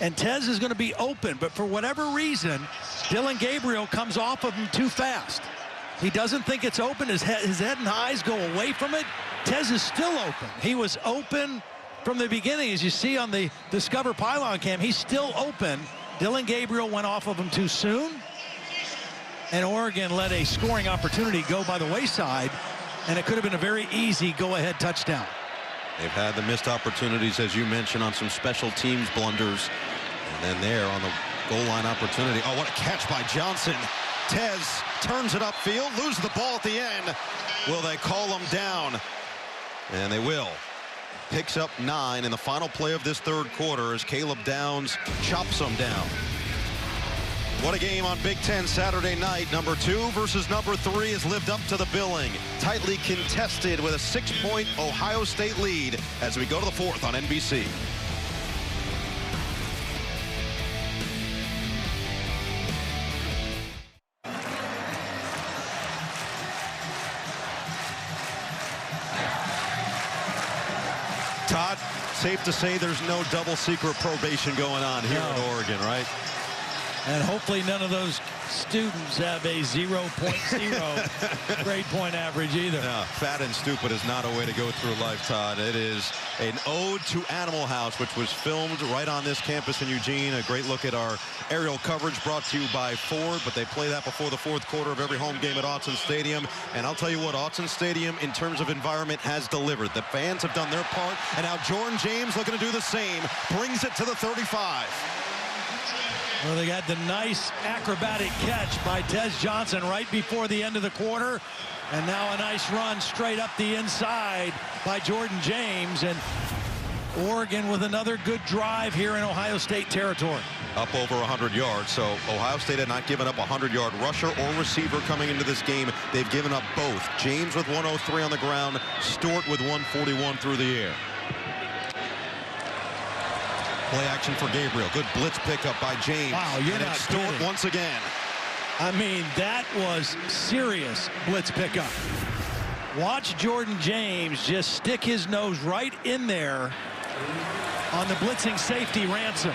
Speaker 2: and Tez is going to be open, but for whatever reason, Dillon Gabriel comes off of him too fast. He doesn't think it's open. His head and eyes go away from it. Tez is still open. He was open from the beginning, as you see on the Discover Pylon cam. He's still open. Dillon Gabriel went off of him too soon, and Oregon let a scoring opportunity go by the wayside, and it could have been a very easy go-ahead touchdown.
Speaker 1: They've had the missed opportunities, as you mentioned, on some special teams blunders, and then there on the goal line opportunity. Oh, what a catch by Johnson. Tez turns it upfield, loses the ball at the end. Will they call him down? And they will. Picks up 9 in the final play of this third quarter as Caleb Downs chops him down. What a game on Big Ten Saturday night. Number 2 versus number 3 has lived up to the billing. Tightly contested with a 6-point Ohio State lead as we go to the 4th on NBC. Todd, safe to say there's no double secret probation going on here in Oregon, right?
Speaker 2: And hopefully none of those students have a 0.0 grade point average either.
Speaker 1: No, fat and stupid is not a way to go through life, Todd. It is an ode to Animal House, which was filmed right on this campus in Eugene. A great look at our aerial coverage brought to you by Ford, but they play that before the 4th quarter of every home game at Autzen Stadium. And I'll tell you what, Autzen Stadium, in terms of environment, has delivered. The fans have done their part, and now Jordan James looking to do the same. Brings it to the 35.
Speaker 2: Well, they got the nice acrobatic catch by Tez Johnson right before the end of the quarter. And now a nice run straight up the inside by Jordan James. And Oregon with another good drive here in Ohio State territory.
Speaker 1: Up over 100 yards. So Ohio State had not given up a 100-yard rusher or receiver coming into this game. They've given up both. James with 103 on the ground. Stewart with 141 through the air. Play action for Gabriel. Good blitz pickup by James.
Speaker 2: Wow, you're
Speaker 1: and
Speaker 2: not
Speaker 1: Stewart
Speaker 2: kidding.
Speaker 1: once again.
Speaker 2: I mean, that was serious blitz pickup. Watch Jordan James just stick his nose right in there on the blitzing safety Ransom.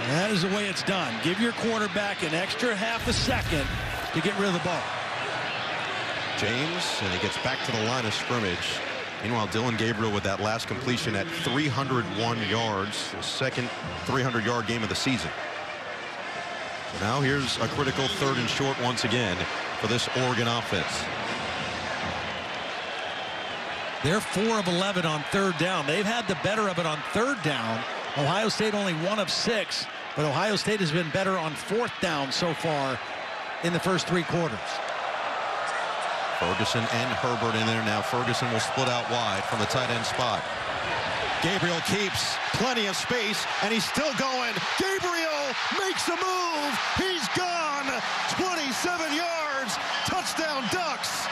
Speaker 2: And that is the way it's done. Give your quarterback an extra half a second to get rid of the ball.
Speaker 1: James, and he gets back to the line of scrimmage. Meanwhile, Dillon Gabriel with that last completion at 301 yards, his second 300-yard game of the season. So now here's a critical 3rd and short once again for this Oregon offense.
Speaker 2: They're 4 of 11 on 3rd down. They've had the better of it on 3rd down. Ohio State only 1 of 6, but Ohio State has been better on 4th down so far in the first 3 quarters.
Speaker 1: Ferguson and Herbert in there now. Ferguson will split out wide from the tight end spot. Gabriel keeps plenty of space, and he's still going. Gabriel makes a move. He's gone. 27 yards. Touchdown, Ducks.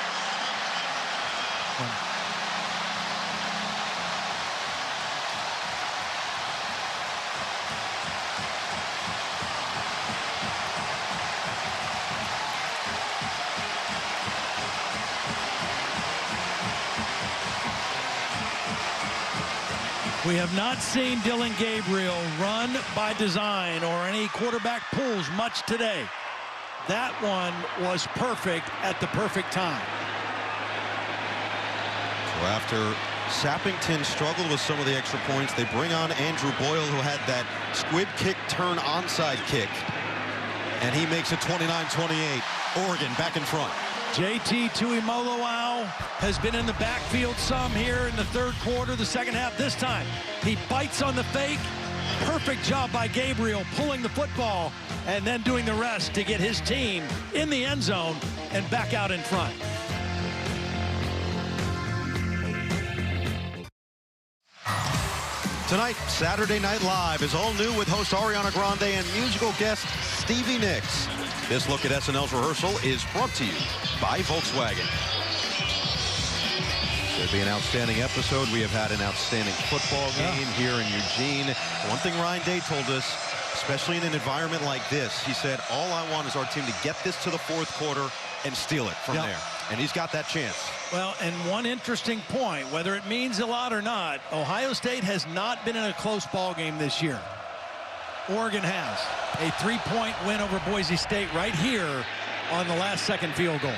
Speaker 2: We have not seen Dillon Gabriel run by design or any quarterback pulls much today. That one was perfect at the perfect time.
Speaker 1: So after Sappington struggled with some of the extra points, they bring on Andrew Boyle, who had that squib kick turn onside kick. And he makes it 29-28. Oregon back in front.
Speaker 2: JT Tuimoloau has been in the backfield some here in the 3rd quarter, the 2nd half. This time, he bites on the fake. Perfect job by Gabriel pulling the football and then doing the rest to get his team in the end zone and back out in front.
Speaker 1: Tonight, Saturday Night Live is all new with host Ariana Grande and musical guest Stevie Nicks. This look at SNL's rehearsal is brought to you by Volkswagen. Should be an outstanding episode. We have had an outstanding football game here in Eugene. One thing Ryan Day told us, especially in an environment like this, he said, all I want is our team to get this to the 4th quarter and steal it from there. And he's got that chance.
Speaker 2: Well, and one interesting point, whether it means a lot or not, Ohio State has not been in a close ball game this year. Oregon has a 3-point win over Boise State right here on the last second field goal.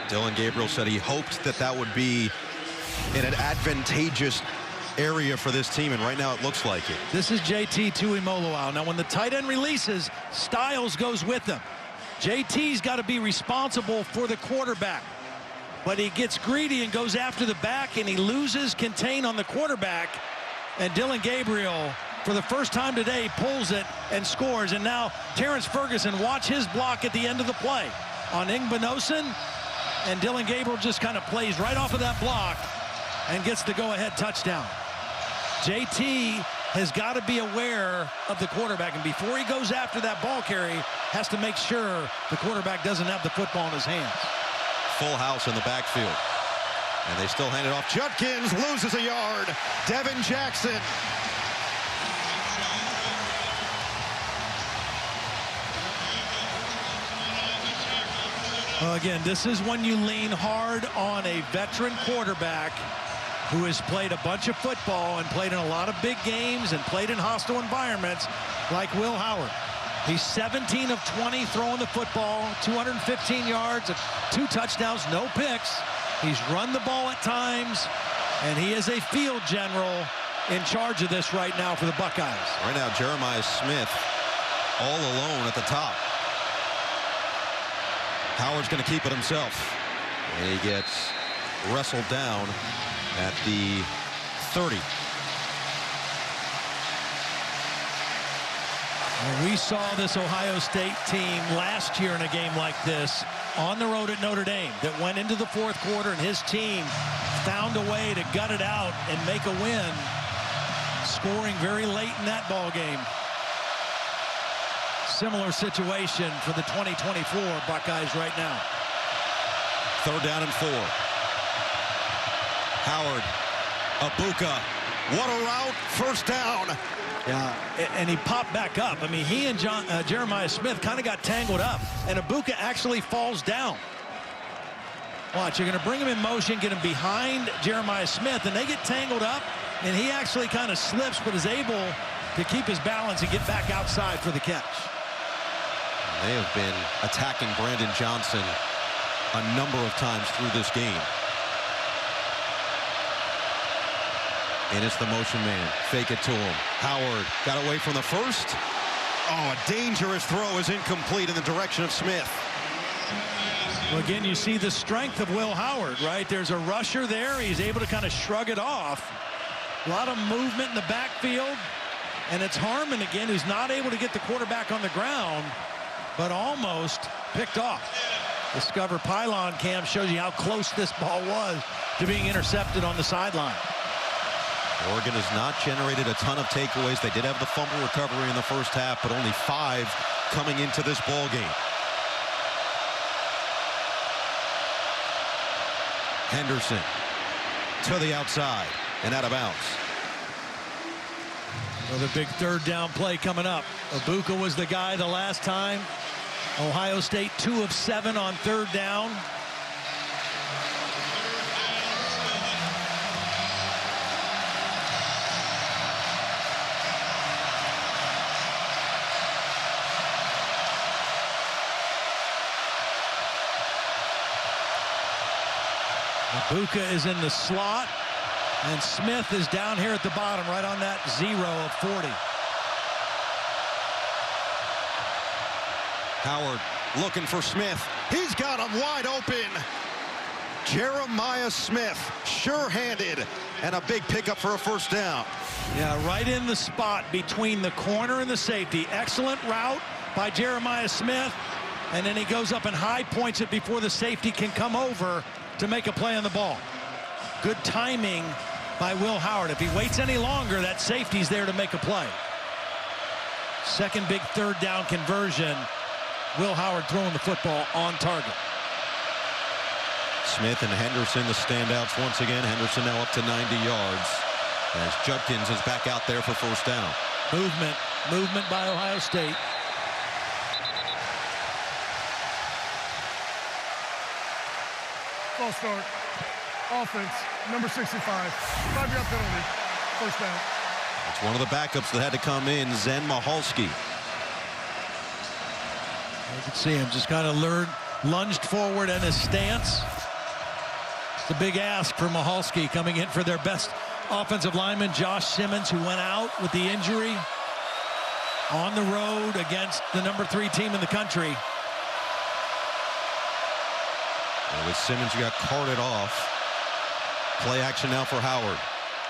Speaker 1: Dillon Gabriel said he hoped that that would be in an advantageous area for this team, and right now it looks like it.
Speaker 2: This is JT Tuimoloau. Now when the tight end releases, Styles goes with him. JT's got to be responsible for the quarterback, but he gets greedy and goes after the back, and he loses contain on the quarterback, and Dillon Gabriel, for the first time today, pulls it and scores. And now Terrence Ferguson, watch his block at the end of the play on Igbinosun, and Dillon Gabriel just kind of plays right off of that block and gets the go-ahead touchdown. JT has got to be aware of the quarterback, and before he goes after that ball carry, has to make sure the quarterback doesn't have the football in his hands.
Speaker 1: Full house in the backfield, and they still hand it off. Judkins loses a yard. Devin Jackson.
Speaker 2: Well, again, this is when you lean hard on a veteran quarterback who has played a bunch of football and played in a lot of big games and played in hostile environments like Will Howard. He's 17 of 20 throwing the football, 215 yards, 2 touchdowns, no picks. He's run the ball at times, and he is a field general in charge of this right now for the Buckeyes.
Speaker 1: Right now, Jeremiah Smith all alone at the top. Howard's going to keep it himself. And he gets wrestled down at the 30.
Speaker 2: We saw this Ohio State team last year in a game like this on the road at Notre Dame that went into the 4th quarter, and his team found a way to gut it out and make a win, scoring very late in that ball game. Similar situation for the 2024 Buckeyes right now.
Speaker 1: 3rd down and 4. Howard, Abuka, what a route, 1st down.
Speaker 2: Yeah, and he popped back up. I mean, he and Jeremiah Smith kind of got tangled up, and Egbuka actually falls down. Watch, you're going to bring him in motion, get him behind Jeremiah Smith, and they get tangled up, and he actually kind of slips, but is able to keep his balance and get back outside for the catch.
Speaker 1: They have been attacking Brandon Johnson a number of times through this game. And it's the motion man. Fake it to him. Howard got away from the first. Oh, a dangerous throw is incomplete in the direction of Smith.
Speaker 2: Well, again, you see the strength of Will Howard, right? There's a rusher there. He's able to kind of shrug it off. A lot of movement in the backfield. And it's Harmon again, who's not able to get the quarterback on the ground, but almost picked off. Discover Pylon Cam shows you how close this ball was to being intercepted on the sideline.
Speaker 1: Oregon has not generated a ton of takeaways. They did have the fumble recovery in the first half, but only 5 coming into this ball game. Henderson to the outside and out of bounds.
Speaker 2: Another big third down play coming up. Egbuka was the guy the last time. Ohio State 2 of 7 on third down. Egbuka is in the slot, and Smith is down here at the bottom, right on that 0 of 40.
Speaker 1: Howard looking for Smith. He's got him wide open. Jeremiah Smith, sure-handed, and a big pickup for a first down.
Speaker 2: Yeah, right in the spot between the corner and the safety. Excellent route by Jeremiah Smith, and then he goes up and high points it before the safety can come over to make a play on the ball. Good timing by Will Howard. If he waits any longer, that safety's there to make a play. Second big third down conversion. Will Howard throwing the football on target.
Speaker 1: Smith and Henderson, the standouts once again. Henderson now up to 90 yards as Judkins is back out there for first down.
Speaker 2: Movement by Ohio State.
Speaker 9: False start. Offense, number 65. 5-yard penalty. First down.
Speaker 1: It's one of the backups that had to come in, Zen Michalski.
Speaker 2: You can see him just kind of lunged forward in his stance. It's a big ask for Michalski coming in for their best offensive lineman, Josh Simmons, who went out with the injury on the road against the number 3 team in the country.
Speaker 1: And with Simmons, you got carted off. Play action now for Howard.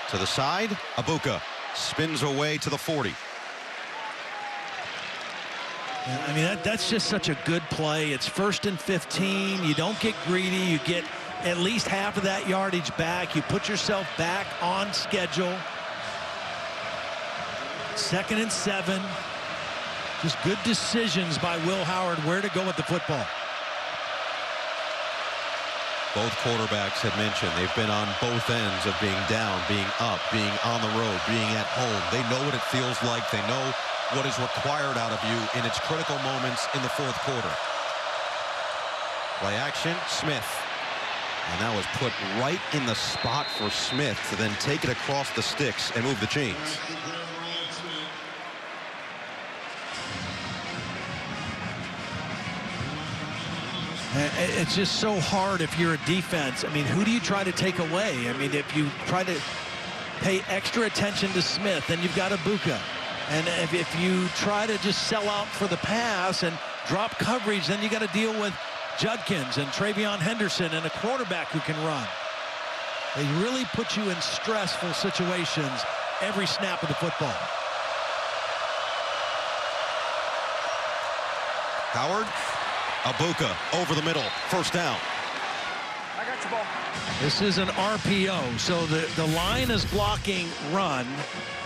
Speaker 1: To the side, Egbuka spins away to the 40.
Speaker 2: I mean, that's just such a good play. It's 1st and 15. You don't get greedy. You get at least half of that yardage back. You put yourself back on schedule. 2nd and 7. Just good decisions by Will Howard where to go with the football.
Speaker 1: Both quarterbacks had mentioned they've been on both ends of being down, being up, being on the road, being at home. They know what it feels like. They know what is required out of you in its critical moments in the 4th quarter. Play action, Smith. And that was put right in the spot for Smith to then take it across the sticks and move the chains.
Speaker 2: It's just so hard if you're a defense. I mean, who do you try to take away? I mean, if you try to pay extra attention to Smith, then you've got Egbuka. And if you try to just sell out for the pass and drop coverage, then you got to deal with Judkins and Travion Henderson and a quarterback who can run. They really put you in stressful situations every snap of the football.
Speaker 1: Howard, Egbuka over the middle, first down.
Speaker 10: I got your ball.
Speaker 2: This is an RPO, so the line is blocking run.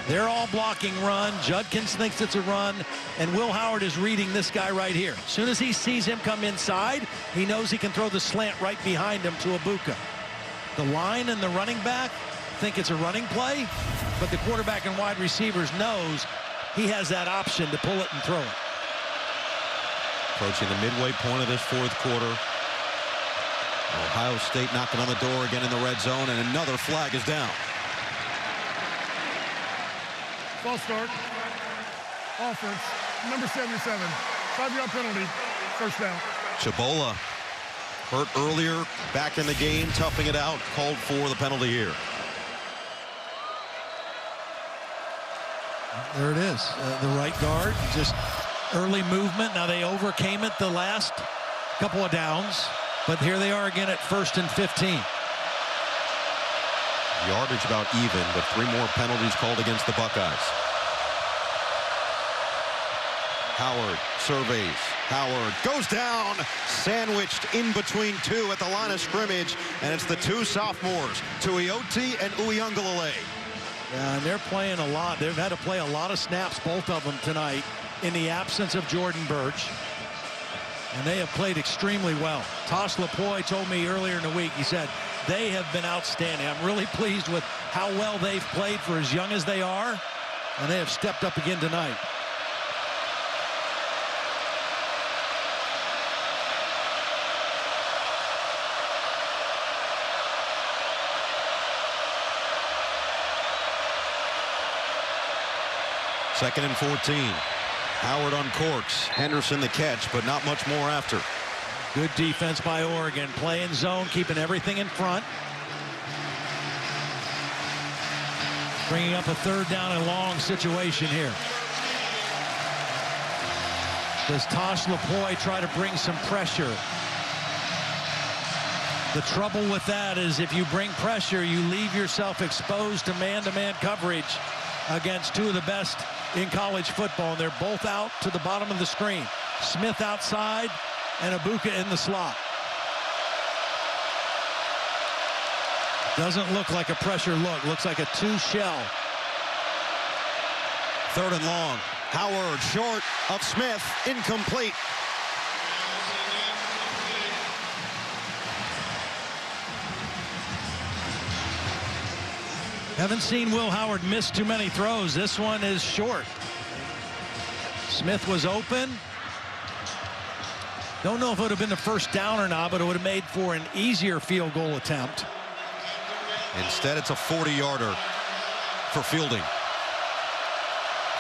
Speaker 2: They're all blocking run. Judkins thinks it's a run, and Will Howard is reading this guy right here. As soon as he sees him come inside, he knows he can throw the slant right behind him to Egbuka. The line and the running back think it's a running play, but the quarterback and wide receivers knows he has that option to pull it and throw it.
Speaker 1: Approaching the midway point of this fourth quarter. Ohio State knocking on the door again in the red zone, and another flag is down.
Speaker 9: False start. Offense, number 77. 5-yard penalty. First down.
Speaker 1: Chabola hurt earlier, back in the game, toughing it out, called for the penalty here.
Speaker 2: There it is. The right guard, just early movement. Now they overcame it the last couple of downs, but here they are again at 1st and 15.
Speaker 1: Yardage about even, but 3 more penalties called against the Buckeyes. Howard surveys. Howard goes down, sandwiched in between 2 at the line of scrimmage, and it's the 2 sophomores, Tuioti and Uiagalelei.
Speaker 2: Yeah, and they're playing a lot. They've had to play a lot of snaps, both of them tonight, in the absence of Jordan Burch. And they have played extremely well. Tosh Lupoi told me earlier in the week, he said, they have been outstanding. I'm really pleased with how well they've played for as young as they are, and they have stepped up again tonight.
Speaker 1: Second and 14. Howard on Corks. Henderson the catch, but not much more after.
Speaker 2: Good defense by Oregon. Playing zone, keeping everything in front. Bringing up a 3rd down and long situation here. Does Tosh Lupoi try to bring some pressure? The trouble with that is if you bring pressure, you leave yourself exposed to man-to-man coverage against 2 of the best in college football, and they're both out to the bottom of the screen. Smith outside and Abuka in the slot. Doesn't look like a pressure look. Looks like a 2 shell.
Speaker 1: 3rd and long. Howard short of Smith. Incomplete.
Speaker 2: Haven't seen Will Howard miss too many throws. This one is short. Smith was open. Don't know if it would have been the 1st down or not, but it would have made for an easier field goal attempt.
Speaker 1: Instead, it's a 40-yarder for Fielding.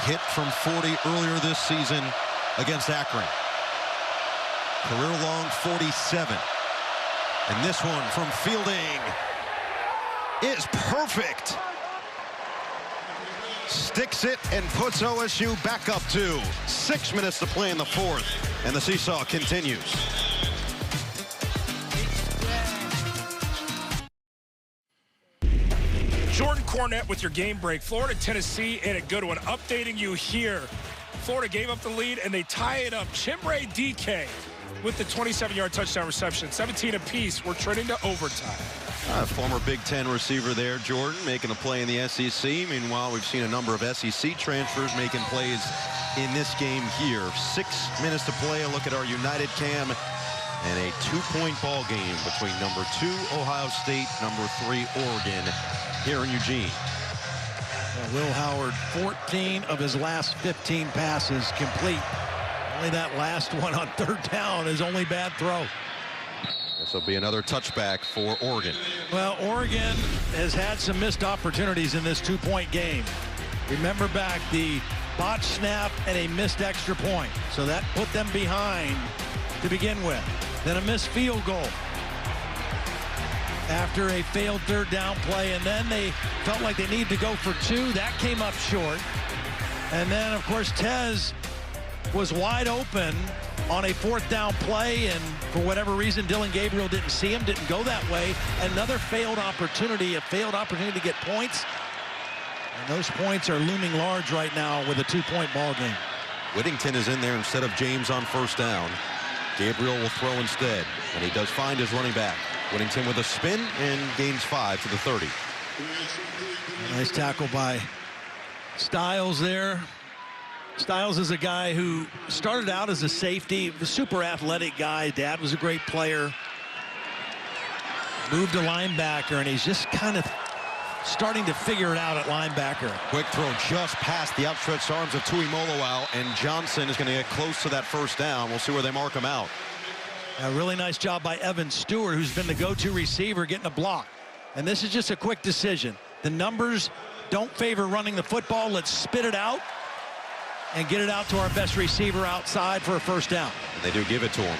Speaker 1: Hit from 40 earlier this season against Akron. Career-long 47. And this one from Fielding is perfect. Sticks it and puts OSU back up 2. 6 minutes to play in the 4th, and the seesaw continues.
Speaker 11: Jordan Cornette with your game break. Florida, Tennessee, and a good one. Updating you here. Florida gave up the lead, and they tie it up. Chimere Dike with the 27-yard touchdown reception. 17 apiece. We're trending to overtime.
Speaker 1: Former Big Ten receiver there, Jordan, making a play in the SEC. Meanwhile, we've seen a number of SEC transfers making plays in this game here. 6 minutes to play. A look at our United Cam, and a 2-point ball game between number 2 Ohio State, number 3 Oregon here in Eugene.
Speaker 2: Will Howard, 14 of his last 15 passes complete. Only that last one on 3rd down, his only bad throw.
Speaker 1: This will be another touchback for Oregon.
Speaker 2: Well, Oregon has had some missed opportunities in this 2-point game. Remember back the botched snap and a missed extra point. So that put them behind to begin with. Then a missed field goal after a failed 3rd down play. And then they felt like they needed to go for 2. That came up short. And then, of course, Tez was wide open on a 4th down play, and for whatever reason, Dylan Gabriel didn't see him, didn't go that way. Another failed opportunity, a failed opportunity to get points. And those points are looming large right now with a 2-point ball game.
Speaker 1: Whittington is in there instead of James on 1st down. Gabriel will throw instead, and he does find his running back. Whittington with a spin and gains 5 to the 30.
Speaker 2: Nice tackle by Styles there. Styles is a guy who started out as a safety, a super athletic guy. Dad was a great player. Moved to linebacker, and he's just kind of starting to figure it out at linebacker.
Speaker 1: Quick throw just past the outstretched arms of Tuimoloau, and Johnson is going to get close to that first down. We'll see where they mark him out.
Speaker 2: A really nice job by Evan Stewart, who's been the go-to receiver, getting a block. And this is just a quick decision. The numbers don't favor running the football. Let's spit it out and get it out to our best receiver outside for a first down.
Speaker 1: And they do give it to him.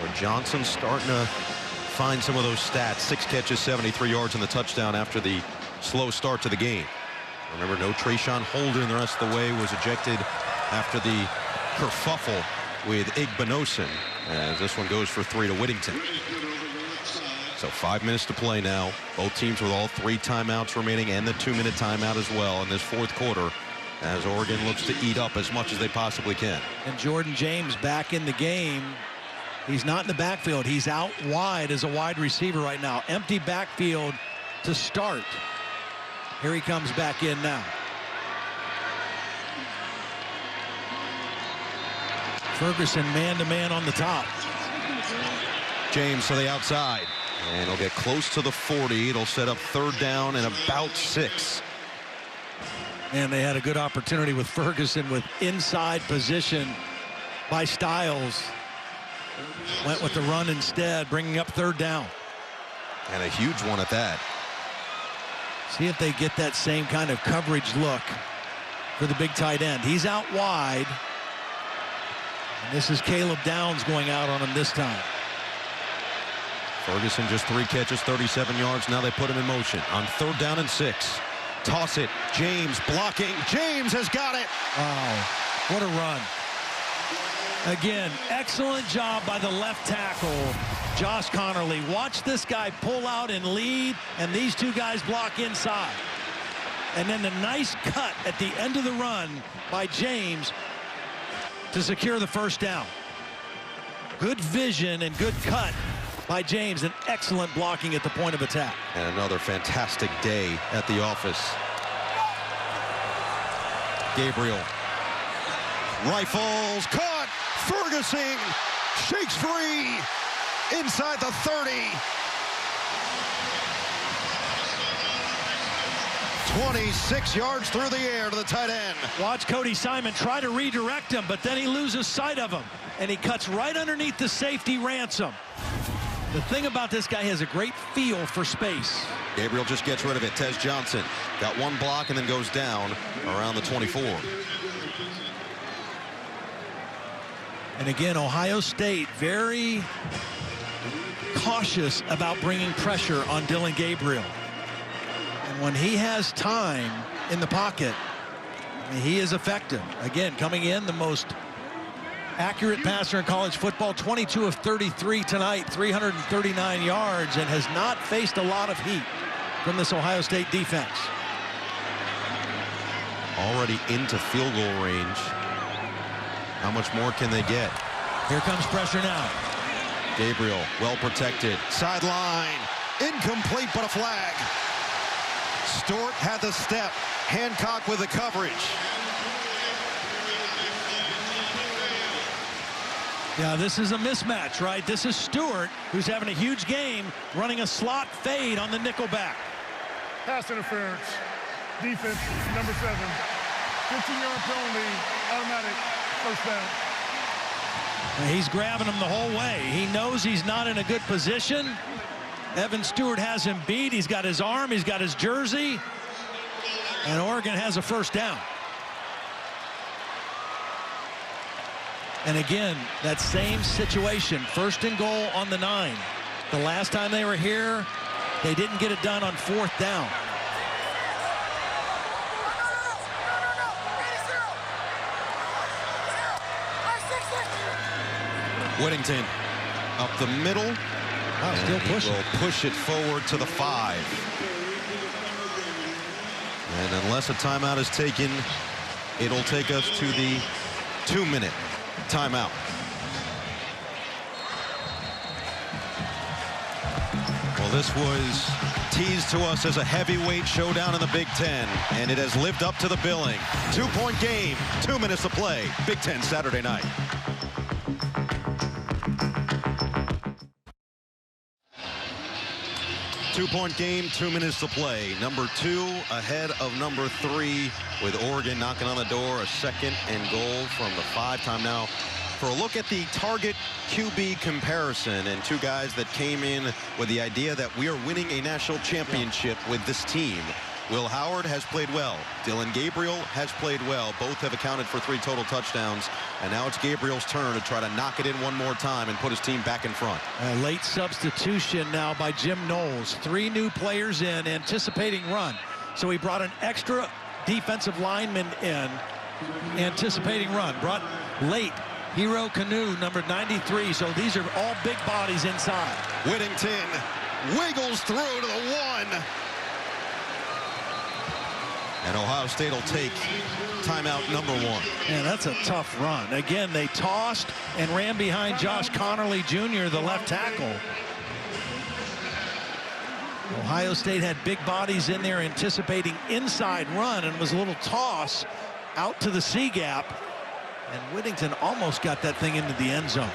Speaker 1: So Johnson's starting to find some of those stats. 6 catches, 73 yards, and the touchdown after the slow start to the game. Remember, no Trayshawn Holden the rest of the way, was ejected after the kerfuffle with Igbinosun, as this one goes for 3 to Whittington. So 5 minutes to play now. Both teams with all 3 timeouts remaining and the 2-minute timeout as well in this fourth quarter, as Oregon looks to eat up as much as they possibly can.
Speaker 2: And Jordan James back in the game. He's not in the backfield. He's out wide as a wide receiver right now. Empty backfield to start. Here he comes back in now. Ferguson man-to-man on the top.
Speaker 1: James to the outside. And he'll get close to the 40. It'll set up 3rd down and about 6.
Speaker 2: And they had a good opportunity with Ferguson with inside position by Styles. Went with the run instead, bringing up 3rd down.
Speaker 1: And a huge one at that.
Speaker 2: See if they get that same kind of coverage look for the big tight end. He's out wide. And this is Caleb Downs going out on him this time.
Speaker 1: Ferguson just 3 catches, 37 yards. Now they put him in motion on 3rd down and 6. Toss it. James blocking. James has got it.
Speaker 2: Wow, what a run. Again, excellent job by the left tackle, Josh Conerly. Watch this guy pull out and lead, and these 2 guys block inside. And then the nice cut at the end of the run by James to secure the first down. Good vision and good cut by James, and excellent blocking at the point of attack.
Speaker 1: And another fantastic day at the office. Gabriel. Rifles, caught. Ferguson shakes free inside the 30. 26 yards through the air to the tight end.
Speaker 2: Watch Cody Simon try to redirect him, but then he loses sight of him, and he cuts right underneath the safety Ransom. The thing about this guy, he has a great feel for space.
Speaker 1: Gabriel just gets rid of it. Tez Johnson got 1 block and then goes down around the 24.
Speaker 2: And again, Ohio State very cautious about bringing pressure on Dillon Gabriel. And when he has time in the pocket, he is effective. Again, coming in the most accurate passer in college football, 22 of 33 tonight, 339 yards, and has not faced a lot of heat from this Ohio State defense.
Speaker 1: Already into field goal range. How much more can they get?
Speaker 2: Here comes pressure now.
Speaker 1: Gabriel, well protected. Sideline. Incomplete, but a flag. Stewart had the step. Hancock with the coverage.
Speaker 2: Yeah, this is a mismatch, right? This is Stewart, who's having a huge game, running a slot fade on the nickelback.
Speaker 9: Pass interference. Defense, number 7. 15-yard penalty, automatic, first down.
Speaker 2: And he's grabbing him the whole way. He knows he's not in a good position. Evan Stewart has him beat. He's got his arm, he's got his jersey. And Oregon has a first down. And again, that same situation, 1st and goal on the 9. The last time they were here, they didn't get it done on 4th down.
Speaker 1: Whittington up the middle.
Speaker 2: Wow, still pushing.
Speaker 1: Will push it forward to the 5. And unless a timeout is taken, it'll take us to the 2-minute timeout. Well, this was teased to us as a heavyweight showdown in the Big Ten, and it has lived up to the billing. 2-point game, 2 minutes to play. Big Ten Saturday night. 2-point game, 2 minutes to play. Number 2 ahead of number 3 with Oregon knocking on the door. A 2nd and goal from the 5. Time now for a look at the target QB comparison, and 2 guys that came in with the idea that we are winning a national championship with this team. Will Howard has played well. Dillon Gabriel has played well. Both have accounted for 3 total touchdowns. And now it's Gabriel's turn to try to knock it in one more time and put his team back in front.
Speaker 2: A late substitution now by Jim Knowles. 3 new players in, anticipating run. So he brought an extra defensive lineman in, anticipating run. Brought late Hero Canoe, number 93. So these are all big bodies inside.
Speaker 1: Whittington wiggles through to the 1. And Ohio State will take timeout number 1.
Speaker 2: Man, that's a tough run. Again, they tossed and ran behind Josh Connerly Jr., the left tackle. Ohio State had big bodies in there anticipating inside run, and was a little toss out to the C gap. And Whittington almost got that thing into the end zone.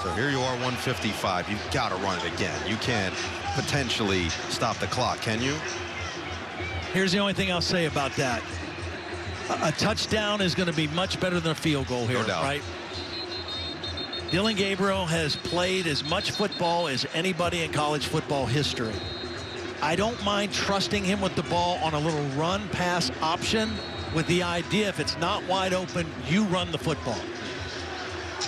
Speaker 1: So here you are, 155. You've got to run it again. You can't potentially stop the clock, can you?
Speaker 2: Here's the only thing I'll say about that. A touchdown is going to be much better than a field goal here,
Speaker 1: no doubt.
Speaker 2: Right? Dillon Gabriel has played as much football as anybody in college football history. I don't mind trusting him with the ball on a little run pass option, with the idea if it's not wide open, you run the football.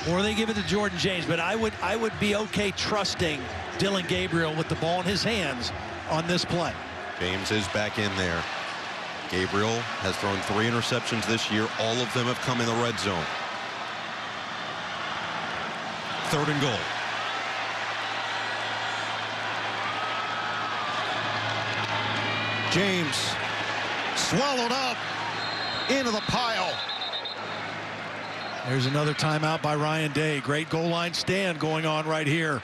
Speaker 2: Or they give it to Jordan James, but I would be okay trusting Dillon Gabriel with the ball in his hands on this play.
Speaker 1: James is back in there. Gabriel has thrown 3 interceptions this year. All of them have come in the red zone. 3rd and goal. James swallowed up into the pile.
Speaker 2: There's another timeout by Ryan Day. Great goal line stand going on right here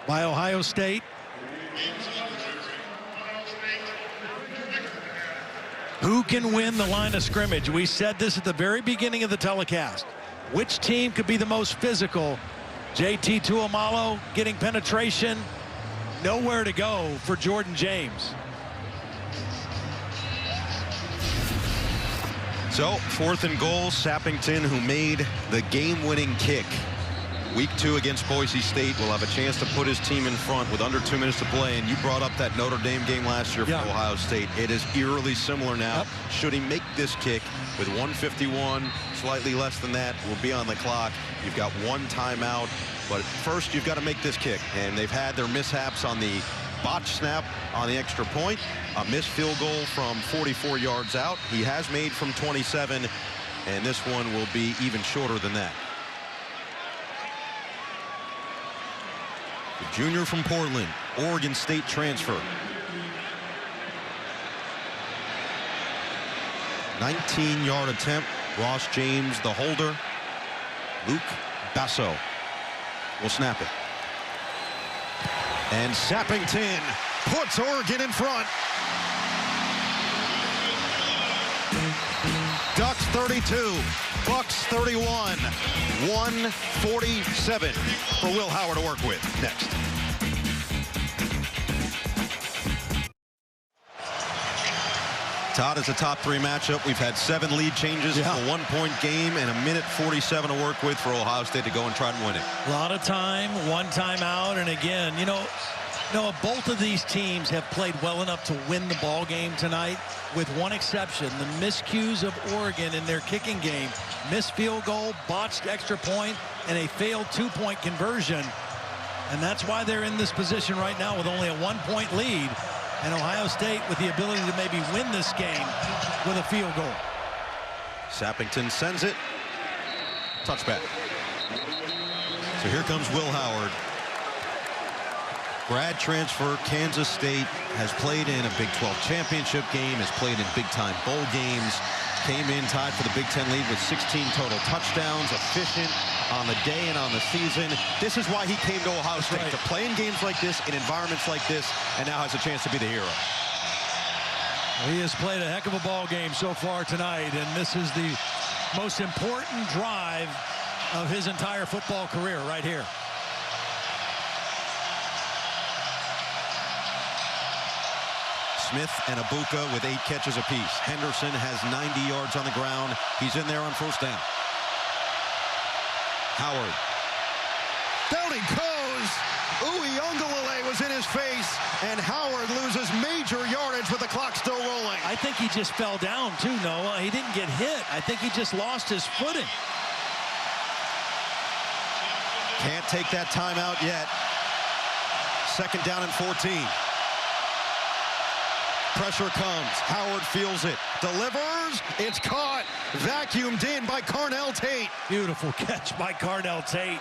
Speaker 2: by Ohio State. Who can win the line of scrimmage? We said this at the very beginning of the telecast. Which team could be the most physical? JT Tuimoloau getting penetration. Nowhere to go for Jordan James.
Speaker 1: So 4th and goal. Sappington, who made the game-winning kick Week 2 against Boise State, will have a chance to put his team in front with under 2 minutes to play. And you brought up that Notre Dame game last year for Ohio State. It is eerily similar now. Should he make this kick with 1:51, slightly less than that, will be on the clock. You've got 1 timeout, but first you've got to make this kick. And they've had their mishaps on the botch snap on the extra point, a missed field goal from 44 yards out. He has made from 27, and this one will be even shorter than that. The junior from Portland, Oregon State transfer. 19-yard attempt. Ross James, the holder. Luke Basso will snap it. And Sappington puts Oregon in front. Ducks 32, Bucks 31, 147 for Will Howard to work with. Next. Todd, is a top 3 matchup. We've had 7 lead changes, a 1-point game, and 1:47 to work with for Ohio State to go and try and win it.
Speaker 2: A lot of time, 1 timeout, and again, you know, both of these teams have played well enough to win the ball game tonight, with one exception: the miscues of Oregon in their kicking game. Missed field goal, botched extra point, and a failed 2-point conversion. And that's why they're in this position right now with only a 1-point lead. And Ohio State with the ability to maybe win this game with a field goal.
Speaker 1: Sappington sends it. Touchback. So here comes Will Howard. Grad transfer, Kansas State, has played in a Big 12 championship game, has played in big-time bowl games, came in tied for the Big 10 lead with 16 total touchdowns, efficient on the day and on the season. This is why he came to Ohio State, to play in games like this, in environments like this, and now has a chance to be the hero.
Speaker 2: He has played a heck of a ball game so far tonight, and this is the most important drive of his entire football career right here.
Speaker 1: Smith and Abuka with 8 catches apiece. Henderson has 90 yards on the ground. He's in there on first down. Howard. Down he goes. Uiagalelei was in his face, and Howard loses major yardage with the clock still rolling.
Speaker 2: I think he just fell down too, Noah. He didn't get hit. I think he just lost his footing.
Speaker 1: Can't take that timeout yet. Second down and 14. Pressure comes. Howard feels it. Delivers. It's caught. Vacuumed in by Carnell Tate.
Speaker 2: Beautiful catch by Carnell Tate.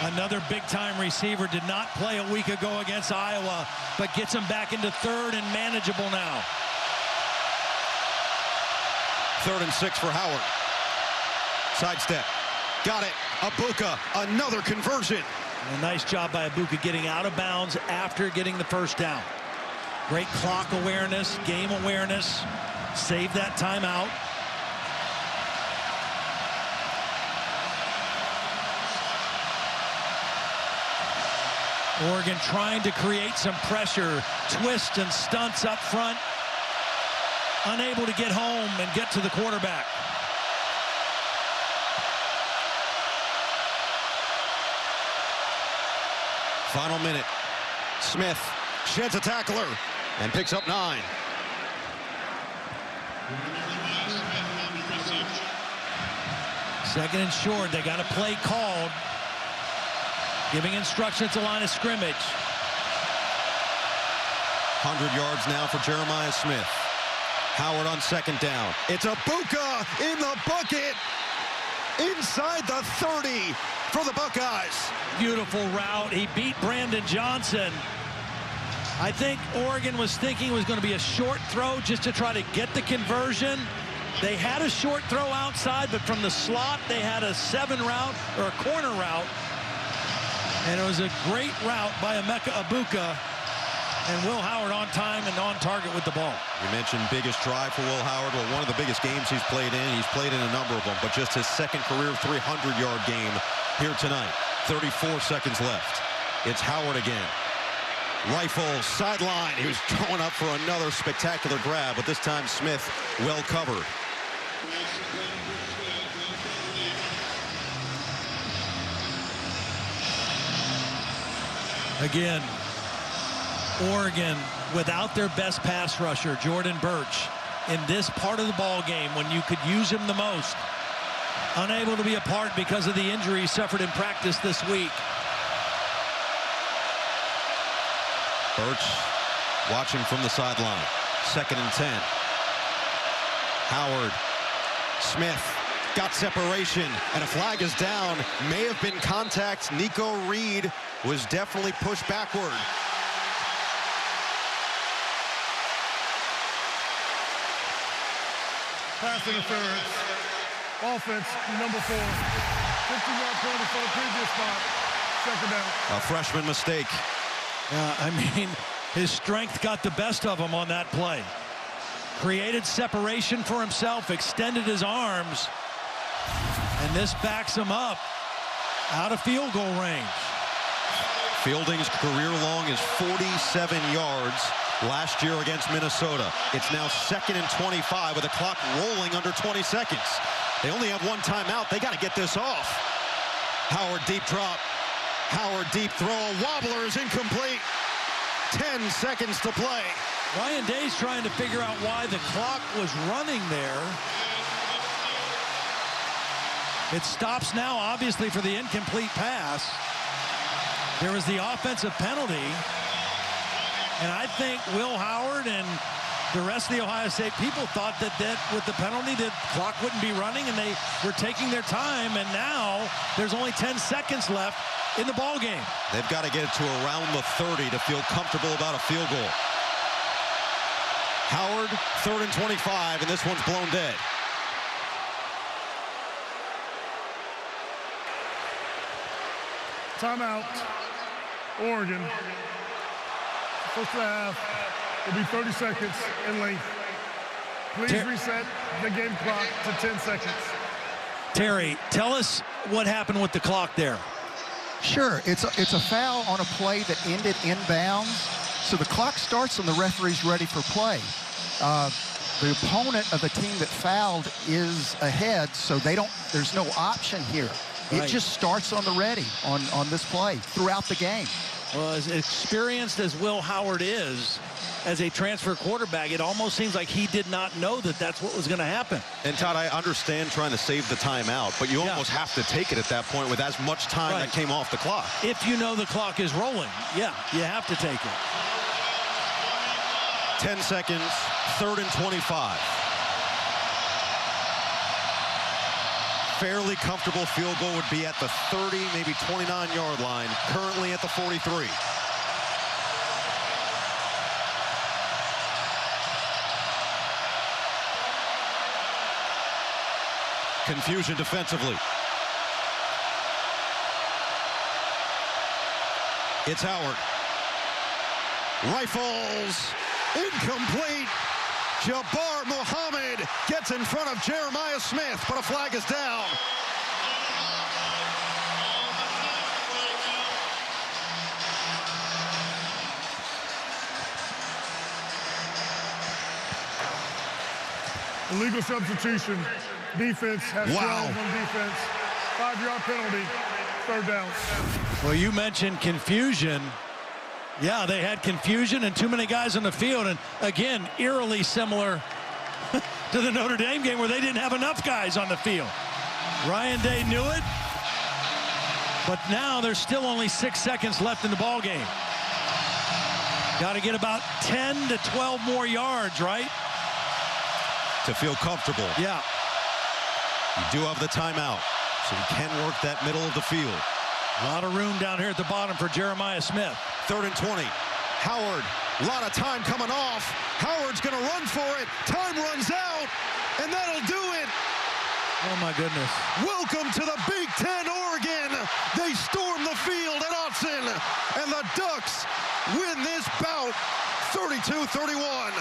Speaker 2: Another big-time receiver. Did not play a week ago against Iowa, but gets him back into third and manageable now.
Speaker 1: 3rd and 6 for Howard. Sidestep. Got it. Abuka. Another conversion.
Speaker 2: A nice job by Abuka getting out of bounds after getting the first down. Great clock awareness, game awareness. Save that timeout. Oregon trying to create some pressure, twists and stunts up front. Unable to get home and get to the quarterback.
Speaker 1: Final minute. Smith sheds a tackler and picks up 9.
Speaker 2: Second and short. They got a play called. Giving instructions to line of scrimmage.
Speaker 1: 100 yards now for Jeremiah Smith. Howard on second down. It's Abuka in the bucket. Inside the 30 for the Buckeyes.
Speaker 2: Beautiful route. He beat Brandon Johnson. I think Oregon was thinking it was going to be a short throw just to try to get the conversion. They had a short throw outside, but from the slot, they had a 7 route or a corner route. And it was a great route by Emeka Abuka. And Will Howard on time and on target with the ball.
Speaker 1: You mentioned biggest drive for Will Howard. Well, one of the biggest games he's played in. He's played in a number of them, but just his second career 300-yard game here tonight. 34 seconds left. It's Howard again. Rifle, sideline. He was going up for another spectacular grab, but this time Smith well covered.
Speaker 2: Again, Oregon without their best pass rusher, Jordan Burch, in this part of the ball game when you could use him the most. Unable to be a part because of the injury suffered in practice this week.
Speaker 1: Burch watching from the sideline. 2nd and 10. Howard. Smith got separation, and a flag is down. May have been contact. Nico Reed was definitely pushed backward.
Speaker 9: Pass interference. Offense, number 4. 50-yard penalty for the previous spot. 2nd down.
Speaker 1: A freshman mistake.
Speaker 2: I mean, his strength got the best of him on that play. Created separation for himself, extended his arms, and this backs him up out of field goal range.
Speaker 1: Fielding's career long is 47 yards last year against Minnesota. It's now 2nd and 25 with the clock rolling under 20 seconds. They only have one timeout. They got to get this off. Howard deep drop. Howard deep throw. A wobbler is incomplete. 10 seconds to play.
Speaker 2: Ryan Day's trying to figure out why the clock was running there. It stops now, obviously, for the incomplete pass. There was the offensive penalty. And I think Will Howard and the rest of the Ohio State people thought that with the penalty, the clock wouldn't be running, and they were taking their time. And now there's only 10 seconds left in the ball game.
Speaker 1: They've got to get it to around the 30 to feel comfortable about a field goal. Howard, 3rd and 25, and this one's blown dead.
Speaker 9: Timeout. Oregon. First half will be 30 seconds in length. Please reset the game clock to 10 seconds.
Speaker 2: Terry, tell us what happened with the clock there.
Speaker 8: Sure, it's a foul on a play that ended inbounds. So the clock starts and the referee's ready for play. The opponent of the team that fouled is ahead, so there's no option here. It just starts on the ready on this play throughout the game.
Speaker 2: Well, as experienced as Will Howard is as a transfer quarterback, it almost seems like he did not know that that's what was going to happen.
Speaker 1: And Todd, I understand trying to save the timeout, but you almost have to take it at that point with as much time that came off the clock.
Speaker 2: If you know the clock is rolling, yeah, you have to take it.
Speaker 1: 10 seconds, 3rd and 25. Fairly comfortable field goal would be at the 30, maybe 29-yard line, currently at the 43. Confusion defensively. It's Howard. Rifles. Incomplete. Jabbar Muhammad gets in front of Jeremiah Smith, but a flag is down.
Speaker 9: Illegal substitution. Defense has 12 on defense. 5-yard penalty. 3rd down.
Speaker 2: Well, you mentioned confusion. Yeah, they had confusion and too many guys on the field. And again, eerily similar to the Notre Dame game where they didn't have enough guys on the field. Ryan Day knew it, but now there's still only 6 seconds left in the ball game. Got to get about 10 to 12 more yards, right?
Speaker 1: To feel comfortable.
Speaker 2: Yeah.
Speaker 1: You do have the timeout, so you can work that middle of the field.
Speaker 2: A lot of room down here at the bottom for Jeremiah Smith.
Speaker 1: 3rd and 20. Howard, a lot of time coming off. Howard's going to run for it. Time runs out, and that'll do it.
Speaker 2: Oh, my goodness.
Speaker 1: Welcome to the Big Ten, Oregon. They storm the field at Autzen, and the Ducks win this bout 32-31.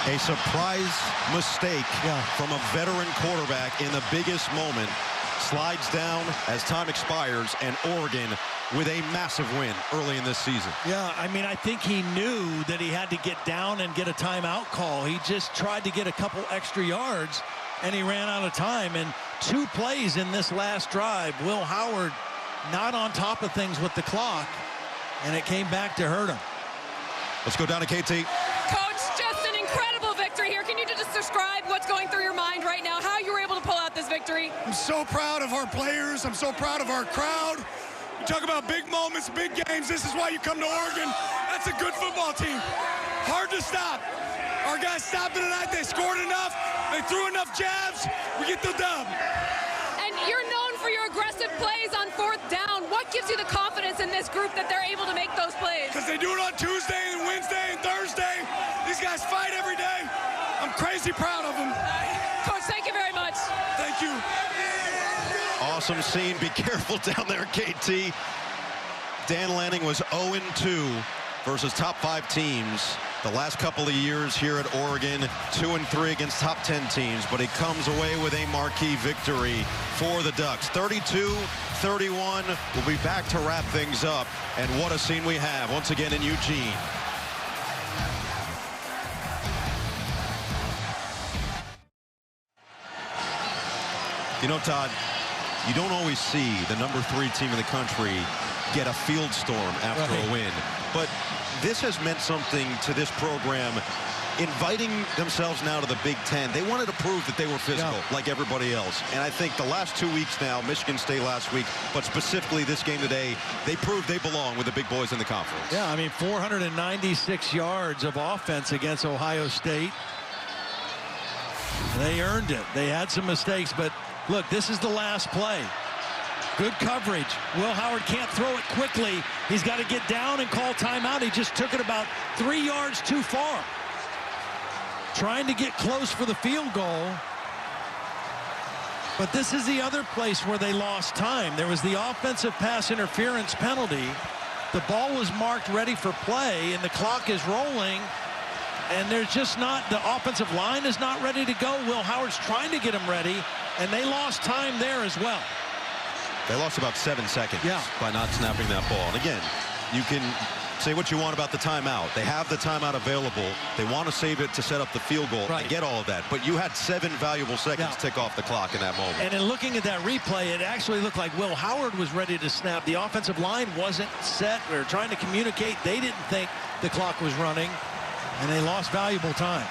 Speaker 1: A surprise mistake from a veteran quarterback in the biggest moment. Slides down as time expires, and Oregon with a massive win early in this season.
Speaker 2: Yeah, I mean, I think he knew that he had to get down and get a timeout call. He just tried to get a couple extra yards, and he ran out of time. And 2 plays in this last drive. Will Howard not on top of things with the clock, and it came back to hurt him.
Speaker 1: Let's go down to KT.
Speaker 6: Coach, just an incredible victory here. Can you just describe what's going through your mind right now, how you were able to pull out this victory?
Speaker 9: I'm so proud of our players. I'm so proud of our crowd. You talk about big moments, big games. This is why you come to Oregon. That's a good football team. Hard to stop. Our guys stopped it tonight. They scored enough. They threw enough jabs. We get the dub.
Speaker 6: And you're known for your aggressive plays on 4th down. What gives you the confidence in this group that they're able to make those plays?
Speaker 9: Because they do it on Tuesday and Wednesday and Thursday. These guys fight every day. I'm crazy proud of them.
Speaker 6: Coach, thank you very much.
Speaker 9: Thank you.
Speaker 1: Awesome scene. Be careful down there, KT. Dan Lanning was 0-2 versus top 5 teams the last couple of years here at Oregon. 2-3 against top 10 teams, but he comes away with a marquee victory for the Ducks. 32-31. We'll be back to wrap things up. And what a scene we have once again in Eugene. You know, Todd, you don't always see the number 3 team in the country get a field storm after a win. But this has meant something to this program, inviting themselves now to the Big Ten. They wanted to prove that they were physical like everybody else. And I think the last 2 weeks now, Michigan State last week, but specifically this game today, they proved they belong with the big boys in the conference.
Speaker 2: Yeah, I mean, 496 yards of offense against Ohio State. They earned it. They had some mistakes, but look, this is the last play. Good coverage. Will Howard can't throw it quickly. He's got to get down and call timeout. He just took it about 3 yards too far. Trying to get close for the field goal. But this is the other place where they lost time. There was the offensive pass interference penalty. The ball was marked ready for play, and the clock is rolling. And there's just not, the offensive line is not ready to go. Will Howard's trying to get him ready, and they lost time there as well.
Speaker 1: They lost about 7 seconds by not snapping that ball. And again, you can say what you want about the timeout. They have the timeout available. They want to save it to set up the field goal. I get all of that. But you had 7 valuable seconds tick off the clock in that moment.
Speaker 2: And in looking at that replay, it actually looked like Will Howard was ready to snap. The offensive line wasn't set. We were trying to communicate. They didn't think the clock was running, and they lost valuable time.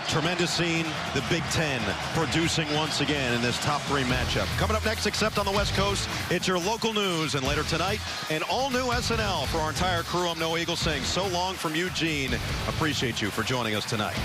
Speaker 1: Tremendous scene. The Big Ten producing once again in this top 3 matchup. Coming up next, except on the West Coast, it's your local news. And later tonight, an all-new SNL for our entire crew. I'm Noah Eagle saying so long from Eugene. Appreciate you for joining us tonight.